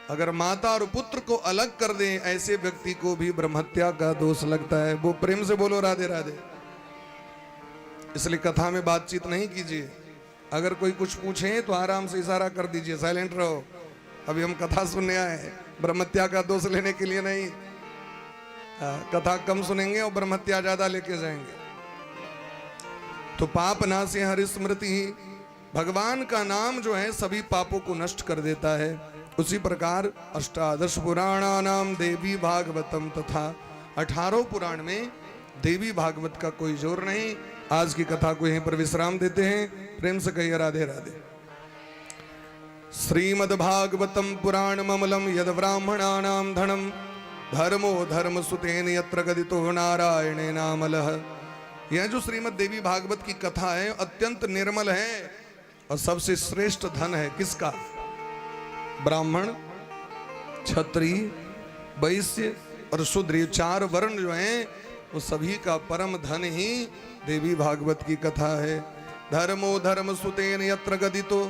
अगर माता और पुत्र को अलग कर दे, ऐसे व्यक्ति को भी ब्रह्म हत्या का दोष लगता है। वो प्रेम से बोलो राधे राधे। इसलिए कथा में बातचीत नहीं कीजिए। अगर कोई कुछ पूछे तो आराम से इशारा कर दीजिए, साइलेंट रहो, अभी हम कथा सुनने आए हैं, ब्रह्म हत्या का दोष लेने के लिए नहीं। कथा कम सुनेंगे और ब्रह्म हत्या ज्यादा लेके जाएंगे। तो पाप नाशे हरि स्मृति ही। भगवान का नाम जो है सभी पापों को नष्ट कर देता है। उसी प्रकार अष्टादश पुराणानाम देवी भागवतम तथा 18 पुराण में देवी भागवत का कोई जोर नहीं। आज की कथा को यहीं पर विश्राम देते हैं। प्रेम से कहिए राधे राधे। श्रीमद् भागवतम पुराण ममलम यद ब्राह्मणानाम धनम धर्मो धर्म सुतेन यत्र गदितो नारायणे नामलः। यह जो श्रीमद् देवी भागवत की कथा है अत्यंत निर्मल है और सबसे श्रेष्ठ धन है। किसका? ब्राह्मण, क्षत्रिय, वैश्य और शूद्र, 4 वर्ण जो हैं वो सभी का परम धन ही देवी भागवत की कथा है। धर्मो धर्म सुतेन यत्र गदितो,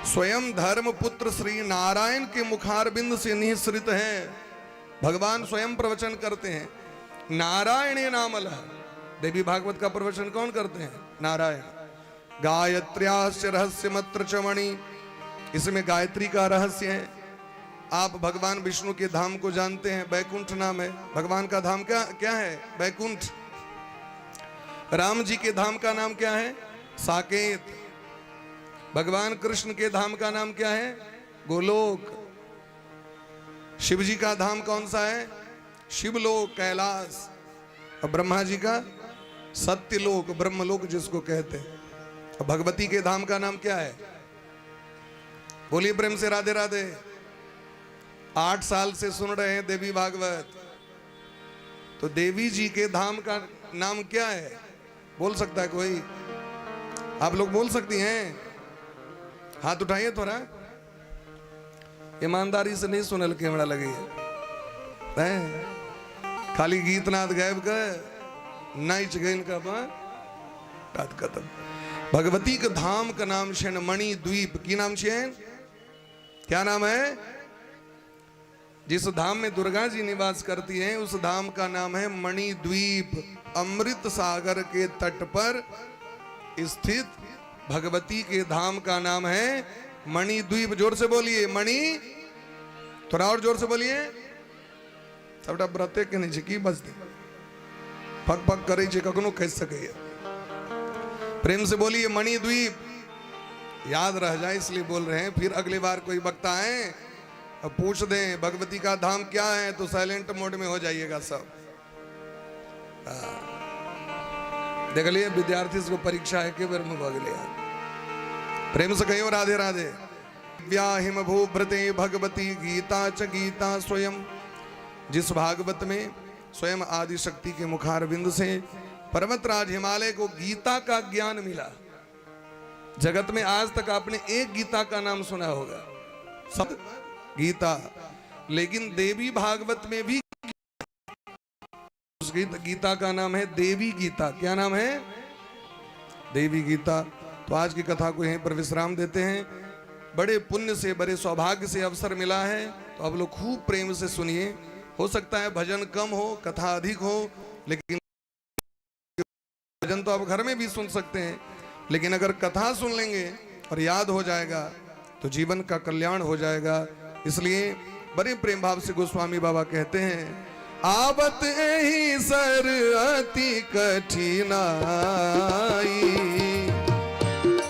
स्वयं धर्म पुत्र श्री नारायण के मुखारबिंद से निःसृत है। भगवान स्वयं प्रवचन करते हैं, नारायणे नामलः। देवी भागवत का प्रवचन कौन करते हैं? नारायण। गायत्र्यास्य रहस्यमत्र च मणि, इसमें गायत्री का रहस्य है। आप भगवान विष्णु के धाम को जानते हैं, बैकुंठ नाम है। भगवान का धाम क्या क्या है? बैकुंठ। राम जी के धाम का नाम क्या है? साकेत। भगवान कृष्ण के धाम का नाम क्या है? गोलोक। शिव जी का धाम कौन सा है? शिवलोक कैलाश, और ब्रह्मा जी का सत्यलोक ब्रह्मलोक जिसको कहते हैं। और भगवती के धाम का नाम क्या है? बोलिए प्रेम से राधे राधे। 8 साल से सुन रहे हैं देवी भागवत, तो देवी जी के धाम का नाम क्या है? बोल सकता है कोई? आप लोग बोल सकती हैं? हाथ उठाइए थोड़ा, ईमानदारी से नहीं सुनल कैमरा लगी है, खाली गीतनाथ गायब का नाच गए का बात खत्म। भगवती के धाम का नाम है मणि द्वीप। की नाम है? क्या नाम है? जिस धाम में दुर्गा जी निवास करती हैं उस धाम का नाम है मणि द्वीप। अमृत सागर के तट पर स्थित भगवती के धाम का नाम है मणि द्वीप। जोर से बोलिए मणि, थोड़ा और जोर से बोलिए। सबटा व्रते के नीचे की बजती फक फक करे कखनो कह सके। प्रेम से बोलिए मणि द्वीप, याद रह जाए इसलिए बोल रहे हैं। फिर अगली बार कोई वक्ता है अब पूछ दें भगवती का धाम क्या है तो साइलेंट मोड में हो जाइएगा सब। देख लिए विद्यार्थी को परीक्षा है के बार में भाग लिया। प्रेम से कहियो राधे राधे। व्याहिम भूभृते भगवती गीता च गीता स्वयं। जिस भागवत में स्वयं आदि शक्ति के मुखारविंद से पर्वतराज हिमालय को गीता का ज्ञान मिला। जगत में आज तक आपने एक गीता का नाम सुना होगा, सब गीता, लेकिन देवी भागवत में भी उस गीता का नाम है देवी गीता। क्या नाम है? देवी गीता। तो आज की कथा को यहीं पर विश्राम देते हैं। बड़े पुण्य से बड़े सौभाग्य से अवसर मिला है तो आप लोग खूब प्रेम से सुनिए। हो सकता है भजन कम हो कथा अधिक हो, लेकिन भजन तो आप घर में भी सुन सकते हैं, लेकिन अगर कथा सुन लेंगे और याद हो जाएगा तो जीवन का कल्याण हो जाएगा। इसलिए बड़े प्रेम भाव से गोस्वामी बाबा कहते हैं, आवत ही सर अति कठिनाई,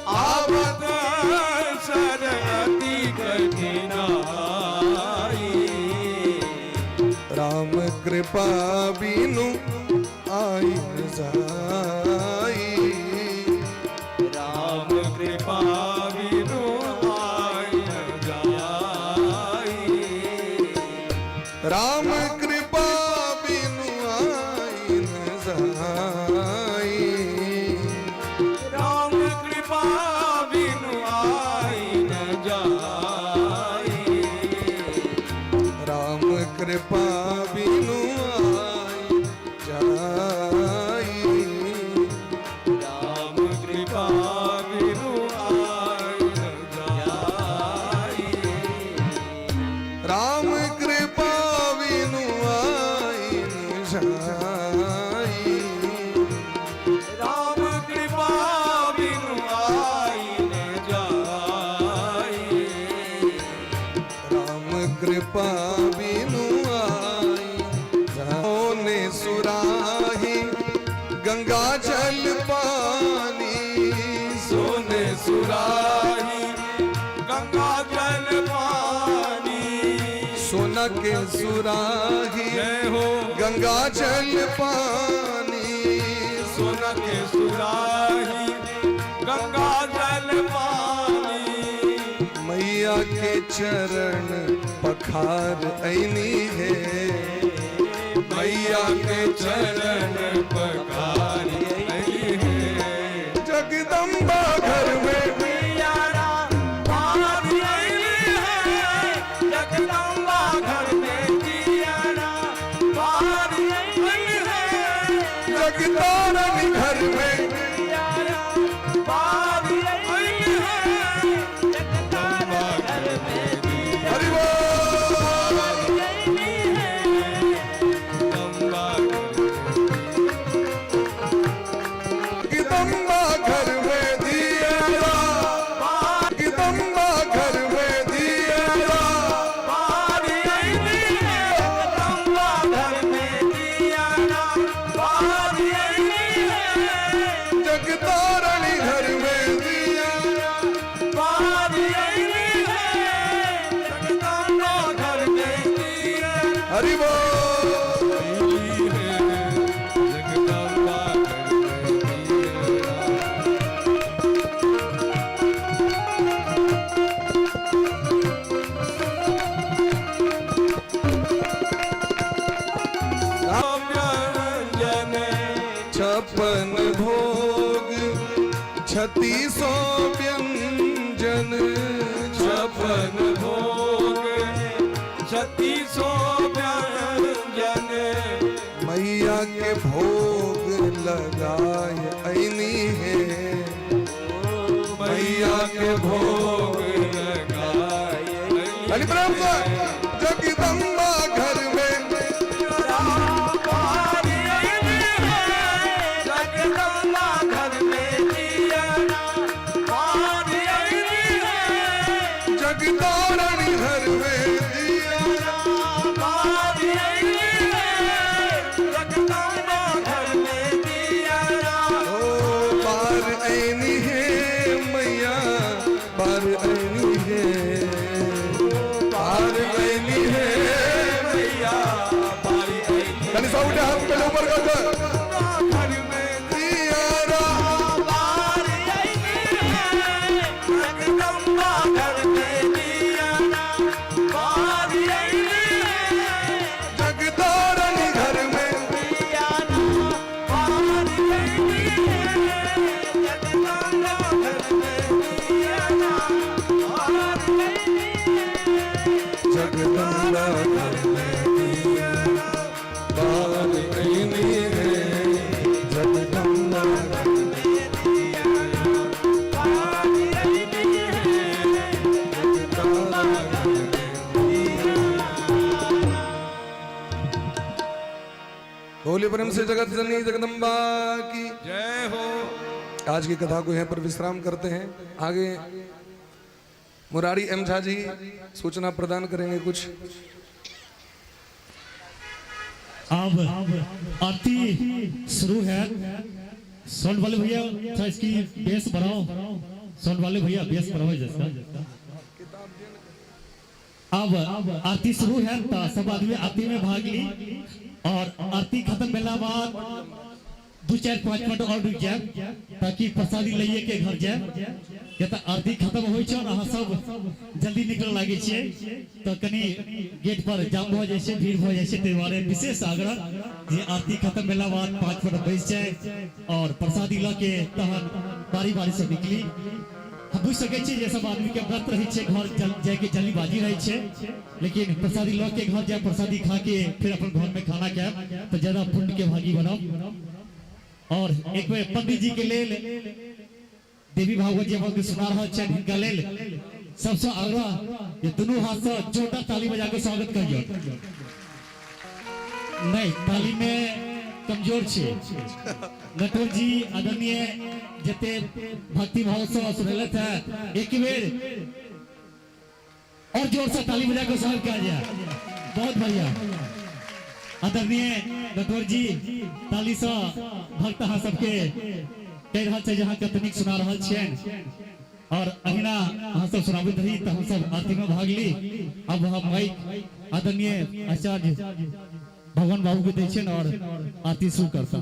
आवत सर अति कठिनाई, राम कृपा बिनु आई न जाई, राम कृपा बिनु आई न जाई, राम कृपा बिनु आई न जाई, राम कृपा बिनु आई न जाई, राम कृपा बिनु आई जाई, राम कृपा बिनु आई न जाई, राम कृपा बिनु आई न जाई, राम कृपा बिनु आई न जाई, राम कृपा बिनु आई जाओने सुराही गंगा जल पानी, सोने सुराही गंगा जल पानी, सोना के सुराही जय हो गंगा जल पानी, सोना के सुराही गंगा जल पानी, मैया के चरण पखार ऐनी है, मैया के चरण पखारी है, जगदम्बा घर में पियारा पारी है, जगदम्बा घर में पियारा पारी है, जगतारण घर में पियारा पारी है, जगदम्बा घर में पियारा हरि बोल। जगदम्बा घर में दियरा, जगदम्बा घर में दियरा, जगतारणी घर में दियरा, हरि बोल। छत्तीसों व्यंजन छपन भोग 3600 व्यंजन मैया के भोग लगाए ऐनी है, मैया के भोग लगाए जगदम्बा घर में जगदम्बा घर में दिया जगदारणी घर में दिया जगदम्बा घर में दिया ओ पार ऐनी है मैया, पार ऐनी है, पार ऐनी है मैया पारी कनी सा उठे हाथ पहले ऊपर कर घर में दिया जगदम्बा घर में दिया जगदारणी घर में जगदम्बा घर में दिया पार ऐनी है, जगदम्बा घर में होली प्रेम से जगत जननी जगदम्बा की जय हो। आज की कथा को यहाँ पर विश्राम करते हैं। आगे मुरारी एम झा जी सूचना प्रदान करेंगे कुछ। अब आरती शुरू है। साउंड वाले भैया थोड़ा इसकी बेस बढ़ाओ, साउंड वाले भैया बेस बढ़ाओ जिसका। अब आरती शुरू है तो सब आदमी आरती में भाग ली और आरती खत्म भेला बाद 2-4-5 मिनट और रुक जाए ताकि प्रसादी लइए के घर जाए। या तो आरती खत्म हो जाए और सब जल्दी निकल लगे छे तो कनी गेट पर जाम हो जाए, भीड़ हो जाए। त्योहार विशेष आग्रह जे आरती खत्म भेला बाद 5 मिनट बैठ जाए और प्रसादी ला के तहन बारी बारी से निकली। हम बुझ सके छे जे सब आदमी के व्रत रही छे, घर जाए के जल्दीबाजी रही छे, लेकिन प्रसादी ला के घर जाए, प्रसादी खा के फिर अपन घर में खाना खाए तो ज्यादा पुण्य के भागी बनाओ। और एक बेर पंडित जी के लेल देवी भागवत जी के सुना रहा छे, हिनका लेल सबसे आग्रह ये दोनों हाथ से जोरदार ताली बजा के स्वागत करियो। नहीं ताली में कमजोर छे। नटवर जी आदरणीय जते भक्ति भाव से सुनलत है, एक बेर और जोर से ताली बजा के स्वागत किया जाए। बहुत बढ़िया आदरणीय नटवर जी ताली से भक्त हाँ सबके कह रहा छे जहाँ कतनिक सुना रहा छे और अहिना हाँ सब सुनावित रही तो हम सब आरती में भाग ली। अब हम माइक आदरणीय आचार्य भगवान बाबू के देखें और आरती शुरू करता।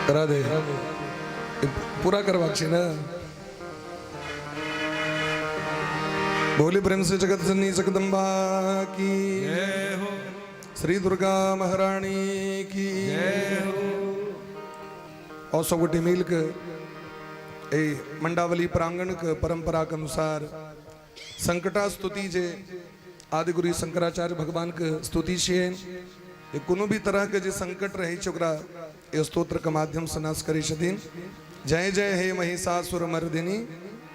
करा दे पूरा करवा ना। बोली प्रेम से जगत जननी जगदम्बा की जय हो। श्री दुर्गा महारानी की जय हो। और सब गोटे मिल के ए मंडावली प्रांगण के परंपरा के अनुसार संकटा स्तुति जे आदि गुरु शंकराचार्य भगवान के स्तुति छे। कोनो भी तरह के जे संकट रहे ओकरा ए स्तोत्र के माध्यम से नाश करे छथिन। जय जय हे महिषासुर मर्दिनी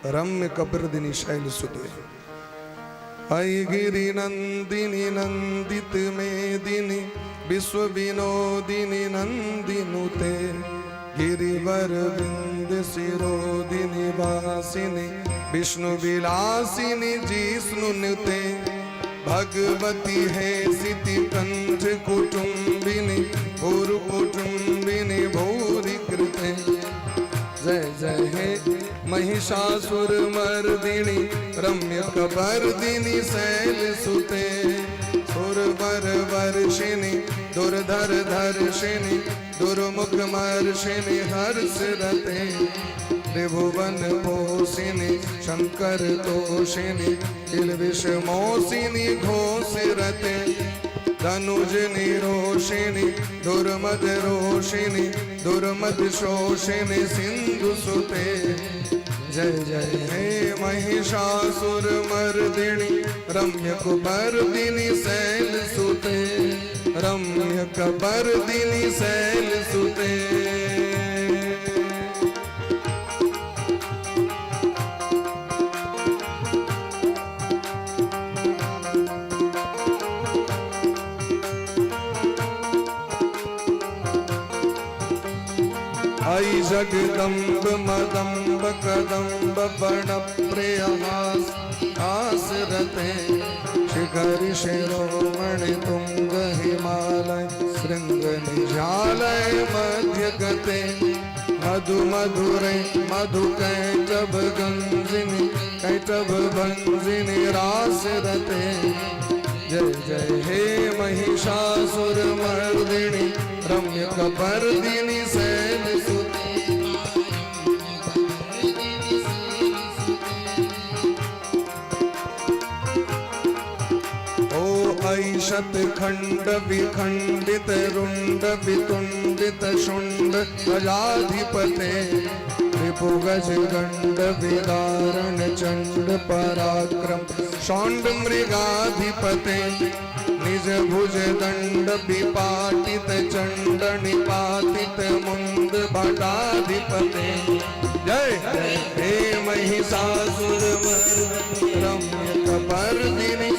रम्य कपिरदिनी शैल सुते। आई गिरि नंदिनी नंदित मेदिनी विश्व विनोदिनी नंदिनुते गिरिवर विंद शिरोदिनी वासिनी विष्णु विलासिनी जिष्णुनुते भगवती है सिति कंठ कुटुंबिनी भूर कुटुंबिनी भूरि कृते। जय जय हे महिषासुर मर्दिनी रम्य कपर्दिनी शैल सुते सुरवर वर्षिणी दुर्धर धर्षिणी दुर्मुख मर्षिणी हर्ष रते त्रिभुवन पोषिनी शंकर तोषिनी किलविष मोसिनी घोषरते धनुज निरोषिणी दुर्मद रोषिणी दुर्मद शोषिणी सिंधु सुते जय जय हे महिषासुर मर्दिनी रम्य कुपर्दिनी शैल सुते रम्य कपर्दिनी शैल सुते आई जगदम्ब मदम्ब कदम्ब बड़ प्रियहास आसरते शिखर शिरोमणि तुंग हिमालय श्रृंग निजालय मध्य गते मधु मधुरे मधु कैटभ गंजिनी कैटभ भंजिनी रास रते जय जय हे महिषासुर मर्दिनी रम्य कपर्दिनी शैल सुते ऐशत खंड विखंडित रुंड वितुंडित शुंड गजाधिपते रिपुगज गंड विदारण चंड पराक्रम शौंड मृगाधिपते निज भुज दंड विपाटित चंड निपातित मुंद भटाधिपते जय जय हे महिषासुर रम्य कपर्दिनी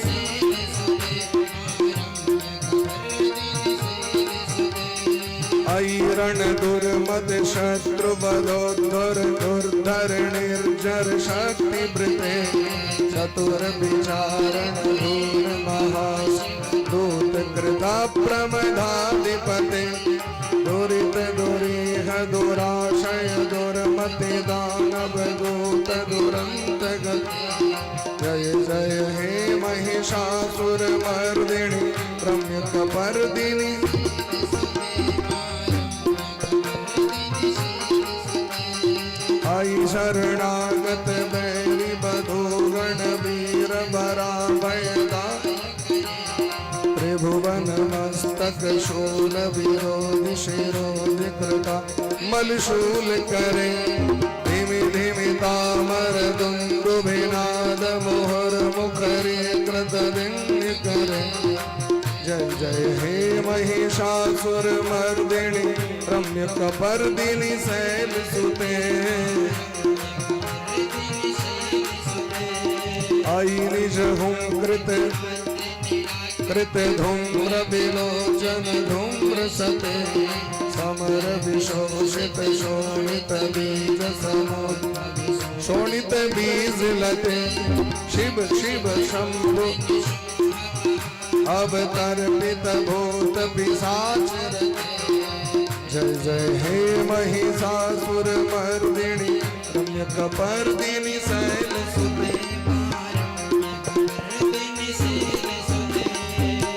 ऐरण दुर्मद शत्रु बलोद्धर दुर्धर निर्जर शक्ति वृते चतुर विचारण धूर महास दूत कृता प्रमदाधिपते दुरित दुरीह दुराशय दुर्मति दानव दूत दुरंत जय जय हे महिषासुर मर्दिनी रम्य कपर्दिनी आई शरणागत बैरी बधूगण वीर बरा भयदा त्रिभुवन मस्तक शूल विरोधि शिरोधि कृता मलशूल करे धिमि धिमि तामर दुंदुभिनाद मोहर मुखरी कृत दिन्य करे जय जय हे महिषासुर मर्दिनी रम्य कपर्दिनी शैल सुते आई निज हुम कृत कृत धूम्र विलोचन धूम्र सते समर विशोषित शोणित बीज समो शोणित बीज लते शिव शिव शंभु अवतर्पित भूत पिशाच जय जय हे महिषासुर मर्दिनी रम्य कपर्दिनी शैल सुते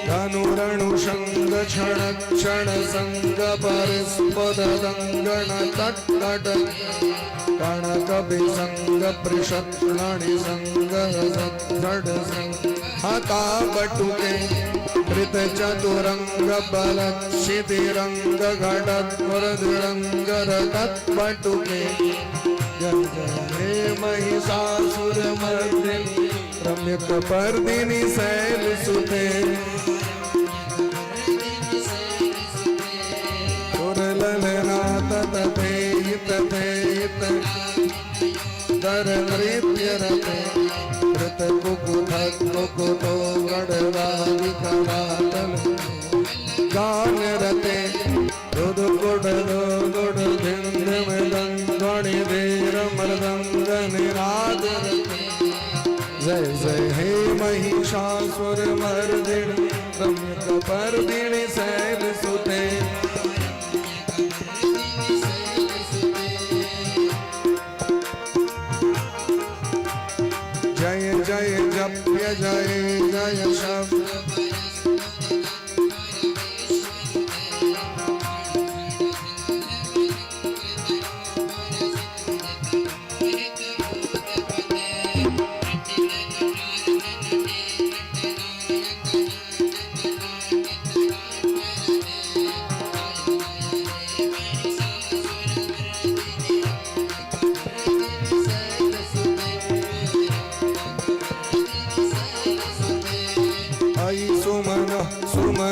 धनुरणु शंग क्षण क्षण संग परिस्पद दंगण तट्टट कणक विसंग पृषत्णि संग सत्सड संग हता बटुके कृत चतुरंग बल क्षितिरंग घटत्वरंग रतत्वटुके जय जय हे महिषासुर मर्दिनी रम्य कपर्दिनी शैल सुते सुरललनाथ तथेत थेत दर नृत्य रते कृत कुकुधत कुकुतो गढ़वादि करातल गान रते दुद गुड गुड भिंद मृदंगणि धीर मृदंग निराद रते जय जय हे महिषासुर मर्दिनी रम्य कपर्दिनी शैल सुते जय जय जप्य जय जय शब्द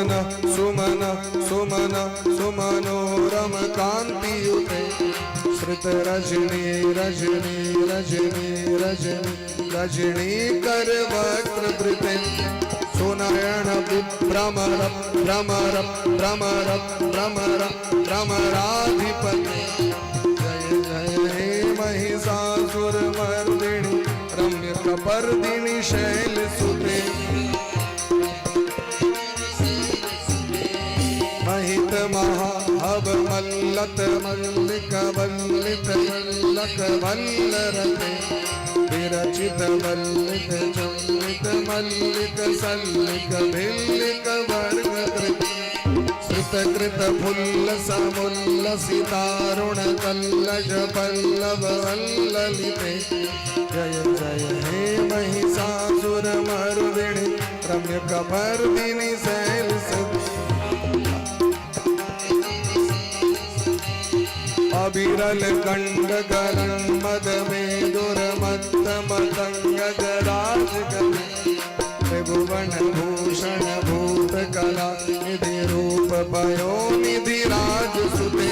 सुमन सुमन सुमन सुमनोरम कांतियुते श्रित रजनी रजनी रजनी रजनी रजनी कर वक्र धृते सुनयन भ्रमर भ्रमर भ्रमर भ्रमर भ्रमराधिपते जय जय हे महिषासुर मर्दिनी रम्य कपर्दिनी शैल सुते महित महाहव मल्लत मल्लिक वल्लित मल्लक वल्लरते विरचित वल्लिक चम्लिक मल्लिक सल्लिक भिल्लिक वर्ग कृत श्रुत कृत फुल्ल समुल्लसितारुण कल्लज पल्लव वल्ललिते जय जय हे महिषासुर मर्दिनी रम्य कपर्दिनी शैल सुते अविरल कंड गलन मद में दुर्मत्त मतंग गराज गले त्रिभुवन भूषण भूत कला निधि रूप भयो निधि राज सुते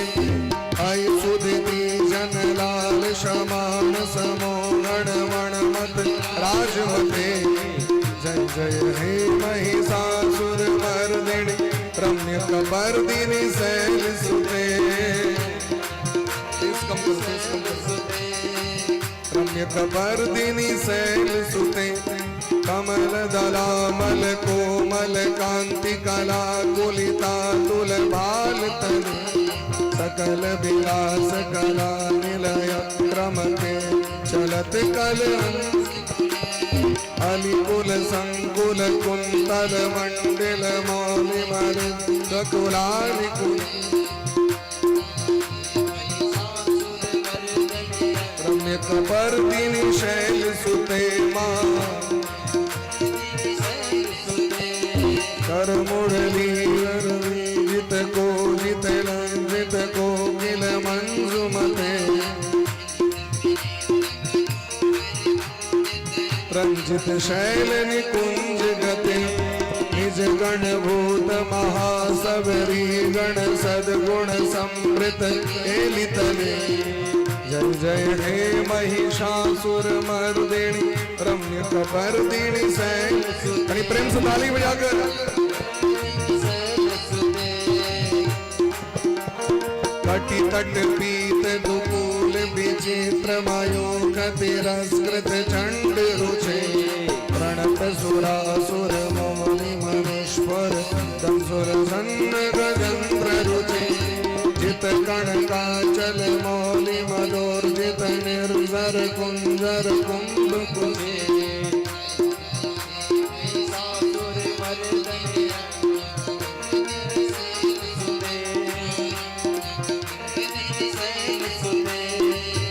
आई सुदिति जन लाल शमान समोगण मण मत राजमते जय जय हे महिषासुर मर्दिनी रम्य कपर्दिनी शैल सुते रम्य कपर्दिनी शैल सुते कमल दलामल कोमल कांति कला कुलिता तुल भाल तनु सकल विलास कला निलय क्रम के चलत कल अलिकुल संकुल कुंतल मंडल मौलि मर कुलालिकुल रम्य कपर्दिनी शैल सुते मां कर मुरली जित को जित लंजित को किल मंजुमते रंजित शैल निकुंज गते निज गण भूत महासबरी गण सद्गुण समृत एलितले जय जय हे महिषासुर मर्दिनी रम्य कपर्दिनी शैल सुते प्रेम से ताली बजाकर कटि तट पीत दुकूल विचित्र मयूख तिरस्कृत चंड रुचे प्रणत सुरासुर मौलि मनुष्वर दंसुर सन्न गजेंद्र रुचे जित कण काचल मौलि मदोर्जित निर्जर कुंजर कुंभ कुचे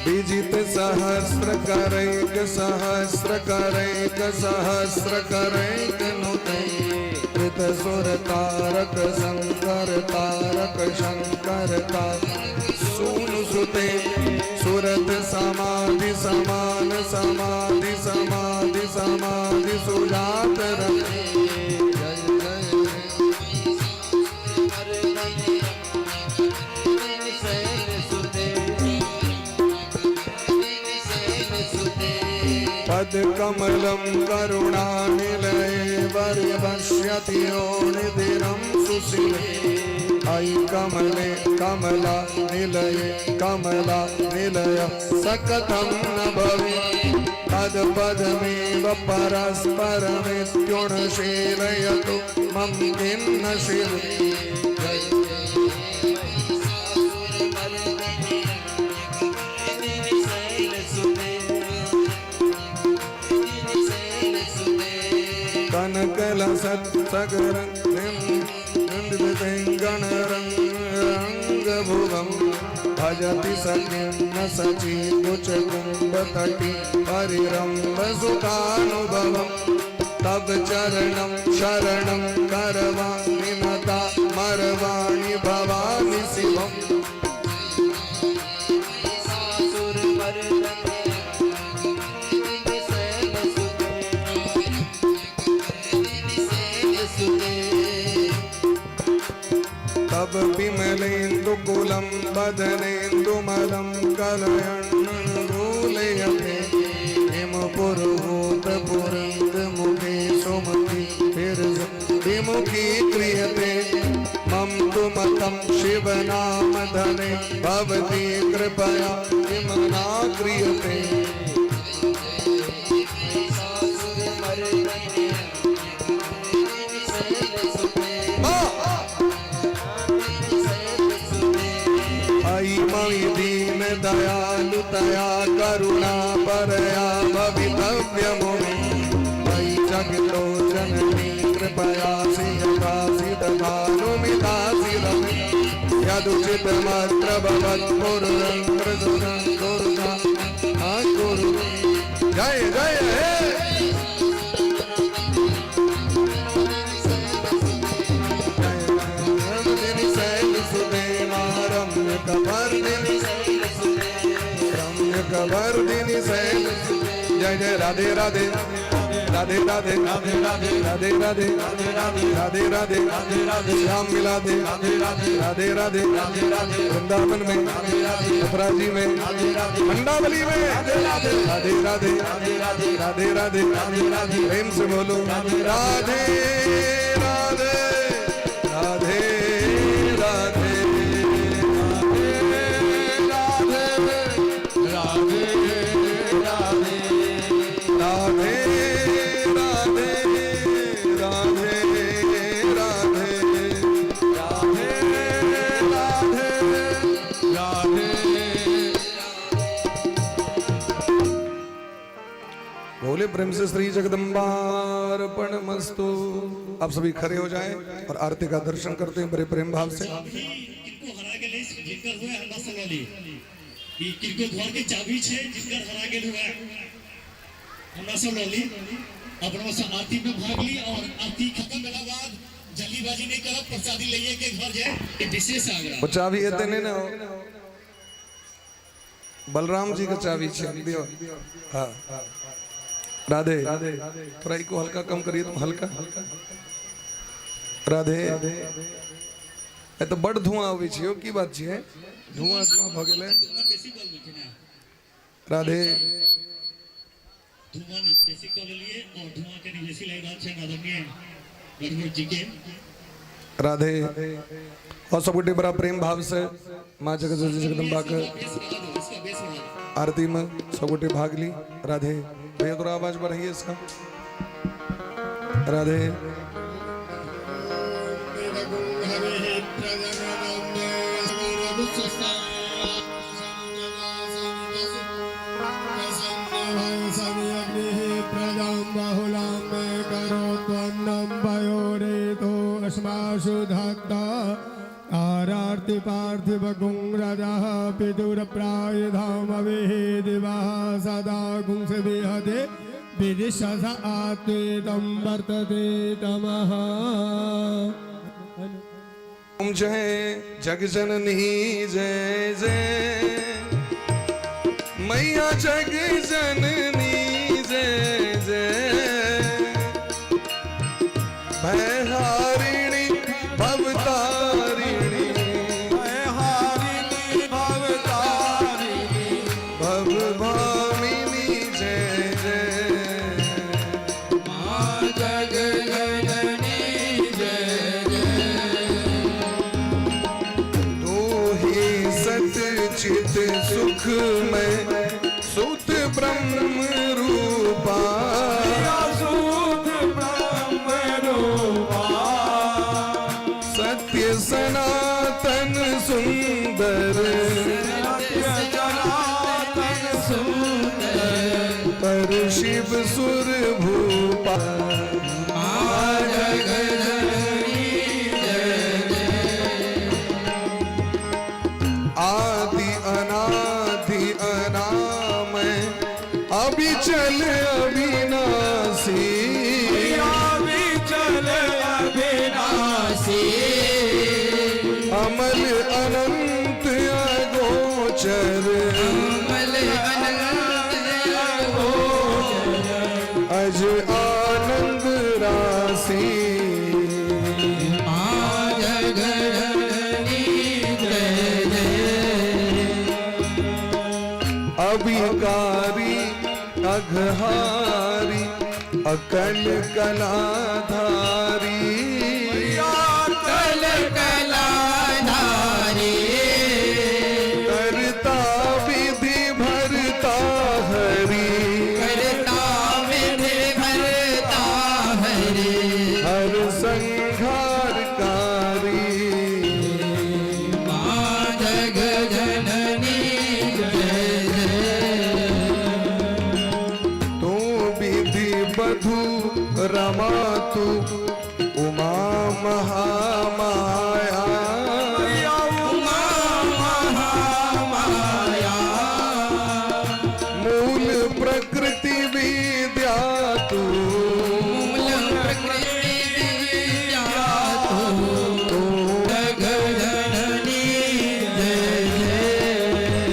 विजित सहस्र करैक सहस्र करैक सहस्र करैक नुते कृत सुर तारक शंकर तारक शंकर सूनु सुते सुरत समाधि समान समाधि समाधि समाधि सुजात रते पद कमलम करुणानिलये वर्यवश्यति योनिधिरं सुशीले आई कमले कमला निलये कमला निलय सकतं न भवे पद पदमेव परस्परमित्युणशीलयतु मम किन्न शिवे कनकल सत्सगरंग भुवम भजति सखिन्न सची कुच कुंभ तटी परिरंभ सुखानुभवम तब चरणम शरणम करवाणि नता मरवाणि भवानि शिवम भव विमलेन्दुकुलं वदनेन्दुमलं कलयन्नूलयते हिमपुरभूतपुरन्दमुखे सुमति विमुखी क्रियते मम तु मतं शिवनामधने भवती कृपया किमना क्रियते। मयि दीन दयालुतया करुणा परया भवितव्यमुमे मयि जगलोचननी कृपया सियदासिदभानुमिदासि रमे यदुचितमत्र भवत्पुरुरङ्कृदुरङ्कुरुता कुरु। जय जय हे कवर्दिनी शैल जय जय राधे राधे राधे राधे राधे राधे राधे राधे राधे राधे राधे श्याम मिला दे राधे राधे राधे राधे राधे वृंदावन में मथुरा जी में मंडावली में राधे राधे राधे राधे राधे राधे राधे प्रेम से बोलो राधे राधे राधे राधे राधे बोले प्रेम से श्री जगदम्बार्पणमस्तु। आप सभी खड़े हो जाएं और आरती का दर्शन करते हैं बड़े प्रेम भाव से। किनको हरा गेले जिनकर हुए हमरा संगली ई किनको घर के चाबी छे जिनकर हरा गेल हुए हमरा संगली अपना से आरती में भाग ली और आरती खत्म भेला बाद जल्दीबाजी नहीं करब प्रसादी लइए के घर जाए ये विशेष आग्रह। वो चाबी एते नहीं ना बलराम जी का चाबी छे दियो। हां राधे थोड़ा इको हल्का कम करिए तुम हल्का राधे ए तो बड़ धुआं आवे छियो की बात छिए धुआं धुआं भ गेले राधे धुआं बेसी कर लिए और धुआं के बेसी लग रहा है आदरणीय गणेश जी के राधे और सब गुटे बड़ा प्रेम भाव से मां जगदम्बा के आरती में सब गुटे भाग ली। राधे भैया थोड़ा आवाज बढ़ाइए इसका राधे आरार्ति पार्थिव गुंराजः पितुर प्राय धाम दिवः सदा गुंस विहते विदिशस आत्मेदं वर्तते तमः। ओम जय जगजननी जय जय मैया जगजननी जय जय भयहारिणी भवतारिणी भयहारिणी भवतारिणी भवभामिनी जय जय मां जगजननी जय जय तू ही सच्चित सुख में सुत ब्रह्म रूपा सनातन सुंदर पर शिव सुर भूपा आदि अनादि अनामय अभिचल अविनाशी अमल अनंत अगोचर अज आनंद राशि अघहारी अकल कलाधारी कल कलाधारी करता विधि भरता हरि करता विधि भरता हरि हर संघारकारी माँ जग जननी जय जय तू विधि बधु रमा तू उमा महामाया उमा महामाया मूल प्रकृति विद्या तू मूल प्रकृति विद्या तू जग जननी जय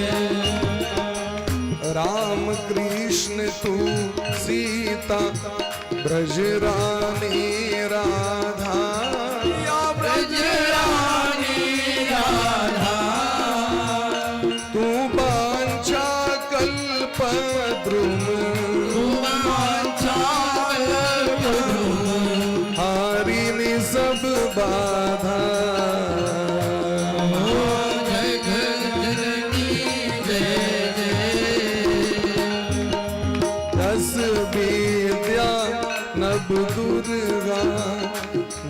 जय राम कृष्ण तू सीता ब्रजरानी राधा ब्रजरानी राधा तू बांछा कल्पद्रुम हारिनी सब बाधा जग जननी जय जय रस विद्या नभ दुर्गा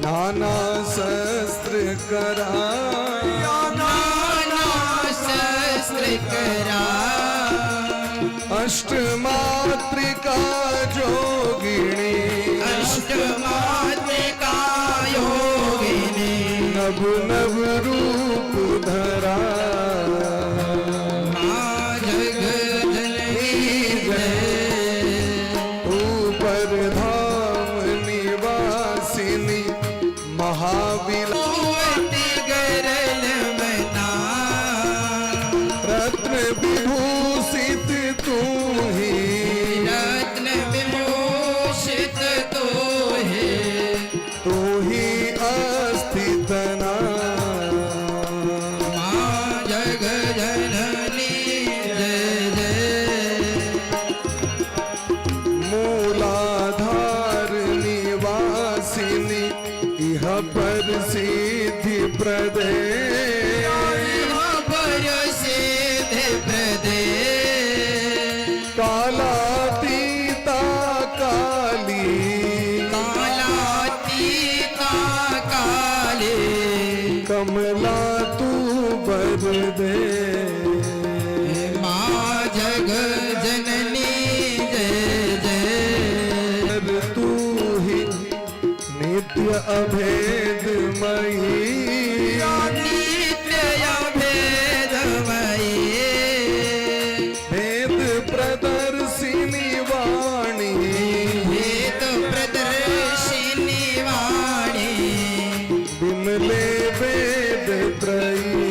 नाना शस्त्र करा नाना शस्त्र करा अष्टमात्रिका जोगिनी अष्टमात्रिका योगिनी नभ नभ रूप धरा माँ जग जननी जय ऊपर धाम निवासिनी महाविला भगवती गरल मना रत्न विभूषित तू ही रत्न विभूषित तो है तू ही अस्थितना माँ जग जननी जय जय मूलाधार निवासिनी इह पर सिद्धि प्रदे पर सिद्ध प्रदे कालातीता काली कालातीता काले कमला तू बर दे माँ जग जननी जय जय तू ही नित्य अभेदमयी नित्य भेदमयी भेद प्रदर्शिनी वाणी भेद प्रदर्शिनी वाणी विमले वेद त्रयी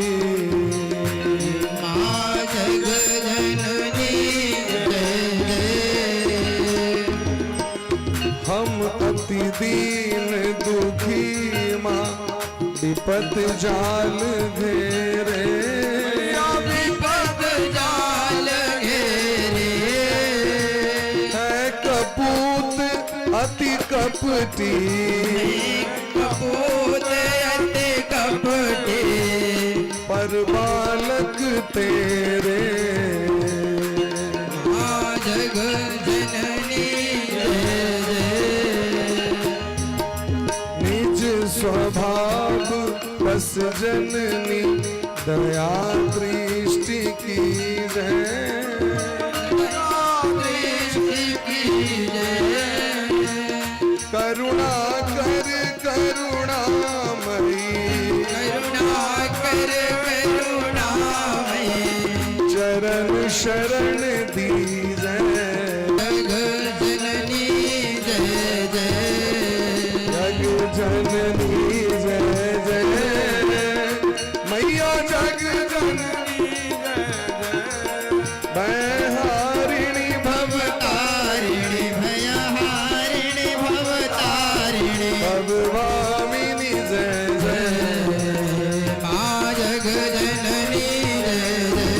माँ जग जननी जय जय हम अति दीन दुखी माँ विपत जाल घेरे विपद जाल घेरे है कपूत अति कपटी कपूत अति कपटे पर बालक तेरे माँ जग जननी जय जय निज स्वभाव बस जननी दया दृष्टि की जय दृष्टि की जय करुणा कर करुणामयी करुणा कर करुणामयी चरण शरण दीजै जग जननी जय जय जग जननी जय जय मैया जग जननी जय जय भयहारिणी भवतारिणी भयहारिणी भवतारिणी भवामिनी जय जय माँ जग जननी जय जय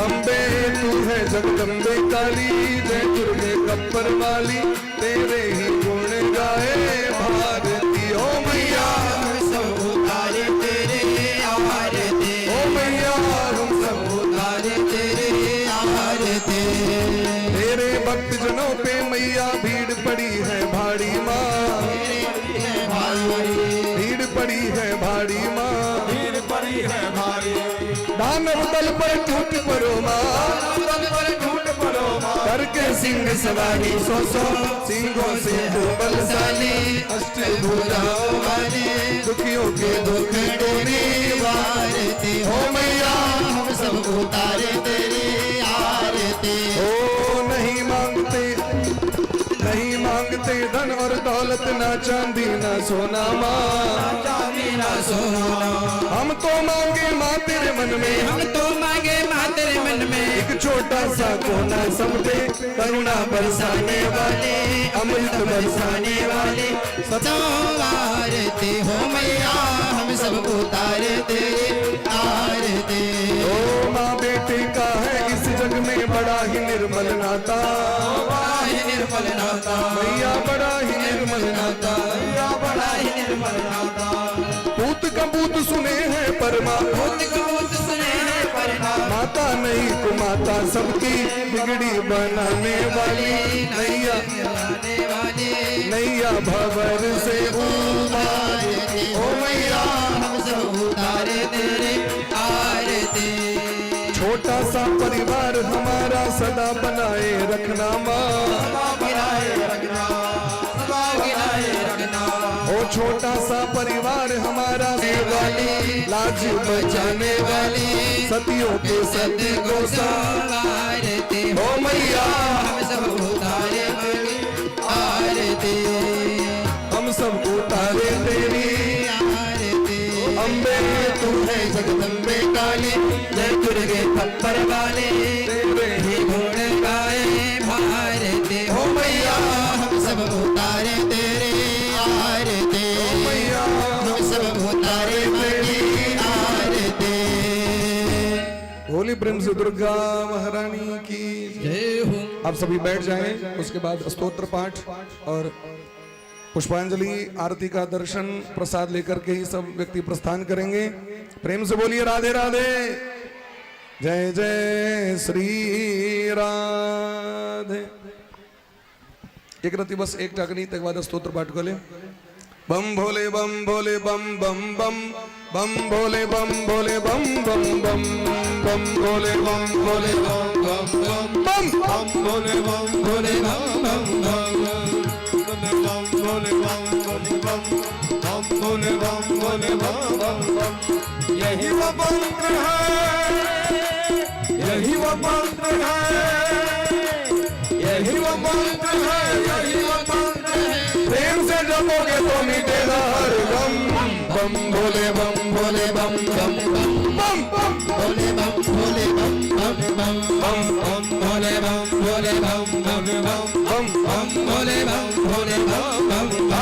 अम्बे तू है जगदम्बे काली जय पर वाली तेरे ही गुण गाए भारती। ओ मैया हम सब उतारे तेरे आरती, ओ मैया हम सब उतारे तेरे आरती। तेरे भक्त जनों पे मैया भीड़ पड़ी है भारी माँ, भीड़ पड़ी है भारी माँ, भीड़ पड़ी है भारी। दानव दल पर टूट पड़ो माँ, ढूंढ पड़ो माँ, करके सिंह सवारी सो सिंहों से हो बलशाली, अष्टभुजाओं वाले दुखियों के दुख डोरी वारती। हो मैया हम सब उतारे तेरे आरती। ओ नहीं मांगते, नहीं मांगते धन और दौलत, ना चांदी ना सोना माँ, चांदी ना सोना, हम तो मांगे माँ तेरे मन में, हम तो मांगे माँ तेरे मन में एक छोटा सा कोना समझे, करुणा बरसाने वाले, अमृत बरसाने वाले आरती। हो मैया हम सब उतारे तेरे आरती। ओ माँ बेटे का है इस जग में बड़ा ही निर्मल नाता, बड़ा ही निर्मल नाता, मैया बड़ा ही निर्मल नाता, मैया बड़ा ही निर्मल नाता। पूत का पूत सुने हैं परमा, भूत कूत सुने हैं परमा, माता नहीं को माता सबकी बिगड़ी बनाने वाली, नैया आने वाली नैया भवर से उतार। ओ मैया हम सब उतारे तेरे आरती। छोटा सा परिवार हमारा सदा बनाए रखना माँ, गिराए रखना, सदा गिराए रखना। ओ छोटा सा परिवार हमारा वाली, लाज बचाने वाली, सतियों के सत्य को आरती। ओ मैया हम सब उतारे तेरी आरती, हम सब उतारे तेरी आरती। अम्बे तू है जगदम्बे काली, जय दुर्गे पत्थर वाले, तेरे हे गुण गाए भारती। ओ मैया हम सब उतारे तेरे आरती, मैया हम सब उतारे तेरी आरती। होली प्रेम से दुर्गा महारानी की जय हो। आप सभी बैठ जाएं, उसके बाद स्तोत्र पाठ और पुष्पांजलि आरती का दर्शन प्रसाद लेकर के ही सब व्यक्ति प्रस्थान करेंगे। प्रेम से बोलिए राधे राधे, जय जय श्री राधे। एक रति बस एक टाकनी तक बाद स्तोत्र पाठ को ले। बम भोले बम भोले बम बम बम, बम भोले बम भोले बम बम बम, बम भोले बम भोले बम बम बम बम, बम भोले बम भोले बम बम बम, बम भोले बम भोले बम, बम भोले बम भोले बम बम बम। यही वो मंत्र है, यही वो मंत्र है, यही वो मंत्र है, यही वो मंत्र है। प्रेम से जपोगे तो मिटेगा हर गम। बम भोले बम भोले बम बम बम बम बम भोले बम भोले बम बम बम, बम बम भोले बम भोले बम भोले बम, बम बम भोले बम भोले बम बम बम।